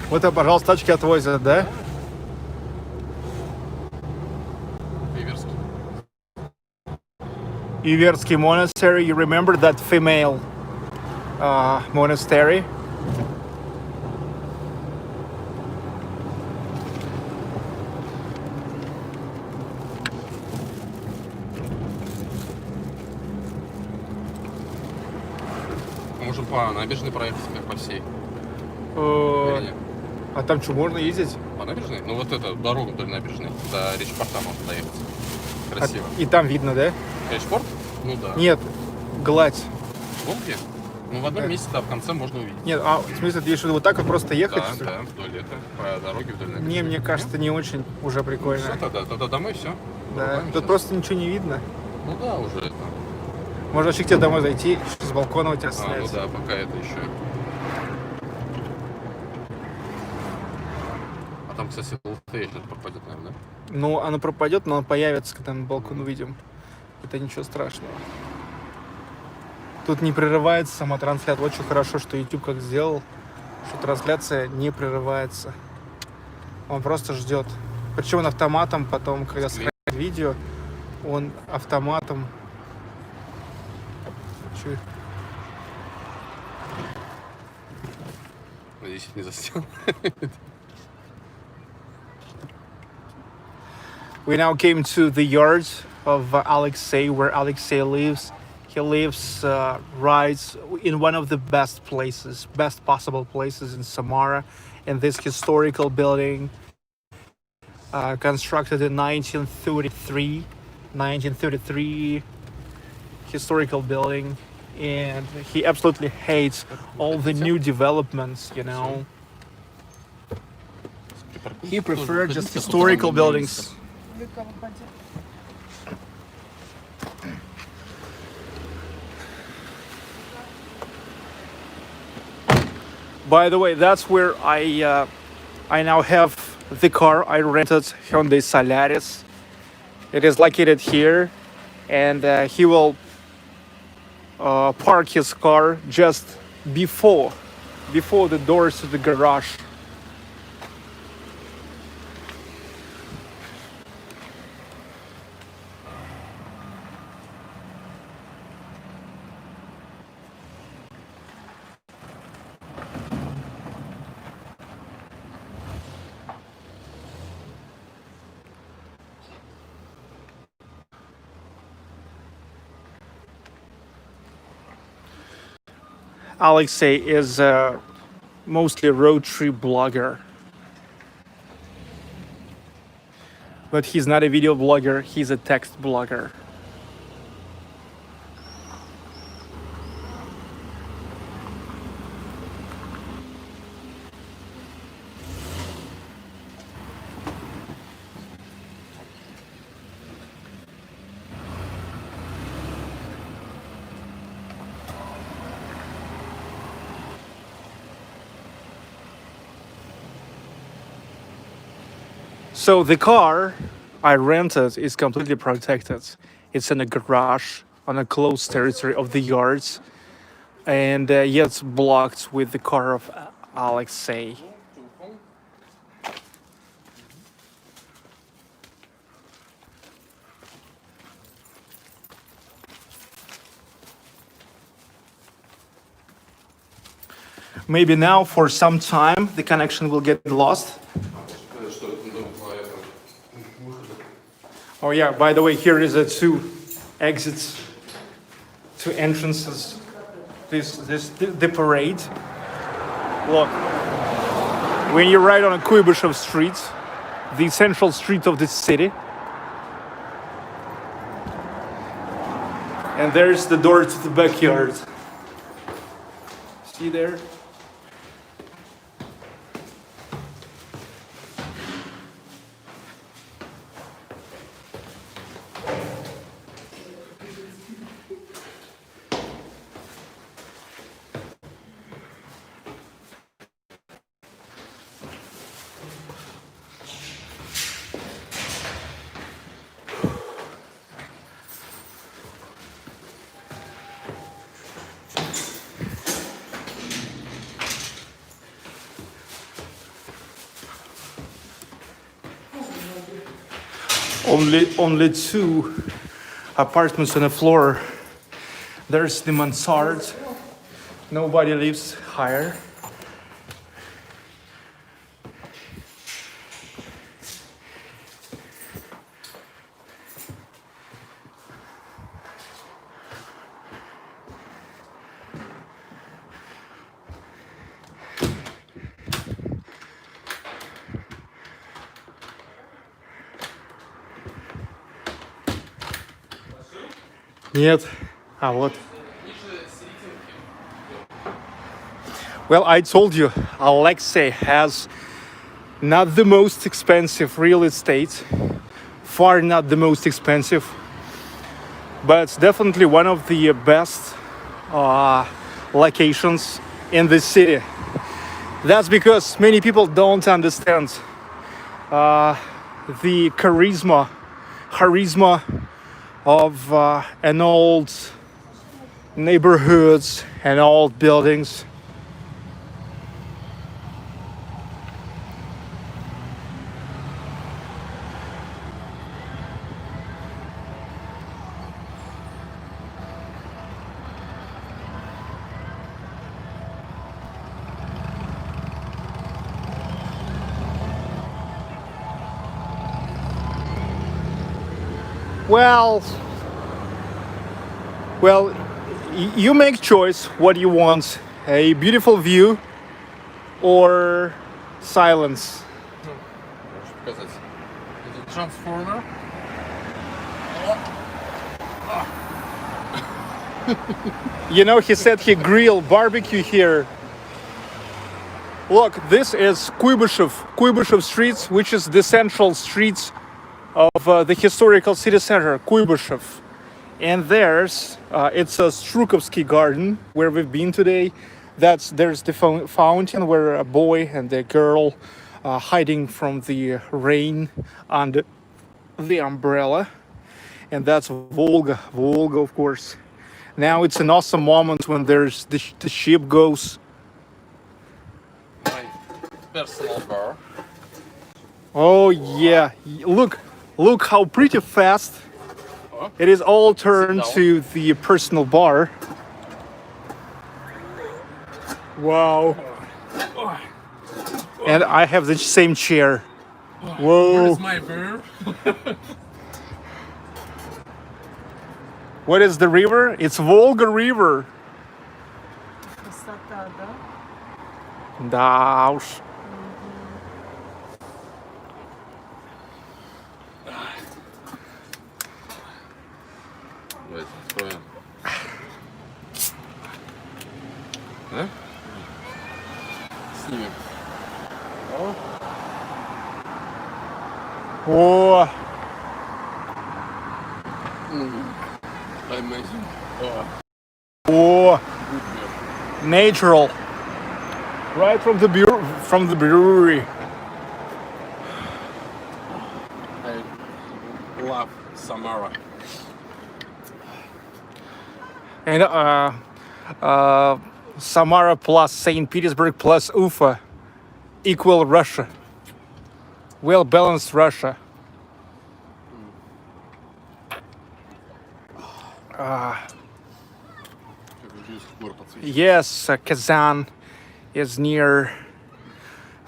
Вот это, пожалуйста, тачки отвозят, да? Иверский. Iversky Monastery. You remember that female monastery? Мы можем по набережной проехать, как по всей. Э, Или нет? А там что, можно ездить? По набережной? Ну вот эта дорога вдоль набережной. До речпорта можно доехать. Красиво. И там видно, да? Речпорт? Ну да. Нет, гладь. Волги? Ну в одном месте, да, в конце можно увидеть. Нет, а в смысле, ты видишь, вот так вот просто ехать? Да, что ли? да, вдоль это, по дороге вдоль набережной. Не, мне кажется, не очень уже прикольно. Все, тогда домой, все. Да, тут просто ничего не видно. Ну да, уже это. Можно вообще к тебе домой зайти, с балкона у тебя Ну снять. да, пока это еще. А там, кстати, ЛТЕ сейчас пропадет, наверное, да? Ну, оно пропадет, но оно появится, когда мы балкон увидим. Это ничего страшного. Тут не прерывается сама трансляция. Очень хорошо, что YouTube как сделал, что трансляция не прерывается. Он просто ждет. Причем он автоматом потом, когда сохраняет видео, он автоматом... Чё? Надеюсь, не засел. We now came to the yard of Alexei, where Alexei lives. He lives right in one of the best places, best possible places in Samara, in this historical building constructed in 1933 historical building. And he absolutely hates all the new developments, you know. He preferred just historical buildings. By the way, that's where I now have the car I rented, Hyundai Solaris. It is located here, and he will park his car just before the doors to the garage. Alexei is mostly a road trip blogger. But he's not a video blogger, he's a text blogger. So the car I rented is completely protected. It's in a garage on a closed territory of the yards, and yet it's blocked with the car of Alexei. Maybe now for some time the connection will get lost. Oh yeah, by the way, here is a two exits, two entrances. The parade. Look, when you ride on a Kuybyshev street, the central street of the city, And there's the door to the backyard. See there? Only two apartments on the floor. There's the mansard. Nobody lives higher. Нет. А вот. Well, I told you, Alexei has not the most expensive real estate, far not the most expensive, but it's definitely one of the best locations in this city. That's because many people don't understand the charisma of an old neighborhoods and old buildings. Well, you make choice what you want, a beautiful view or silence. Можешь показать. Это трансформер. You know, he said he grilled barbecue here. Look, this is Kuybyshev Street, which is the central street of the historical city center, Kuybyshev. And there's, it's a Strukovsky garden where we've been today. There's the fountain where a boy and a girl hiding from the rain under the umbrella. And that's Volga, of course. Now it's an awesome moment when there's the ship goes. My personal bar. Oh yeah, look how pretty fast it is all turned to the personal bar. Wow. And I have the same chair. Whoa. Where's my beer? What is the river? It's Volga River. Красота, да? Да уж. Давайте откроем. Да? Снимем. О, Amazing. о, natural. Right from the brewery. I love Samara. And Samara plus St. Petersburg plus Ufa equal Russia. Well balanced Russia. Yes, Kazan is near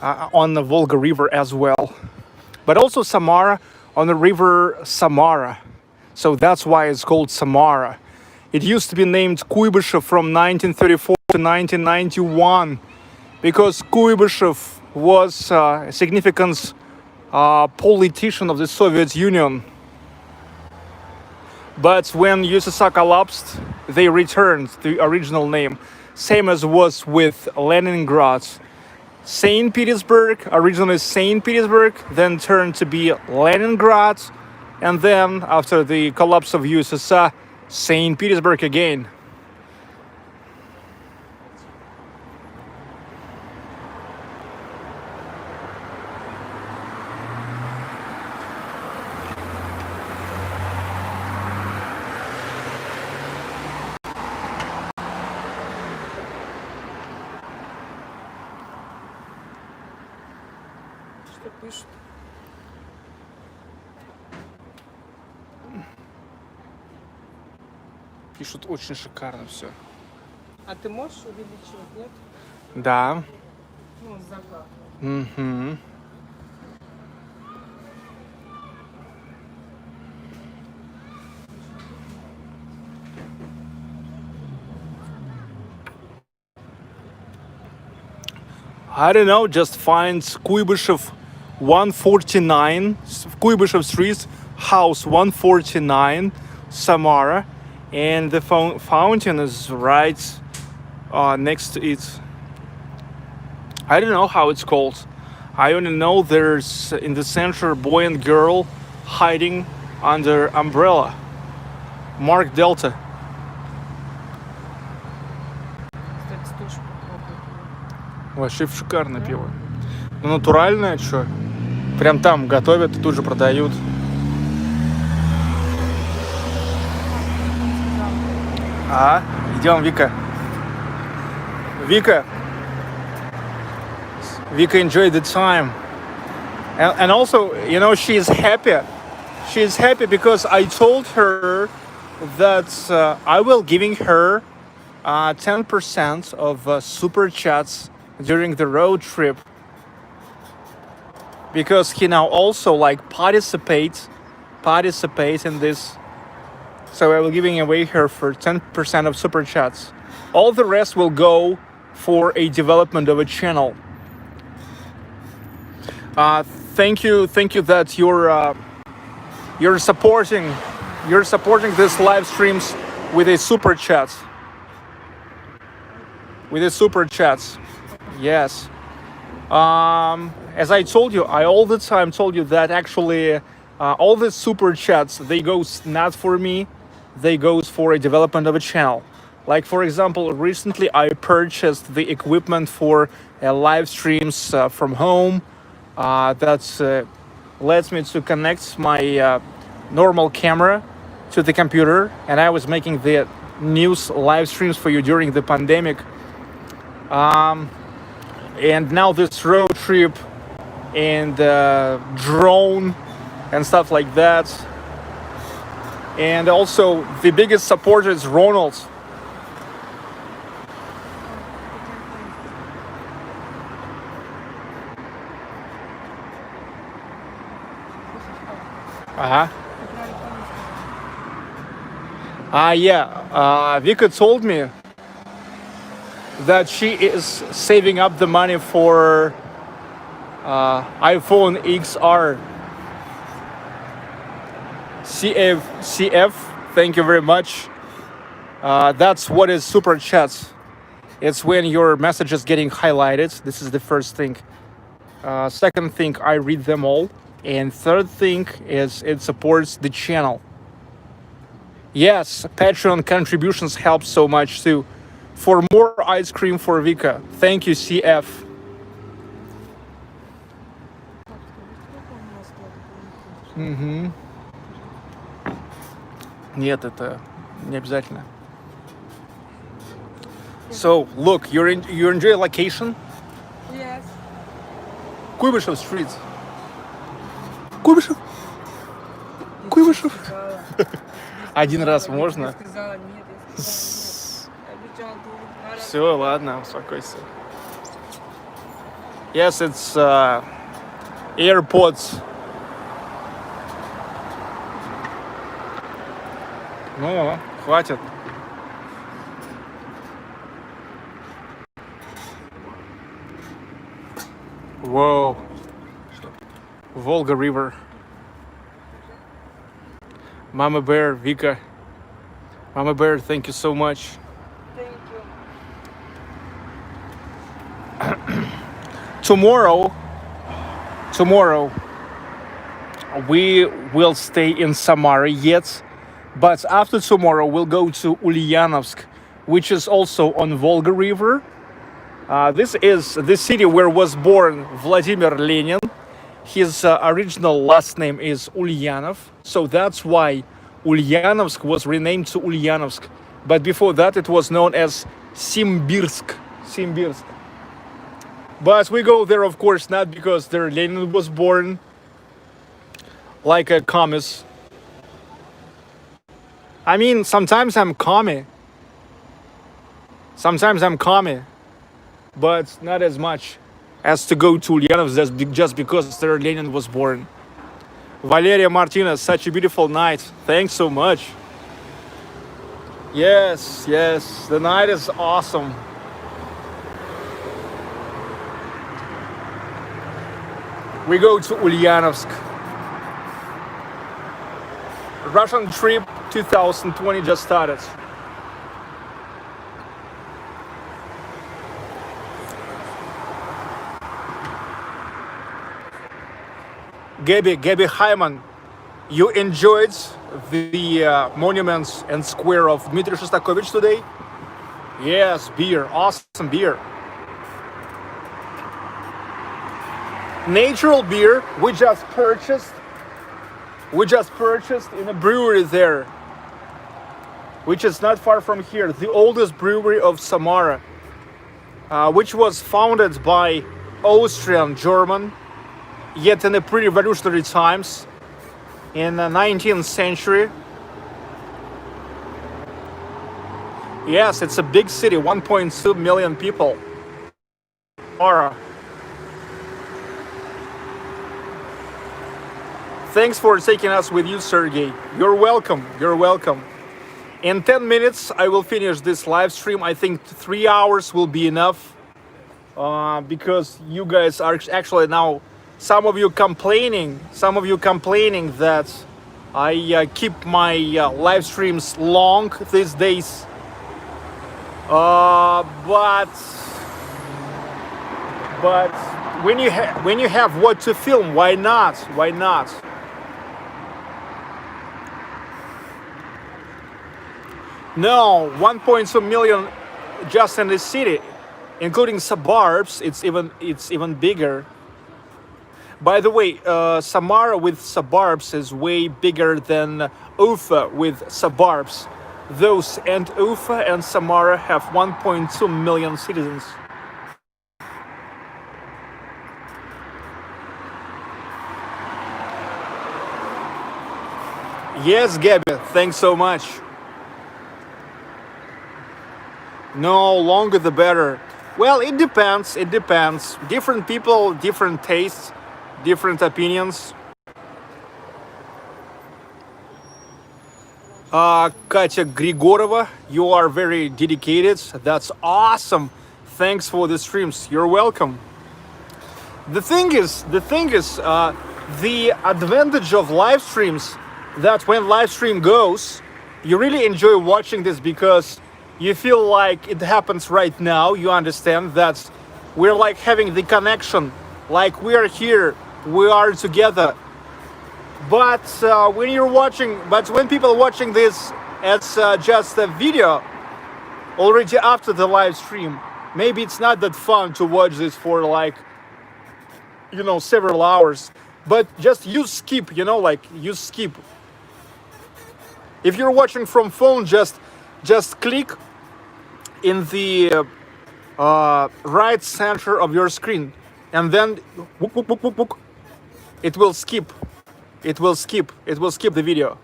on the Volga River as well. But also Samara on the river Samara. So that's why it's called Samara. It used to be named Kuybyshev from 1934 to 1991 because Kuybyshev was a significant politician of the Soviet Union. But when USSR collapsed, they returned the original name, same as was with Leningrad. St. Petersburg, originally St. Petersburg, then turned to be Leningrad, and then after the collapse of USSR, St. Petersburg again. Что пишут? Пишут очень шикарно все. А ты можешь увеличивать, нет? Да. Ну, закат. Угу. I don't know, just find Kuybyshev 149, Kuybyshev Street, house 149, Samara, and the fountain is right next to it. I don't know how it's called. I only know there's in the center boy and girl hiding under umbrella. Mark Delta. Кстати, тоже попробуй. Вообще шикарное пиво. Ну, натуральное, что? Прям там готовят и тут же продают. Идем, Вика. Vika enjoyed the time. And also, you know, she's happy. She's happy because I told her that I will giving her 10% of super chats during the road trip, because he now also like participate in this. So I will giving away her for 10% of super chats. All the rest will go for a development of a channel. Thank you that you're supporting these live streams with a super chat. With a super chats. Yes. As I told you, I all the time told you that actually all the super chats, they goes not for me, they goes for a development of a channel. Like for example, recently I purchased the equipment for live streams from home. That lets me to connect my normal camera to the computer, and I was making the news live streams for you during the pandemic. And now this road trip and drone and stuff like that. And also the biggest supporter is Ronald. Yeah. Vika told me that she is saving up the money for iPhone XR. CF, thank you very much. That's what is super chats. It's when your message is getting highlighted. This is the first thing. Second thing, I read them all. And third thing is it supports the channel. Yes, Patreon contributions help so much too. For more ice cream for Vika. Thank you, CF. Нет, это не обязательно. So, look, you enjoy location? Yes. Kuybyshev Street. Kuybyshev. Один раз можно? Я сказала нет, я сказала нет. Я обещала два раза. Все, ладно, успокойся. Yes, it's AirPods. Ну, хватит. Whoa. Volga River. Mama Bear, Vika. Mama Bear, thank you so much. Thank you. Tomorrow, we will stay in Samara yet, but after tomorrow we'll go to Ulyanovsk, which is also on Volga River. This is the city where was born Vladimir Lenin. His original last name is Ulyanov, so that's why Ulyanovsk was renamed to Ulyanovsk. But before that, it was known as Simbirsk. But we go there, of course, not because there Lenin was born like a commie. I mean, sometimes I'm commie. But not as much as to go to Ulyanovsk just because there Lenin was born. Valeria Martinez, such a beautiful night. Thanks so much. Yes, the night is awesome. We go to Ulyanovsk. Russian trip 2020 just started. Gabby Hyman, you enjoyed the monuments and square of Dmitri Shostakovich today? Yes, beer, awesome beer. Natural beer we just purchased in a brewery there, which is not far from here, the oldest brewery of Samara, which was founded by Austrian German, yet in the pre-revolutionary times in the 19th century. Yes, it's a big city, 1.2 million people. Samara. Thanks for taking us with you, Sergey. You're welcome. In 10 minutes, I will finish this live stream. I think 3 hours will be enough because you guys are actually now, some of you complaining that I keep my live streams long these days. But when you have what to film, why not? No, 1.2 million just in the city, including suburbs. It's even bigger. By the way, Samara with suburbs is way bigger than Ufa with suburbs. Those and Ufa and Samara have 1.2 million citizens. Yes, Gabby, thanks so much. No, longer the better. Well, it depends. Different people, different tastes, different opinions. Katya Grigorova, you are very dedicated. That's awesome. Thanks for the streams. You're welcome. The thing is, the advantage of live streams, that when live stream goes, you really enjoy watching this because you feel like it happens right now. You understand that we're like having the connection, like we are here, we are together. But when people watching this as just a video already after the live stream, maybe it's not that fun to watch this for like, several hours. But just you skip. If you're watching from phone, just click in the right center of your screen, and then it will skip the video.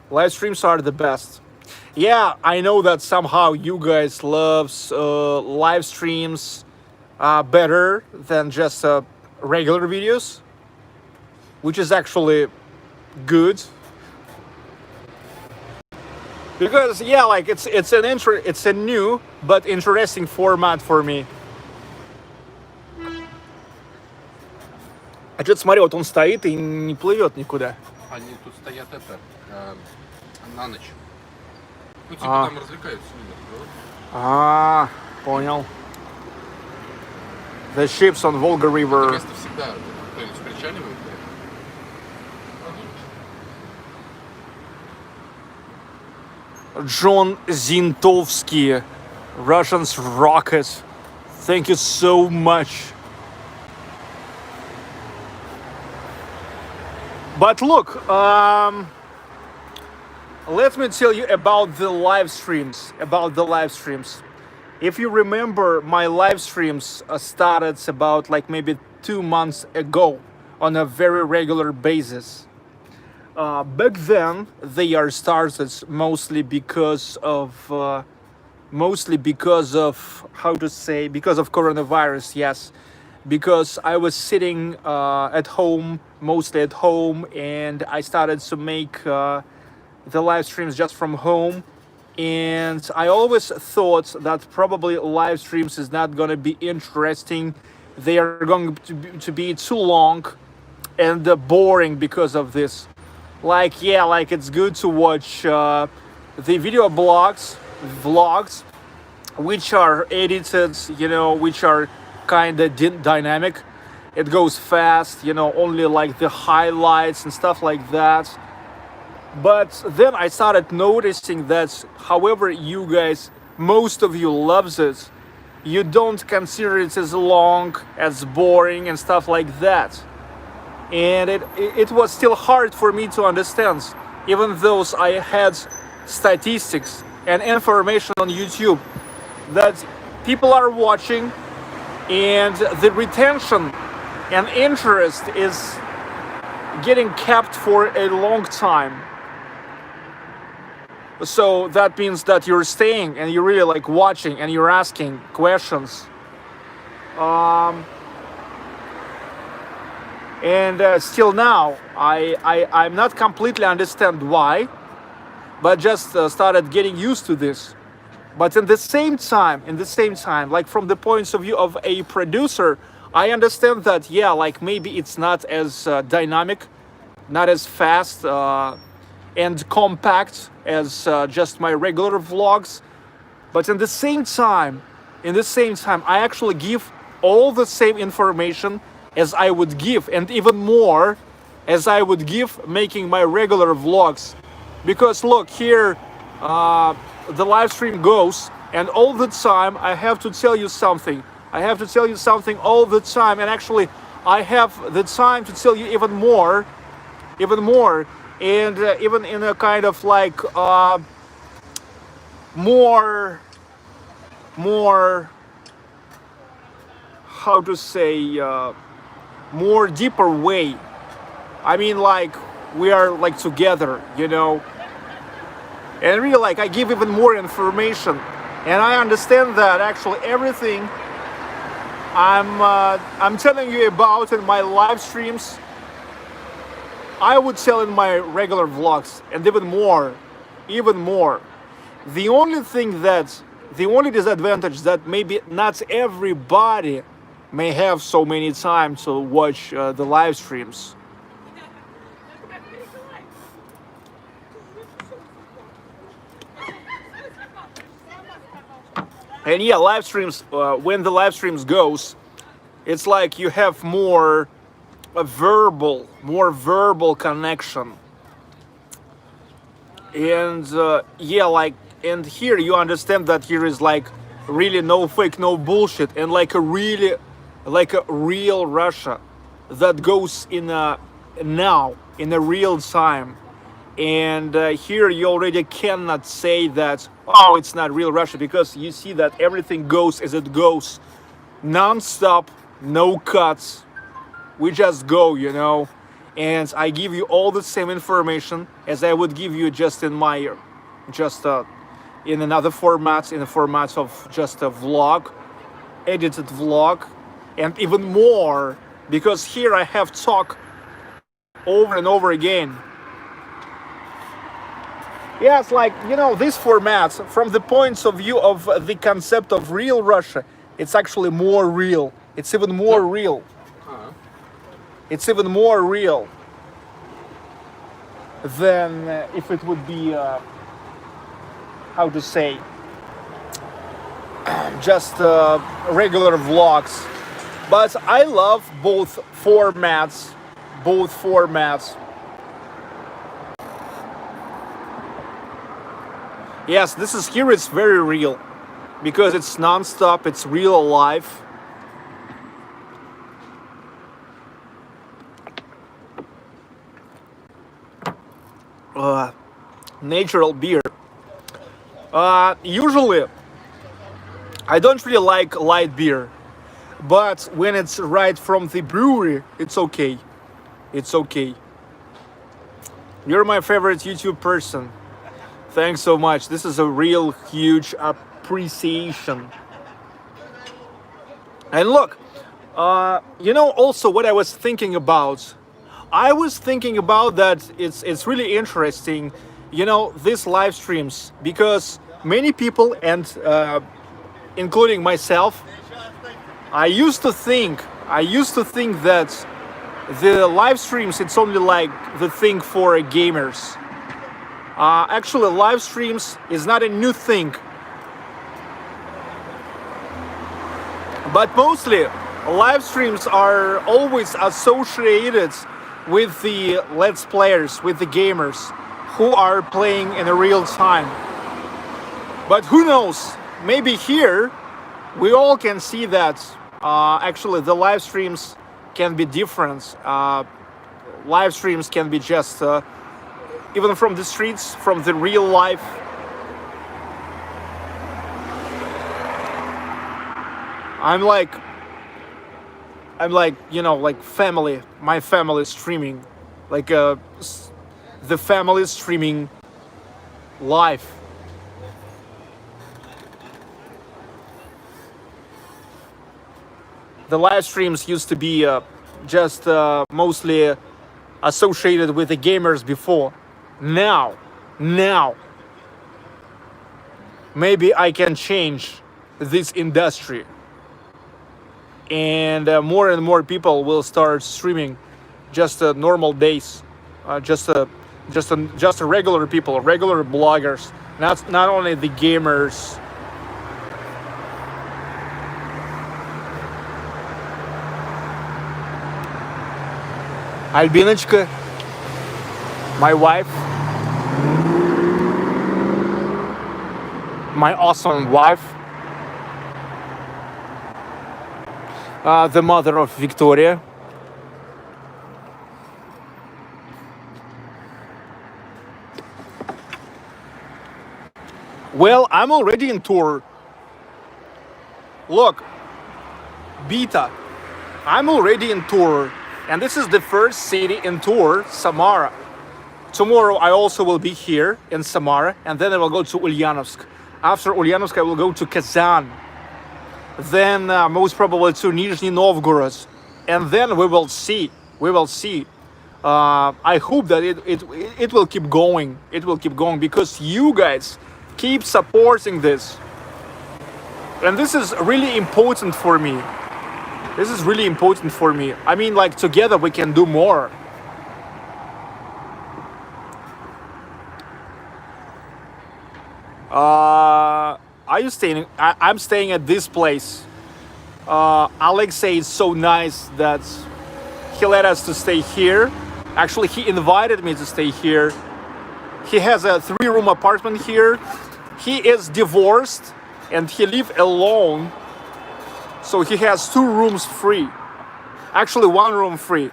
Live streams are the best. Yeah, I know that somehow you guys love live streams better than just regular videos, which is actually good. Because it's a new but interesting format for me. А что-то смотри, вот он стоит и не плывет никуда. Они тут стоят на ночь. Ну, типа А. там развлекаются люди. А, понял. The ships on Volga Это River. место всегда кто-нибудь причаливает. John Zintovsky, Russians rocket. Thank you so much. But look, let me tell you about the live streams. If you remember, my live streams started about like maybe 2 months ago on a very regular basis. Back then, they are started mostly because of how to say, because of coronavirus. Yes, because I was sitting at home, mostly at home, and I started to make the live streams just from home. And I always thought that probably live streams is not going to be interesting. They are going to be too long and boring because of this. Like, yeah, like it's good to watch the video vlogs, which are edited, you know, which are kind of dynamic. It goes fast, you know, only like the highlights and stuff like that. But then I started noticing that, however, you guys, most of you loves it, you don't consider it as long, as boring and stuff like that. And it was still hard for me to understand, even though I had statistics and information on YouTube that people are watching and the retention and interest is getting kept for a long time. So that means that you're staying and you're really like watching and you're asking questions. And still now, I'm not completely understand why, but just started getting used to this. But in the same time, like from the points of view of a producer, I understand that, yeah, like maybe it's not as dynamic, not as fast and compact as just my regular vlogs. But in the same time, I actually give all the same information as I would give, and even more as I would give making my regular vlogs. Because look here, the live stream goes, and all the time I have to tell you something. I have to tell you something all the time, and actually I have the time to tell you even more, and even in a kind of like more, how to say, more deeper way. I mean, like we are like together, you know, and really like I give even more information, and I understand that actually everything I'm telling you about in my live streams, I would tell in my regular vlogs, and even more. The only disadvantage that maybe not everybody may have so many time to watch the live streams. And yeah, live streams, when the live streams goes, it's like you have more verbal connection. And yeah, like, and here you understand that here is like really no fake, no bullshit, and like a real Russia that goes in a real time. And here you already cannot say that, oh, it's not real Russia, because you see that everything goes as it goes, non-stop, no cuts. We just go, you know, and I give you all the same information as I would give you just in my, in another format, in the format of just a vlog, edited vlog, and even more, because here I have talk over and over again. Yeah, it's like, you know, this format, from the points of view of the concept of real Russia, it's actually more real. It's even more real. It's even more real. than if it would be how to say, just regular vlogs. But I love both formats. Yes, this is here. It's very real because it's non-stop. It's real life. Natural beer. Usually, I don't really like light beer, but when it's right from the brewery, it's okay. It's okay. You're my favorite YouTube person. Thanks so much. This is a real huge appreciation. And look, also what I was thinking about. I was thinking about that it's really interesting, these live streams, because many people, and including myself, I used to think that the live streams, it's only like the thing for gamers. Actually, live streams is not a new thing, but mostly live streams are always associated with the let's players, with the gamers who are playing in a real time. But who knows, maybe here we all can see that actually the live streams can be different. Live streams can be just even from the streets, from the real life. I'm like family, my family streaming, like the family streaming live. The live streams used to be just mostly associated with the gamers before. Now, maybe I can change this industry, and more people will start streaming just normal days, just regular people, regular bloggers, not only the gamers. Albinочка, my wife, my awesome wife, the mother of Victoria. Well, I'm already in tour. Look, Beta, I'm already in tour. And this is the first city in tour, Samara. Tomorrow I also will be here in Samara, and then I will go to Ulyanovsk. After Ulyanovsk I will go to Kazan. Then most probably to Nizhny Novgorod. And then we will see. I hope that it will keep going. It will keep going because you guys keep supporting this. And this is really important for me. I mean, like, together we can do more. Are you staying? I'm staying at this place. Alexei is so nice that he let us to stay here. Actually, he invited me to stay here. He has a 3-room apartment here. He is divorced and he lives alone. So he has 2 rooms free. Actually, 1 room free.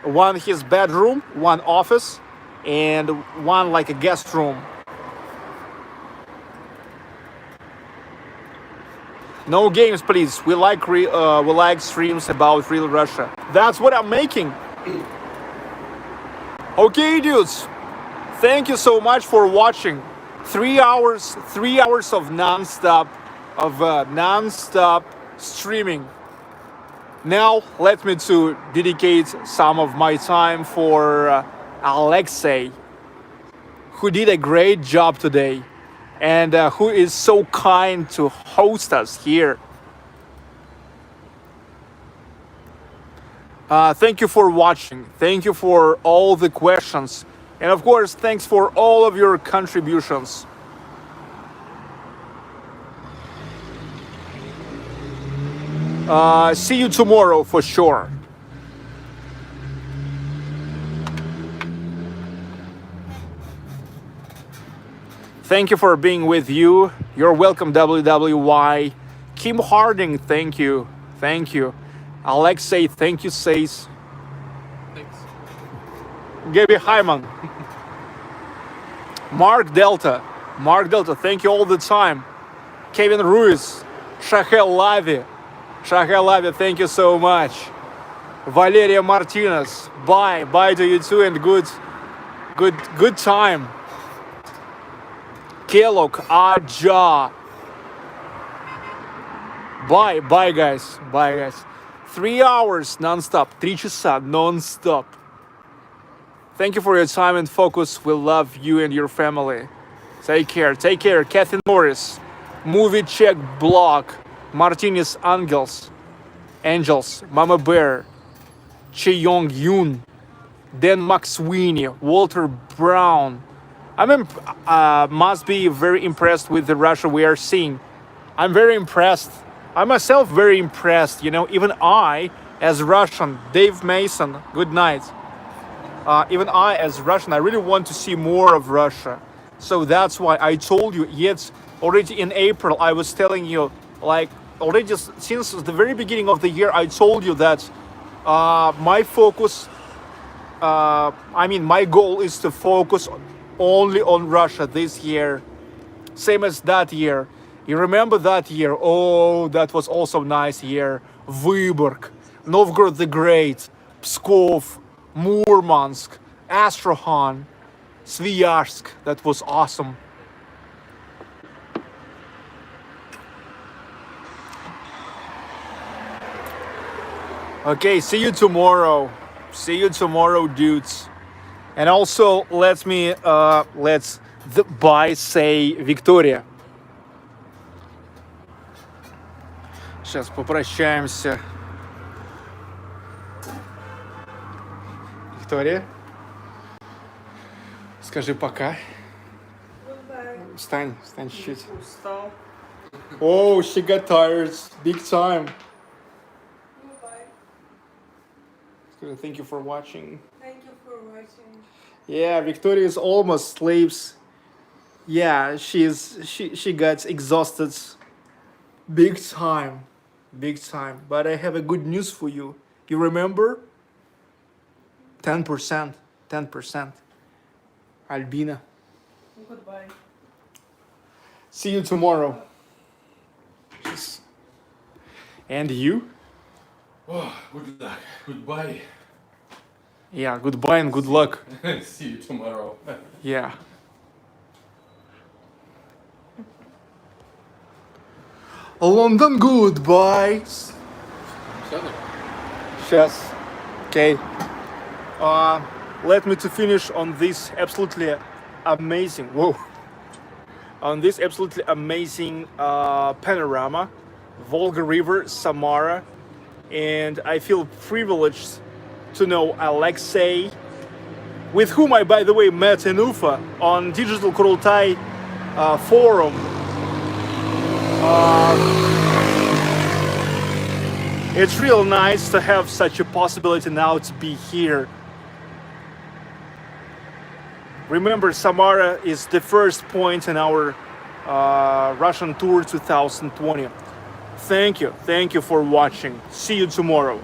One his bedroom, 1 office, and 1 like a guest room. No games, please. We like streams about real Russia. That's what I'm making. Okay, dudes. Thank you so much for watching. 3 hours of non-stop streaming. Now let me to dedicate some of my time for Alexei, who did a great job today and who is so kind to host us here. Thank you for watching. Thank you for all the questions And of course, thanks for all of your contributions. See you tomorrow for sure. Thank you for being with you. You're welcome, WWY. Kim Harding, thank you. Thank you. Alexei, thank you, says. Thanks. Gaby Hyman. Mark Delta, thank you all the time. Kevin Ruiz, Shahel Lavi, thank you so much. Valeria Martinez, bye to you too, and good time. Kellogg, Aja, bye guys. 3 hours non-stop, 3 часа non-stop. Thank you for your time and focus. We love you and your family. Take care. Kathy Norris, Movie Check Blog, Martinez Angels, Mama Bear, Cheyong Yoon, Dan McSweeney, Walter Brown. Must be very impressed with the Russia we are seeing. I'm very impressed. I myself very impressed. Even I, as Russian, Dave Mason, good night. Even I, as Russian, I really want to see more of Russia. So that's why I told you, yet already in April, I was telling you, already since the very beginning of the year, I told you that my focus, my goal is to focus only on Russia this year. Same as that year. You remember that year? Oh, that was also nice year. Vyborg, Novgorod the Great, Pskov, Murmansk, Astrakhan, Sviazhsk. That was awesome. Okay, see you tomorrow. Dudes. And also, let's bye say Victoria. Сейчас попрощаемся. Виктория, скажи пока. Встань чуть-чуть. Устал. Oh, she got tired. Big time. Thank you for watching. Thank you for watching. Yeah, Victoria is almost sleeps. Yeah, she got exhausted. Big time. But I have a good news for you. You remember? 10%. Albina. Goodbye. See you tomorrow. And you? Oh, good luck. Goodbye. Yeah, goodbye and good luck. See you tomorrow. Yeah. London, goodbye. Сейчас. Okay. Let me to finish on this absolutely amazing. On this absolutely amazing panorama, Volga River, Samara, and I feel privileged to know Alexei, with whom I, by the way, met in Ufa on Digital Kurultai forum. It's real nice to have such a possibility now to be here. Remember, Samara is the first point in our Russian tour 2020. Thank you for watching. See you tomorrow.